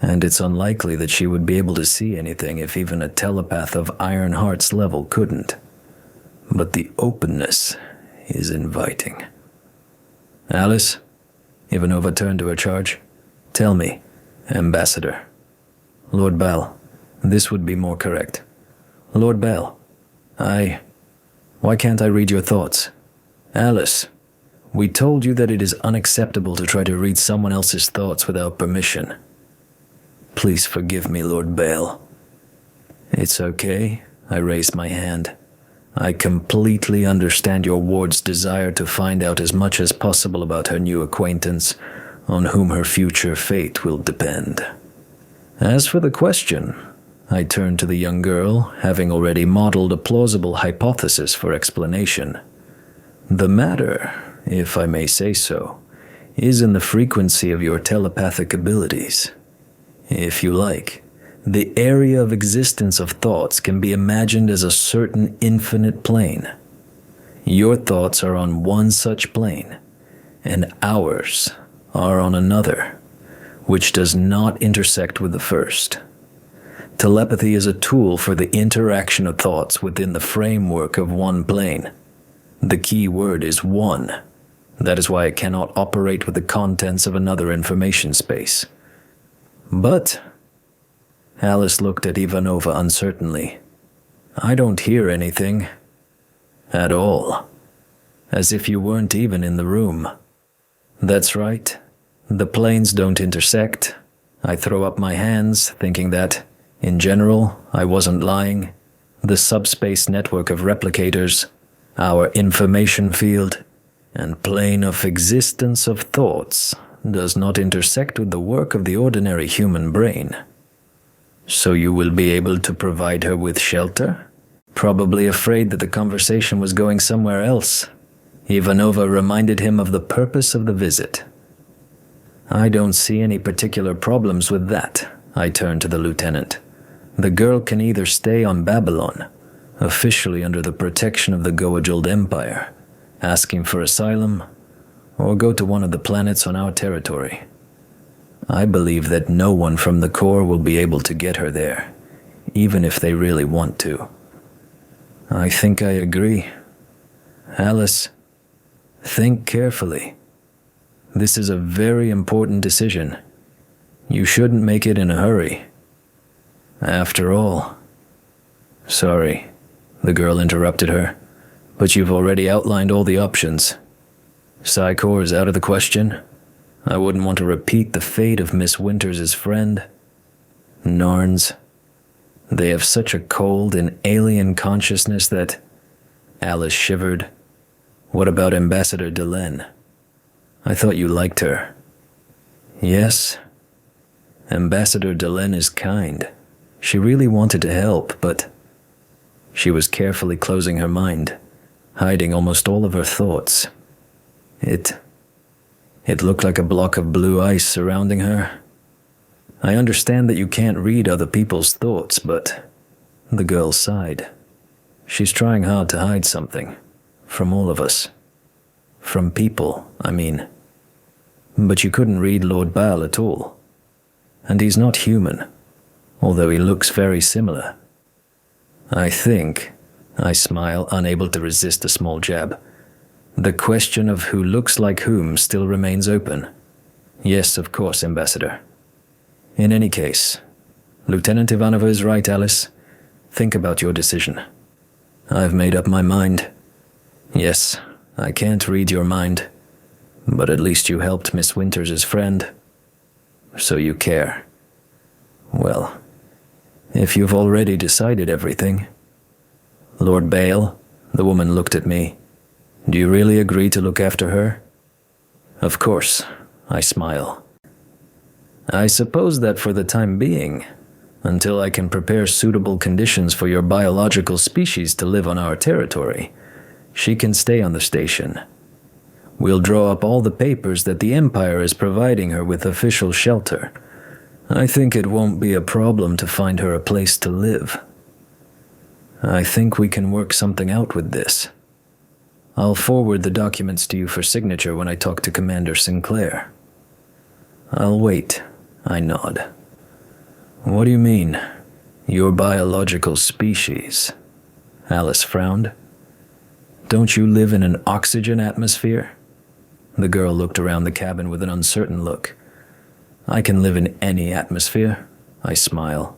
and it's unlikely that she would be able to see anything if even a telepath of Ironheart's level couldn't. But the openness is inviting. "Alice?" Ivanova turned to her charge. "Tell me, Ambassador." "Lord Bal, this would be more correct." "Lord Bal, why can't I read your thoughts?" "Alice, we told you that it is unacceptable to try to read someone else's thoughts without permission." "Please forgive me, Lord Bale." "It's okay," I raised my hand. "I completely understand your ward's desire to find out as much as possible about her new acquaintance, on whom her future fate will depend. As for the question," I turned to the young girl, having already modeled a plausible hypothesis for explanation. "The matter, if I may say so, is in the frequency of your telepathic abilities. If you like, the area of existence of thoughts can be imagined as a certain infinite plane. Your thoughts are on one such plane, and ours are on another, which does not intersect with the first. Telepathy is a tool for the interaction of thoughts within the framework of one plane. The key word is one. That is why it cannot operate with the contents of another information space. But," Alice looked at Ivanova uncertainly, "I don't hear anything. At all. As if you weren't even in the room." "That's right. The planes don't intersect." I throw up my hands, thinking that, in general, I wasn't lying. The subspace network of replicators, our information field, and plane of existence of thoughts does not intersect with the work of the ordinary human brain. "So you will be able to provide her with shelter?" Probably afraid that the conversation was going somewhere else, Ivanova reminded him of the purpose of the visit. "I don't see any particular problems with that," I turned to the lieutenant. "The girl can either stay on Babylon, officially under the protection of the Goa'uld Empire, asking for asylum, or go to one of the planets on our territory. I believe that no one from the Corps will be able to get her there, even if they really want to." "I think I agree. Alice, think carefully. This is a very important decision. You shouldn't make it in a hurry. After all... Sorry, the girl interrupted her, but you've already outlined all the options. Psychor is out of the question. I wouldn't want to repeat the fate of Miss Winters' friend. Narns. They have such a cold and alien consciousness that... Alice shivered. What about Ambassador Delenn? I thought you liked her. Yes. Ambassador Delenn is kind. She really wanted to help, but... She was carefully closing her mind, hiding almost all of her thoughts. It looked like a block of blue ice surrounding her. I understand that you can't read other people's thoughts, but... The girl sighed. She's trying hard to hide something. From all of us. From people, I mean. But you couldn't read Lord Baal at all. And he's not human, although he looks very similar. I think, I smile, unable to resist a small jab. The question of who looks like whom still remains open. Yes, of course, Ambassador. In any case, Lieutenant Ivanova is right, Alice. Think about your decision. I've made up my mind. Yes, I can't read your mind, but at least you helped Miss Winters' friend. So you care. Well, if you've already decided everything... Lord Baal, the woman looked at me. Do you really agree to look after her? Of course, I smile. I suppose that for the time being, until I can prepare suitable conditions for your biological species to live on our territory, she can stay on the station. We'll draw up all the papers that the Empire is providing her with official shelter. I think it won't be a problem to find her a place to live. I think we can work something out with this. I'll forward the documents to you for signature when I talk to Commander Sinclair. I'll wait, I nod. What do you mean, your biological species? Alice frowned. Don't you live in an oxygen atmosphere? The girl looked around the cabin with an uncertain look. I can live in any atmosphere, I smile,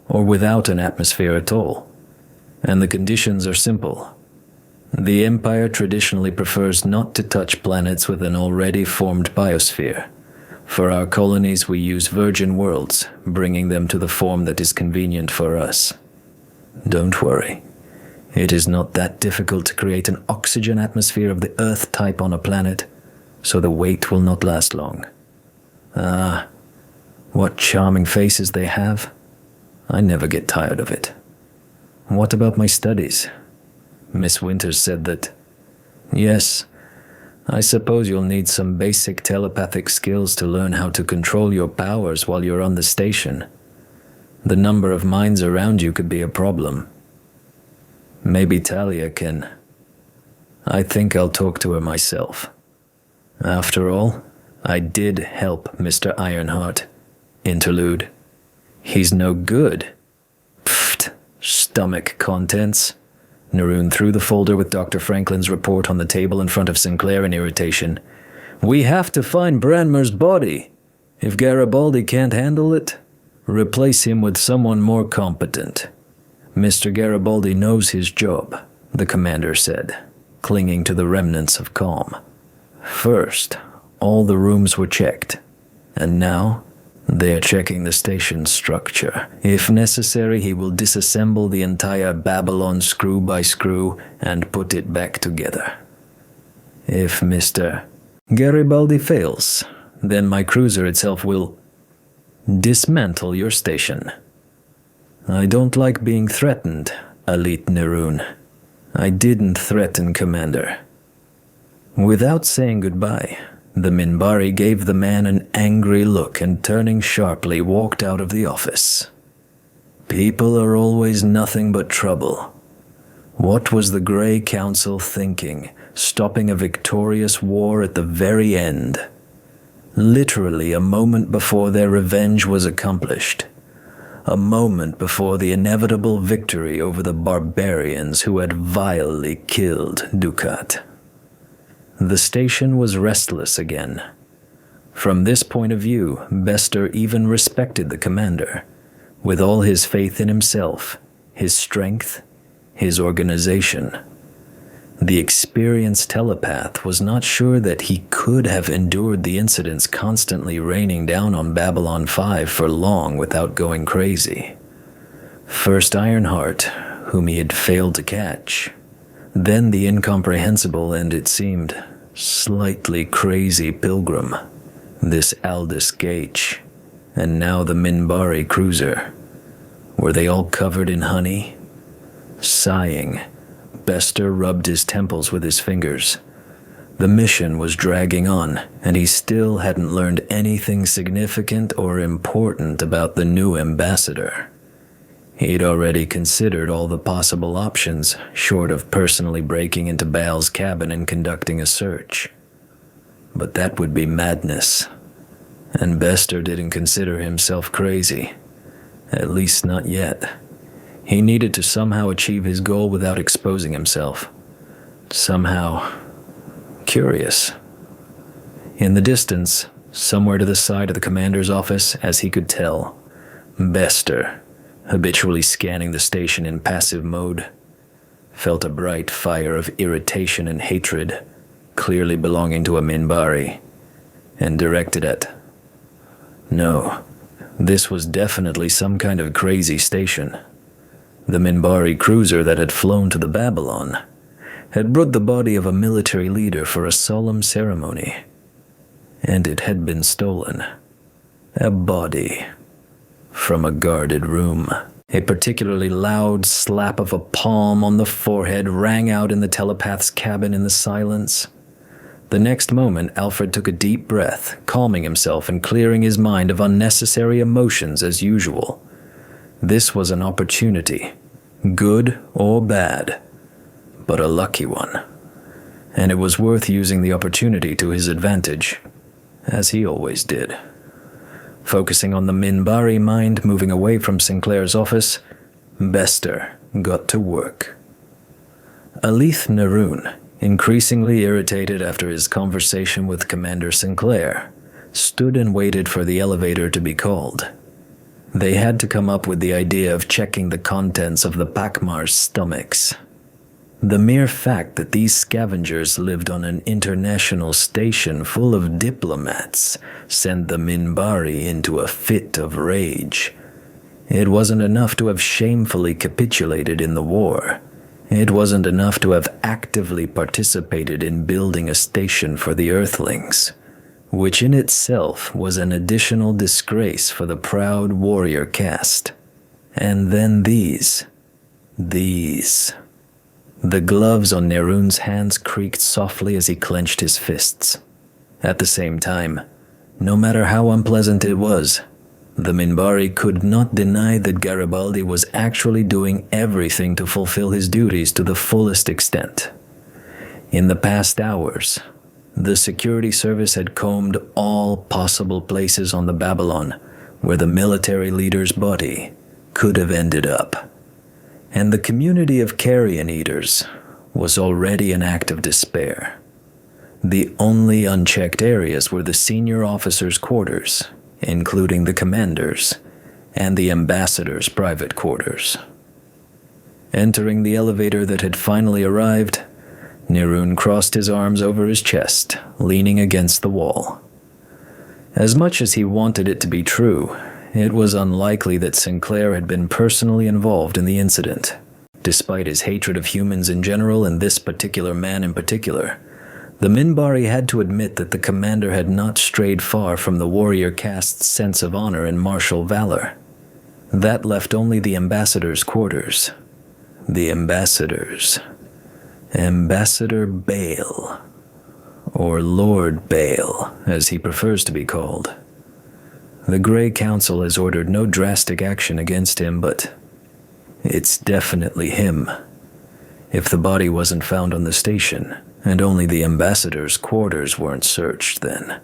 or without an atmosphere at all. And the conditions are simple. The Empire traditionally prefers not to touch planets with an already formed biosphere. For our colonies, we use virgin worlds, bringing them to the form that is convenient for us. Don't worry. It is not that difficult to create an oxygen atmosphere of the Earth type on a planet, so the wait will not last long. Ah, what charming faces they have. I never get tired of it. What about my studies? Miss Winters said that... Yes, I suppose you'll need some basic telepathic skills to learn how to control your powers while you're on the station. The number of minds around you could be a problem. Maybe Talia can... I think I'll talk to her myself. After all, I did help Mr. Ironheart. Interlude. He's no good. Pfft, stomach contents. Naroon threw the folder with Dr. Franklin's report on the table in front of Sinclair in irritation. We have to find Branmer's body. If Garibaldi can't handle it, replace him with someone more competent. Mr. Garibaldi knows his job, the commander said, clinging to the remnants of calm. First, all the rooms were checked, and now they're checking the station's structure. If necessary, he will disassemble the entire Babylon screw by screw and put it back together. If Mr. Garibaldi fails, then my cruiser itself will dismantle your station. I don't like being threatened, Elite Naroon. I didn't threaten, Commander. Without saying goodbye, the Minbari gave the man an angry look and turning sharply walked out of the office. People are always nothing but trouble. What was the Grey Council thinking, stopping a victorious war at the very end? Literally a moment before their revenge was accomplished. A moment before the inevitable victory over the barbarians who had vilely killed Dukat. The station was restless again. From this point of view, Bester even respected the commander, with all his faith in himself, his strength, his organization. The experienced telepath was not sure that he could have endured the incidents constantly raining down on Babylon 5 for long without going crazy. First Ironheart, whom he had failed to catch, then the incomprehensible and, it seemed, slightly crazy Pilgrim, this Aldous Gage, and now the Minbari cruiser. Were they all covered in honey? Sighing, Bester rubbed his temples with his fingers. The mission was dragging on, and he still hadn't learned anything significant or important about the new ambassador. He'd already considered all the possible options, short of personally breaking into Baal's cabin and conducting a search. But that would be madness. And Bester didn't consider himself crazy. At least not yet. He needed to somehow achieve his goal without exposing himself. Somehow curious. In the distance, somewhere to the side of the commander's office, as he could tell, Bester, habitually scanning the station in passive mode, felt a bright fire of irritation and hatred, clearly belonging to a Minbari, and directed at... No, this was definitely some kind of crazy station. The Minbari cruiser that had flown to the Babylon had brought the body of a military leader for a solemn ceremony, and it had been stolen. A body from a guarded room. A particularly loud slap of a palm on the forehead rang out in the telepath's cabin in the silence. The next moment, Alfred took a deep breath, calming himself and clearing his mind of unnecessary emotions as usual. This was an opportunity, good or bad, but a lucky one. And it was worth using the opportunity to his advantage, as he always did. Focusing on the Minbari mind moving away from Sinclair's office, Bester got to work. Alith Naroon, increasingly irritated after his conversation with Commander Sinclair, stood and waited for the elevator to be called. They had to come up with the idea of checking the contents of the Pakmar's stomachs. The mere fact that these scavengers lived on an international station full of diplomats sent the Minbari into a fit of rage. It wasn't enough to have shamefully capitulated in the war. It wasn't enough to have actively participated in building a station for the Earthlings, which in itself was an additional disgrace for the proud warrior caste. And then these. The gloves on Neroon's hands creaked softly as he clenched his fists. At the same time, no matter how unpleasant it was, the Minbari could not deny that Garibaldi was actually doing everything to fulfill his duties to the fullest extent. In the past hours, the security service had combed all possible places on the Babylon where the military leader's body could have ended up. And the community of carrion eaters was already an act of despair. The only unchecked areas were the senior officers' quarters, including the commander's, and the ambassador's private quarters. Entering the elevator that had finally arrived, Neroon crossed his arms over his chest, leaning against the wall. As much as he wanted it to be true, it was unlikely that Sinclair had been personally involved in the incident. Despite his hatred of humans in general and this particular man in particular, the Minbari had to admit that the commander had not strayed far from the warrior caste's sense of honor and martial valor. That left only the ambassador's quarters. The ambassadors. Ambassador Baal, or Lord Baal, as he prefers to be called. The Grey Council has ordered no drastic action against him, but it's definitely him. If the body wasn't found on the station, and only the ambassador's quarters weren't searched, then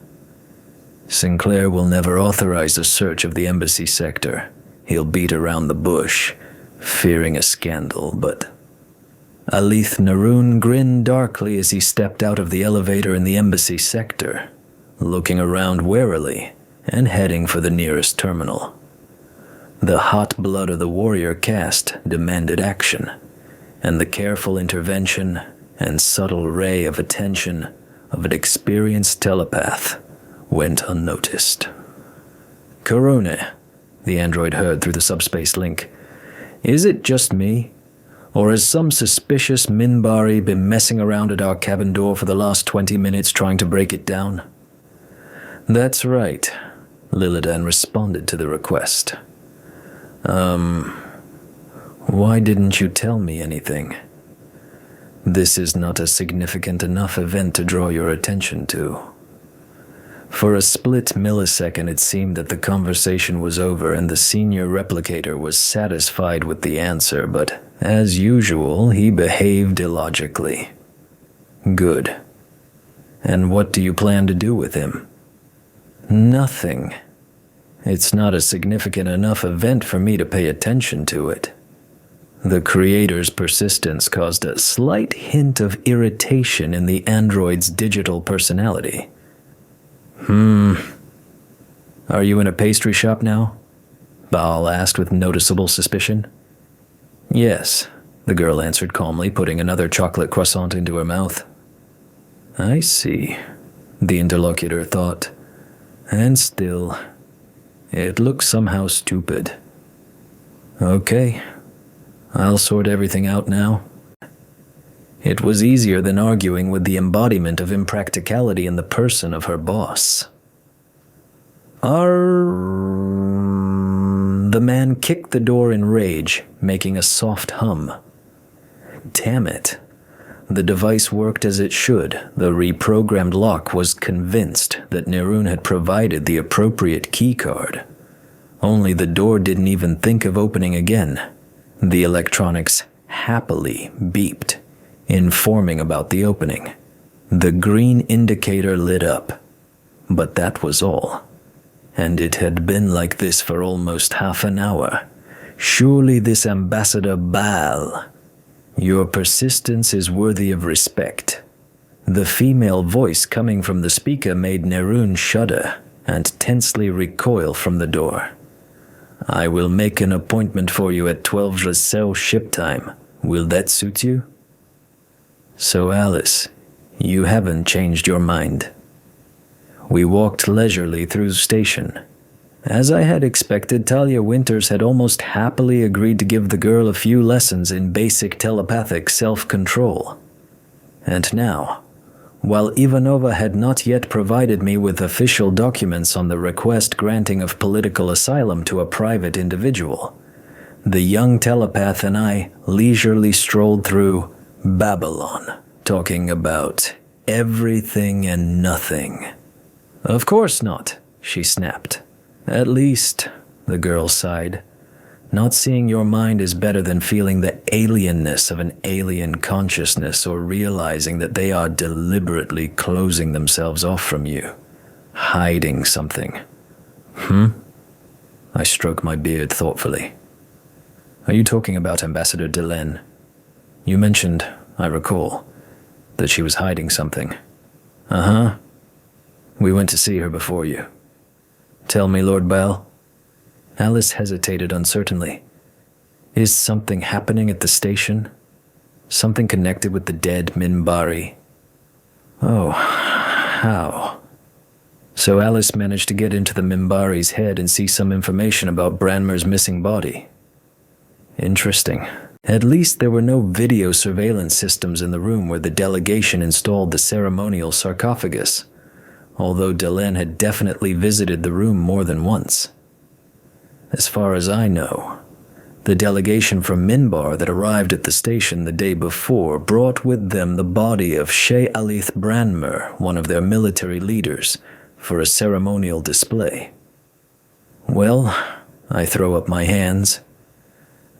Sinclair will never authorize a search of the embassy sector. He'll beat around the bush, fearing a scandal, but... Alith Naroon grinned darkly as he stepped out of the elevator in the embassy sector, looking around warily and heading for the nearest terminal. The hot blood of the warrior caste demanded action, and the careful intervention and subtle ray of attention of an experienced telepath went unnoticed. "Corona," the android heard through the subspace link. "Is it just me? Or has some suspicious Minbari been messing around at our cabin door for the last 20 minutes trying to break it down?" "That's right," Lillidan responded to the request. Why didn't you tell me anything? This is not a significant enough event to draw your attention to." For a split millisecond, it seemed that the conversation was over and the senior replicator was satisfied with the answer, but as usual, he behaved illogically. "Good. And what do you plan to do with him?" "Nothing. It's not a significant enough event for me to pay attention to it." The creator's persistence caused a slight hint of irritation in the android's digital personality. Are you in a pastry shop now?" Baal asked with noticeable suspicion. "Yes," the girl answered calmly, putting another chocolate croissant into her mouth. "I see," the interlocutor thought. "And still, it looks somehow stupid. Okay, I'll sort everything out now." It was easier than arguing with the embodiment of impracticality in the person of her boss. The man kicked the door in rage, making a soft hum. Damn it. The device worked as it should. The reprogrammed lock was convinced that Nerun had provided the appropriate keycard. Only the door didn't even think of opening again. The electronics happily beeped, informing about the opening. The green indicator lit up, but that was all. And it had been like this for almost half an hour. Surely this Ambassador Baal. Your persistence is worthy of respect. The female voice coming from the speaker made Nerun shudder and tensely recoil from the door. "I will make an appointment for you at 12 Dracel ship time. Will that suit you?" "So Alice, you haven't changed your mind." We walked leisurely through the station. As I had expected, Talia Winters had almost happily agreed to give the girl a few lessons in basic telepathic self-control. And now, while Ivanova had not yet provided me with official documents on the request granting of political asylum to a private individual, the young telepath and I leisurely strolled through Babylon, talking about everything and nothing. "Of course not," she snapped. "At least," the girl sighed, "not seeing your mind is better than feeling the alienness of an alien consciousness or realizing that they are deliberately closing themselves off from you, hiding something." I stroked my beard thoughtfully. "Are you talking about Ambassador Delenn? You mentioned, I recall, that she was hiding something." "Uh-huh. We went to see her before you." "Tell me, Lord Baal." Alice hesitated uncertainly. "Is something happening at the station? Something connected with the dead Minbari?" "Oh, how?" So Alice managed to get into the Minbari's head and see some information about Branmer's missing body. Interesting. At least there were no video surveillance systems in the room where the delegation installed the ceremonial sarcophagus, although Delenn had definitely visited the room more than once. As far as I know, the delegation from Minbar that arrived at the station the day before brought with them the body of Shey Alith Branmer, one of their military leaders, for a ceremonial display. Well, I throw up my hands.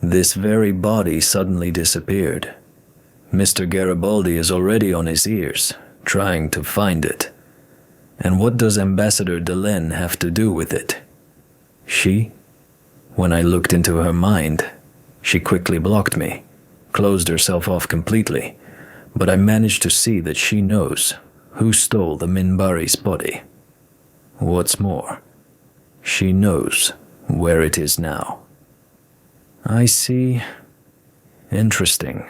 This very body suddenly disappeared. Mr. Garibaldi is already on his ears, trying to find it. And what does Ambassador Delenn have to do with it? She? When I looked into her mind, she quickly blocked me, closed herself off completely, but I managed to see that she knows who stole the Minbari's body. What's more, she knows where it is now. I see. Interesting.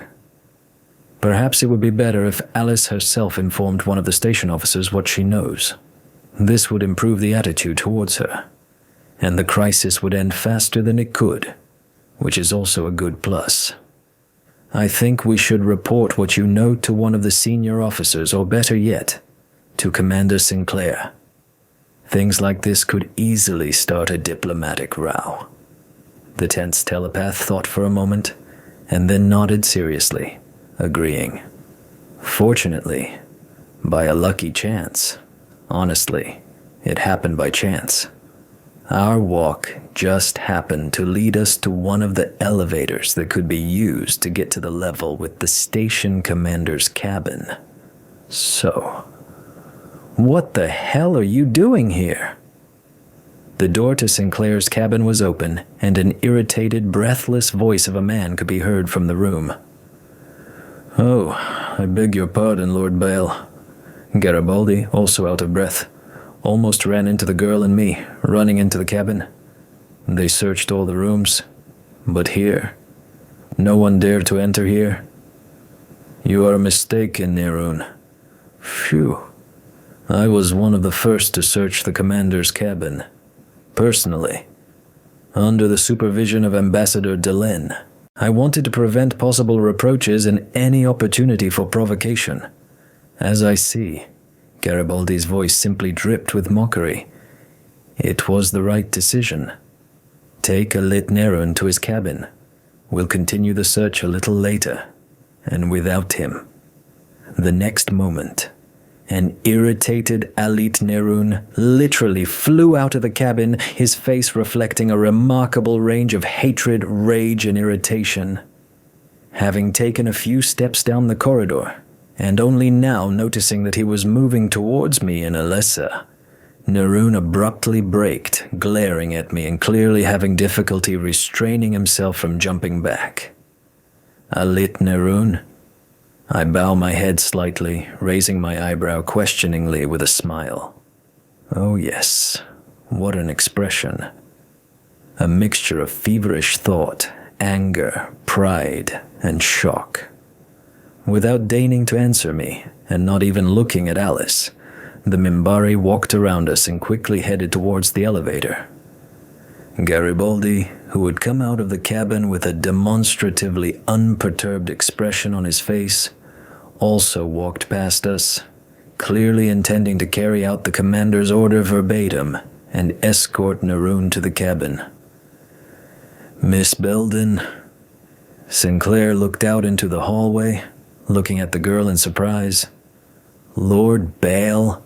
Perhaps it would be better if Alice herself informed one of the station officers what she knows. This would improve the attitude towards her, and the crisis would end faster than it could, which is also a good plus. I think we should report what you know to one of the senior officers, or better yet, to Commander Sinclair. Things like this could easily start a diplomatic row. The tense telepath thought for a moment, and then nodded seriously, agreeing. Fortunately, by a lucky chance, honestly, it happened by chance. Our walk just happened to lead us to one of the elevators that could be used to get to the level with the station commander's cabin. So, what the hell are you doing here? The door to Sinclair's cabin was open, and an irritated, breathless voice of a man could be heard from the room. "Oh, I beg your pardon, Lord Bale." Garibaldi, also out of breath, almost ran into the girl and me, running into the cabin. They searched all the rooms, but here, no one dared to enter here. You are mistaken, Neroon. Phew. I was one of the first to search the commander's cabin, personally, under the supervision of Ambassador Delenn. I wanted to prevent possible reproaches and any opportunity for provocation. As I see, Garibaldi's voice simply dripped with mockery. It was the right decision. Take Alit Neroon to his cabin. We'll continue the search a little later, and without him. The next moment, an irritated Alit Neroon literally flew out of the cabin, his face reflecting a remarkable range of hatred, rage, and irritation. Having taken a few steps down the corridor, and only now noticing that he was moving towards me and Alessa, Neroon abruptly braked, glaring at me and clearly having difficulty restraining himself from jumping back. Alit Neroon? I bow my head slightly, raising my eyebrow questioningly with a smile. Oh yes, what an expression. A mixture of feverish thought, anger, pride, and shock. Without deigning to answer me, and not even looking at Alice, the Minbari walked around us and quickly headed towards the elevator. Garibaldi, who had come out of the cabin with a demonstratively unperturbed expression on his face, also walked past us, clearly intending to carry out the commander's order verbatim and escort Neroon to the cabin. Miss Belden? Sinclair looked out into the hallway, looking at the girl in surprise. Lord Bale?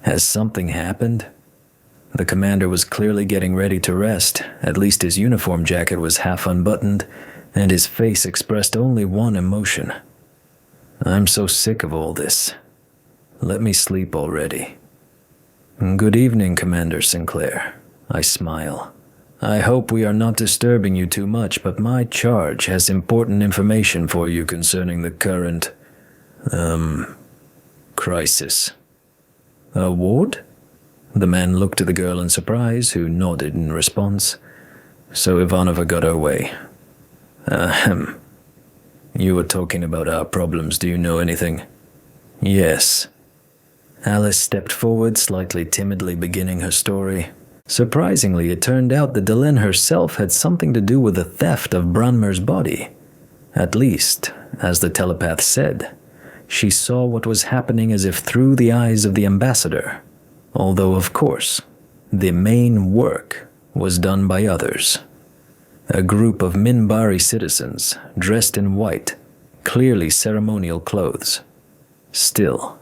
Has something happened? The commander was clearly getting ready to rest. At least his uniform jacket was half unbuttoned, and his face expressed only one emotion. I'm so sick of all this. Let me sleep already. Good evening, Commander Sinclair. I smile. I hope we are not disturbing you too much, but my charge has important information for you concerning the current, crisis. A ward? The man looked at the girl in surprise, who nodded in response. So Ivanova got her way. Ahem. You were talking about our problems. Do you know anything? Yes. Alice stepped forward, slightly timidly beginning her story. Surprisingly, it turned out that Delenn herself had something to do with the theft of Branmer's body. At least, as the telepath said, she saw what was happening as if through the eyes of the ambassador. Although, of course, the main work was done by others. A group of Minbari citizens, dressed in white, clearly ceremonial clothes. Still,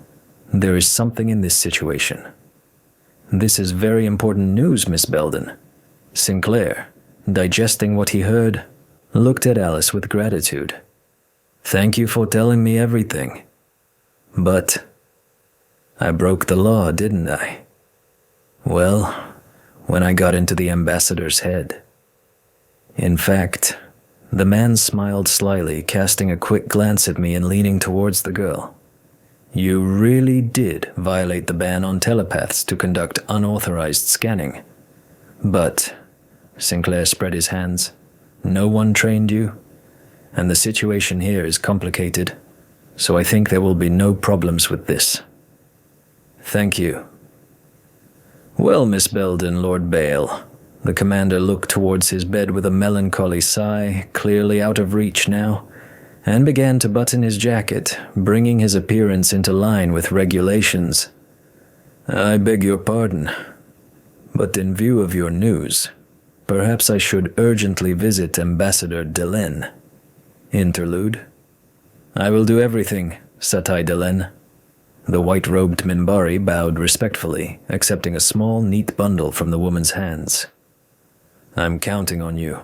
there is something in this situation. This is very important news, Miss Belden. Sinclair, digesting what he heard, looked at Alice with gratitude. Thank you for telling me everything. But I broke the law, didn't I? Well, when I got into the ambassador's head. In fact, the man smiled slyly, casting a quick glance at me and leaning towards the girl. You really did violate the ban on telepaths to conduct unauthorized scanning. But, Sinclair spread his hands, no one trained you, and the situation here is complicated, so I think there will be no problems with this. Thank you. Well, Miss Belden, Lord Bale. The commander looked towards his bed with a melancholy sigh, clearly out of reach now, and began to button his jacket, bringing his appearance into line with regulations. I beg your pardon, but in view of your news, perhaps I should urgently visit Ambassador Delenn. Interlude. I will do everything, Satai Delenn. The white-robed Minbari bowed respectfully, accepting a small, neat bundle from the woman's hands. I'm counting on you.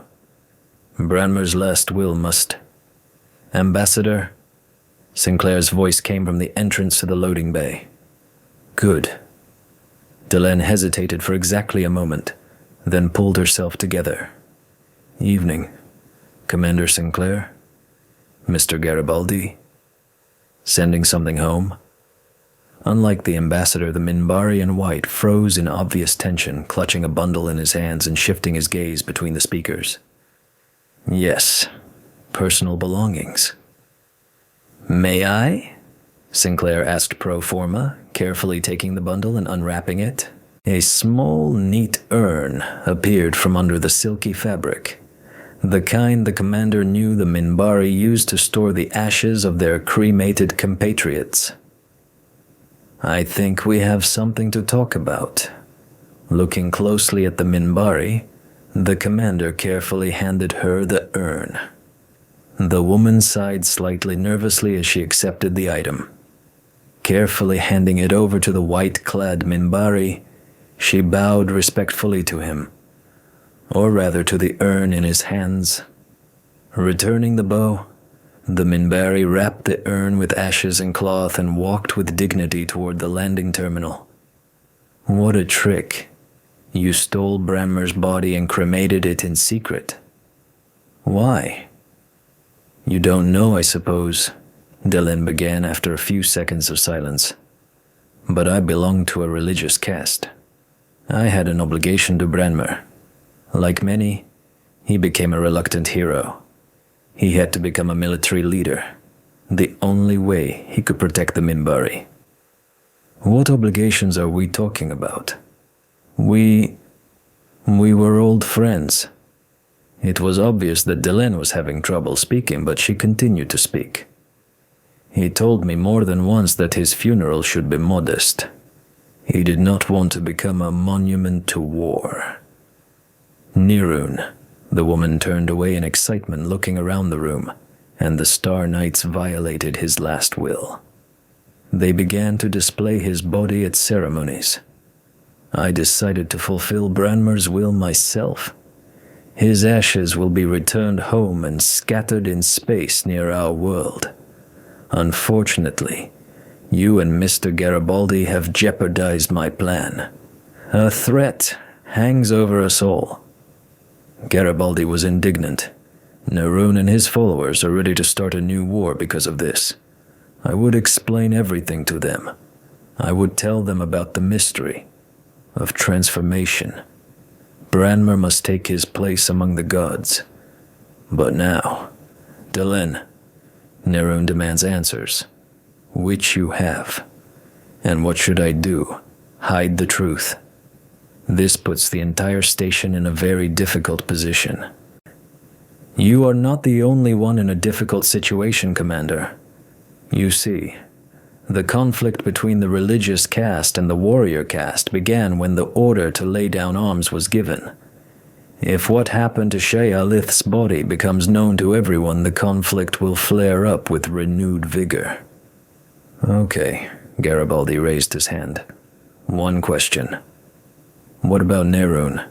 Branmer's last will must... Ambassador? Sinclair's voice came from the entrance to the loading bay. Good. Delenn hesitated for exactly a moment, then pulled herself together. Evening. Commander Sinclair? Mr. Garibaldi? Sending something home? Unlike the ambassador, the Minbari in white froze in obvious tension, clutching a bundle in his hands and shifting his gaze between the speakers. Yes, personal belongings. May I? Sinclair asked pro forma, carefully taking the bundle and unwrapping it. A small, neat urn appeared from under the silky fabric, the kind the commander knew the Minbari used to store the ashes of their cremated compatriots. I think we have something to talk about. Looking closely at the Minbari, the commander carefully handed her the urn. The woman sighed slightly nervously as she accepted the item. Carefully handing it over to the white-clad Minbari, she bowed respectfully to him, or rather to the urn in his hands. Returning the bow, the Minbari wrapped the urn with ashes and cloth and walked with dignity toward the landing terminal. What a trick. You stole Branmer's body and cremated it in secret. Why? You don't know, I suppose, Delenn began after a few seconds of silence. But I belong to a religious caste. I had an obligation to Branmer. Like many, he became a reluctant hero. He had to become a military leader, the only way he could protect the Minbari. What obligations are we talking about? We were old friends. It was obvious that Delenn was having trouble speaking, but she continued to speak. He told me more than once that his funeral should be modest. He did not want to become a monument to war. Nirun. The woman turned away in excitement, looking around the room, and the Star Knights violated his last will. They began to display his body at ceremonies. I decided to fulfill Branmer's will myself. His ashes will be returned home and scattered in space near our world. Unfortunately, you and Mr. Garibaldi have jeopardized my plan. A threat hangs over us all. Garibaldi was indignant. Nirun and his followers are ready to start a new war because of this. I would explain everything to them. I would tell them about the mystery of transformation. Branmer must take his place among the gods. But now, Delenn, Nirun demands answers. Which you have. And what should I do? Hide the truth? This puts the entire station in a very difficult position. You are not the only one in a difficult situation, Commander. You see, the conflict between the religious caste and the warrior caste began when the order to lay down arms was given. If what happened to Shea Alith's body becomes known to everyone, the conflict will flare up with renewed vigor. Okay, Garibaldi raised his hand. One question. What about Nirun?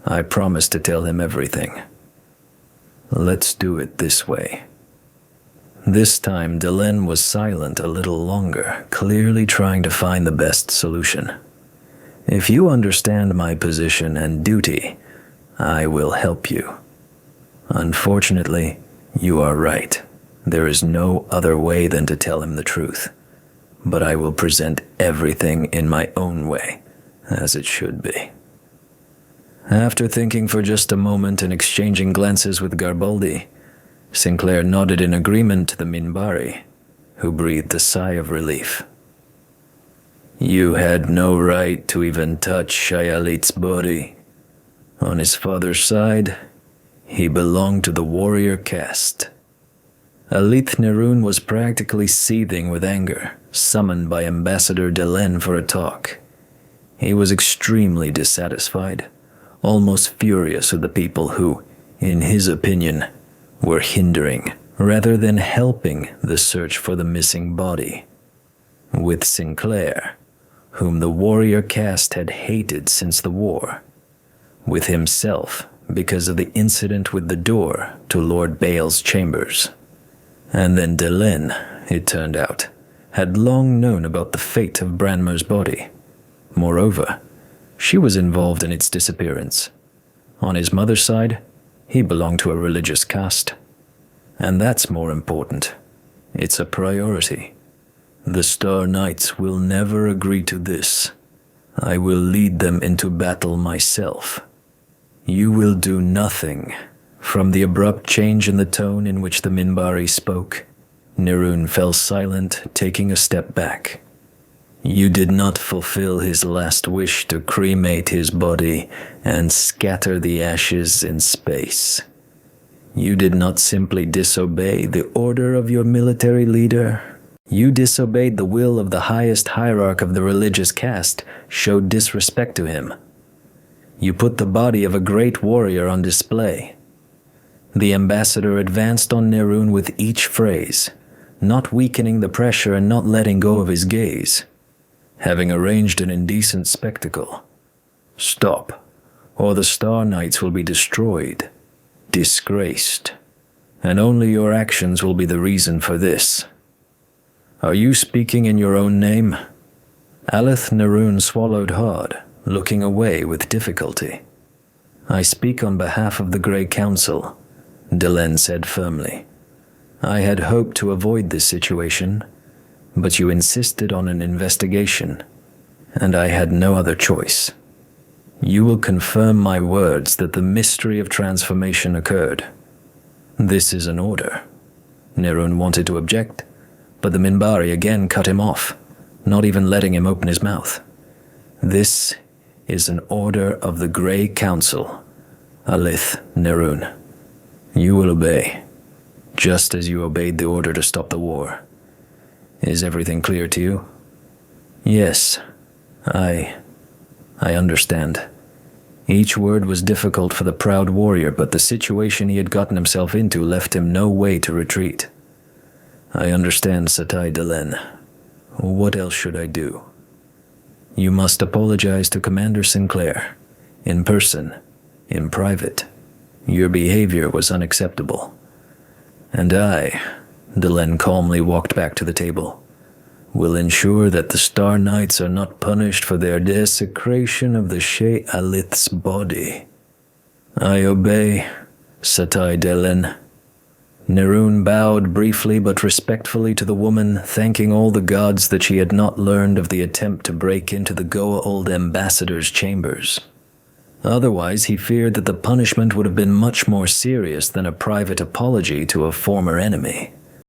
I promised to tell him everything. Let's do it this way. This time, Delenn was silent a little longer, clearly trying to find the best solution. If you understand my position and duty, I will help you. Unfortunately, you are right. There is no other way than to tell him the truth. but I will present everything in my own way, as it should be." After thinking for just a moment and exchanging glances with Garibaldi, Sinclair nodded in agreement to the Minbari, who breathed a sigh of relief. "You had no right to even touch Shayalit's body. On his father's side, he belonged to the warrior caste." Alith Nerun was practically seething with anger, summoned by Ambassador Delenn for a talk. He was extremely dissatisfied, almost furious with the people who, in his opinion, were hindering rather than helping the search for the missing body. With Sinclair, whom the warrior caste had hated since the war. With himself, because of the incident with the door to Lord Bale's chambers. And then Delenn, it turned out, had long known about the fate of Branmer's body. Moreover, she was involved in its disappearance. On his mother's side, he belonged to a religious caste. And that's more important. It's a priority. The Star Knights will never agree to this. I will lead them into battle myself. You will do nothing." From the abrupt change in the tone in which the Minbari spoke, Nerun fell silent, taking a step back. "You did not fulfill his last wish to cremate his body and scatter the ashes in space. You did not simply disobey the order of your military leader. You disobeyed the will of the highest hierarch of the religious caste, showed disrespect to him. You put the body of a great warrior on display." The ambassador advanced on Nerun with each phrase, not weakening the pressure and not letting go of his gaze. "Having arranged an indecent spectacle. Stop, or the Star Knights will be destroyed, disgraced, and only your actions will be the reason for this. Are you speaking in your own name?" Alith Nerun swallowed hard, looking away with difficulty. "I speak on behalf of the Grey Council," Delenn said firmly. "I had hoped to avoid this situation, but you insisted on an investigation, and I had no other choice. You will confirm my words that the mystery of transformation occurred. This is an order." Nerun wanted to object, but the Minbari again cut him off, not even letting him open his mouth. "This is an order of the Grey Council, Alith Nerun. You will obey, just as you obeyed the order to stop the war. Is everything clear to you?" "Yes, I understand." Each word was difficult for the proud warrior, but the situation he had gotten himself into left him no way to retreat. "I understand, Satai Delenn. What else should I do?" "You must apologize to Commander Sinclair, in person, in private. Your behavior was unacceptable. And I," Delenn calmly walked back to the table, "will ensure that the Star Knights are not punished for their desecration of the Shey Alith's body." "I obey, Satai Delenn." Nerun bowed briefly but respectfully to the woman, thanking all the gods that she had not learned of the attempt to break into the Goa'uld ambassador's chambers. Otherwise, he feared that the punishment would have been much more serious than a private apology to a former enemy.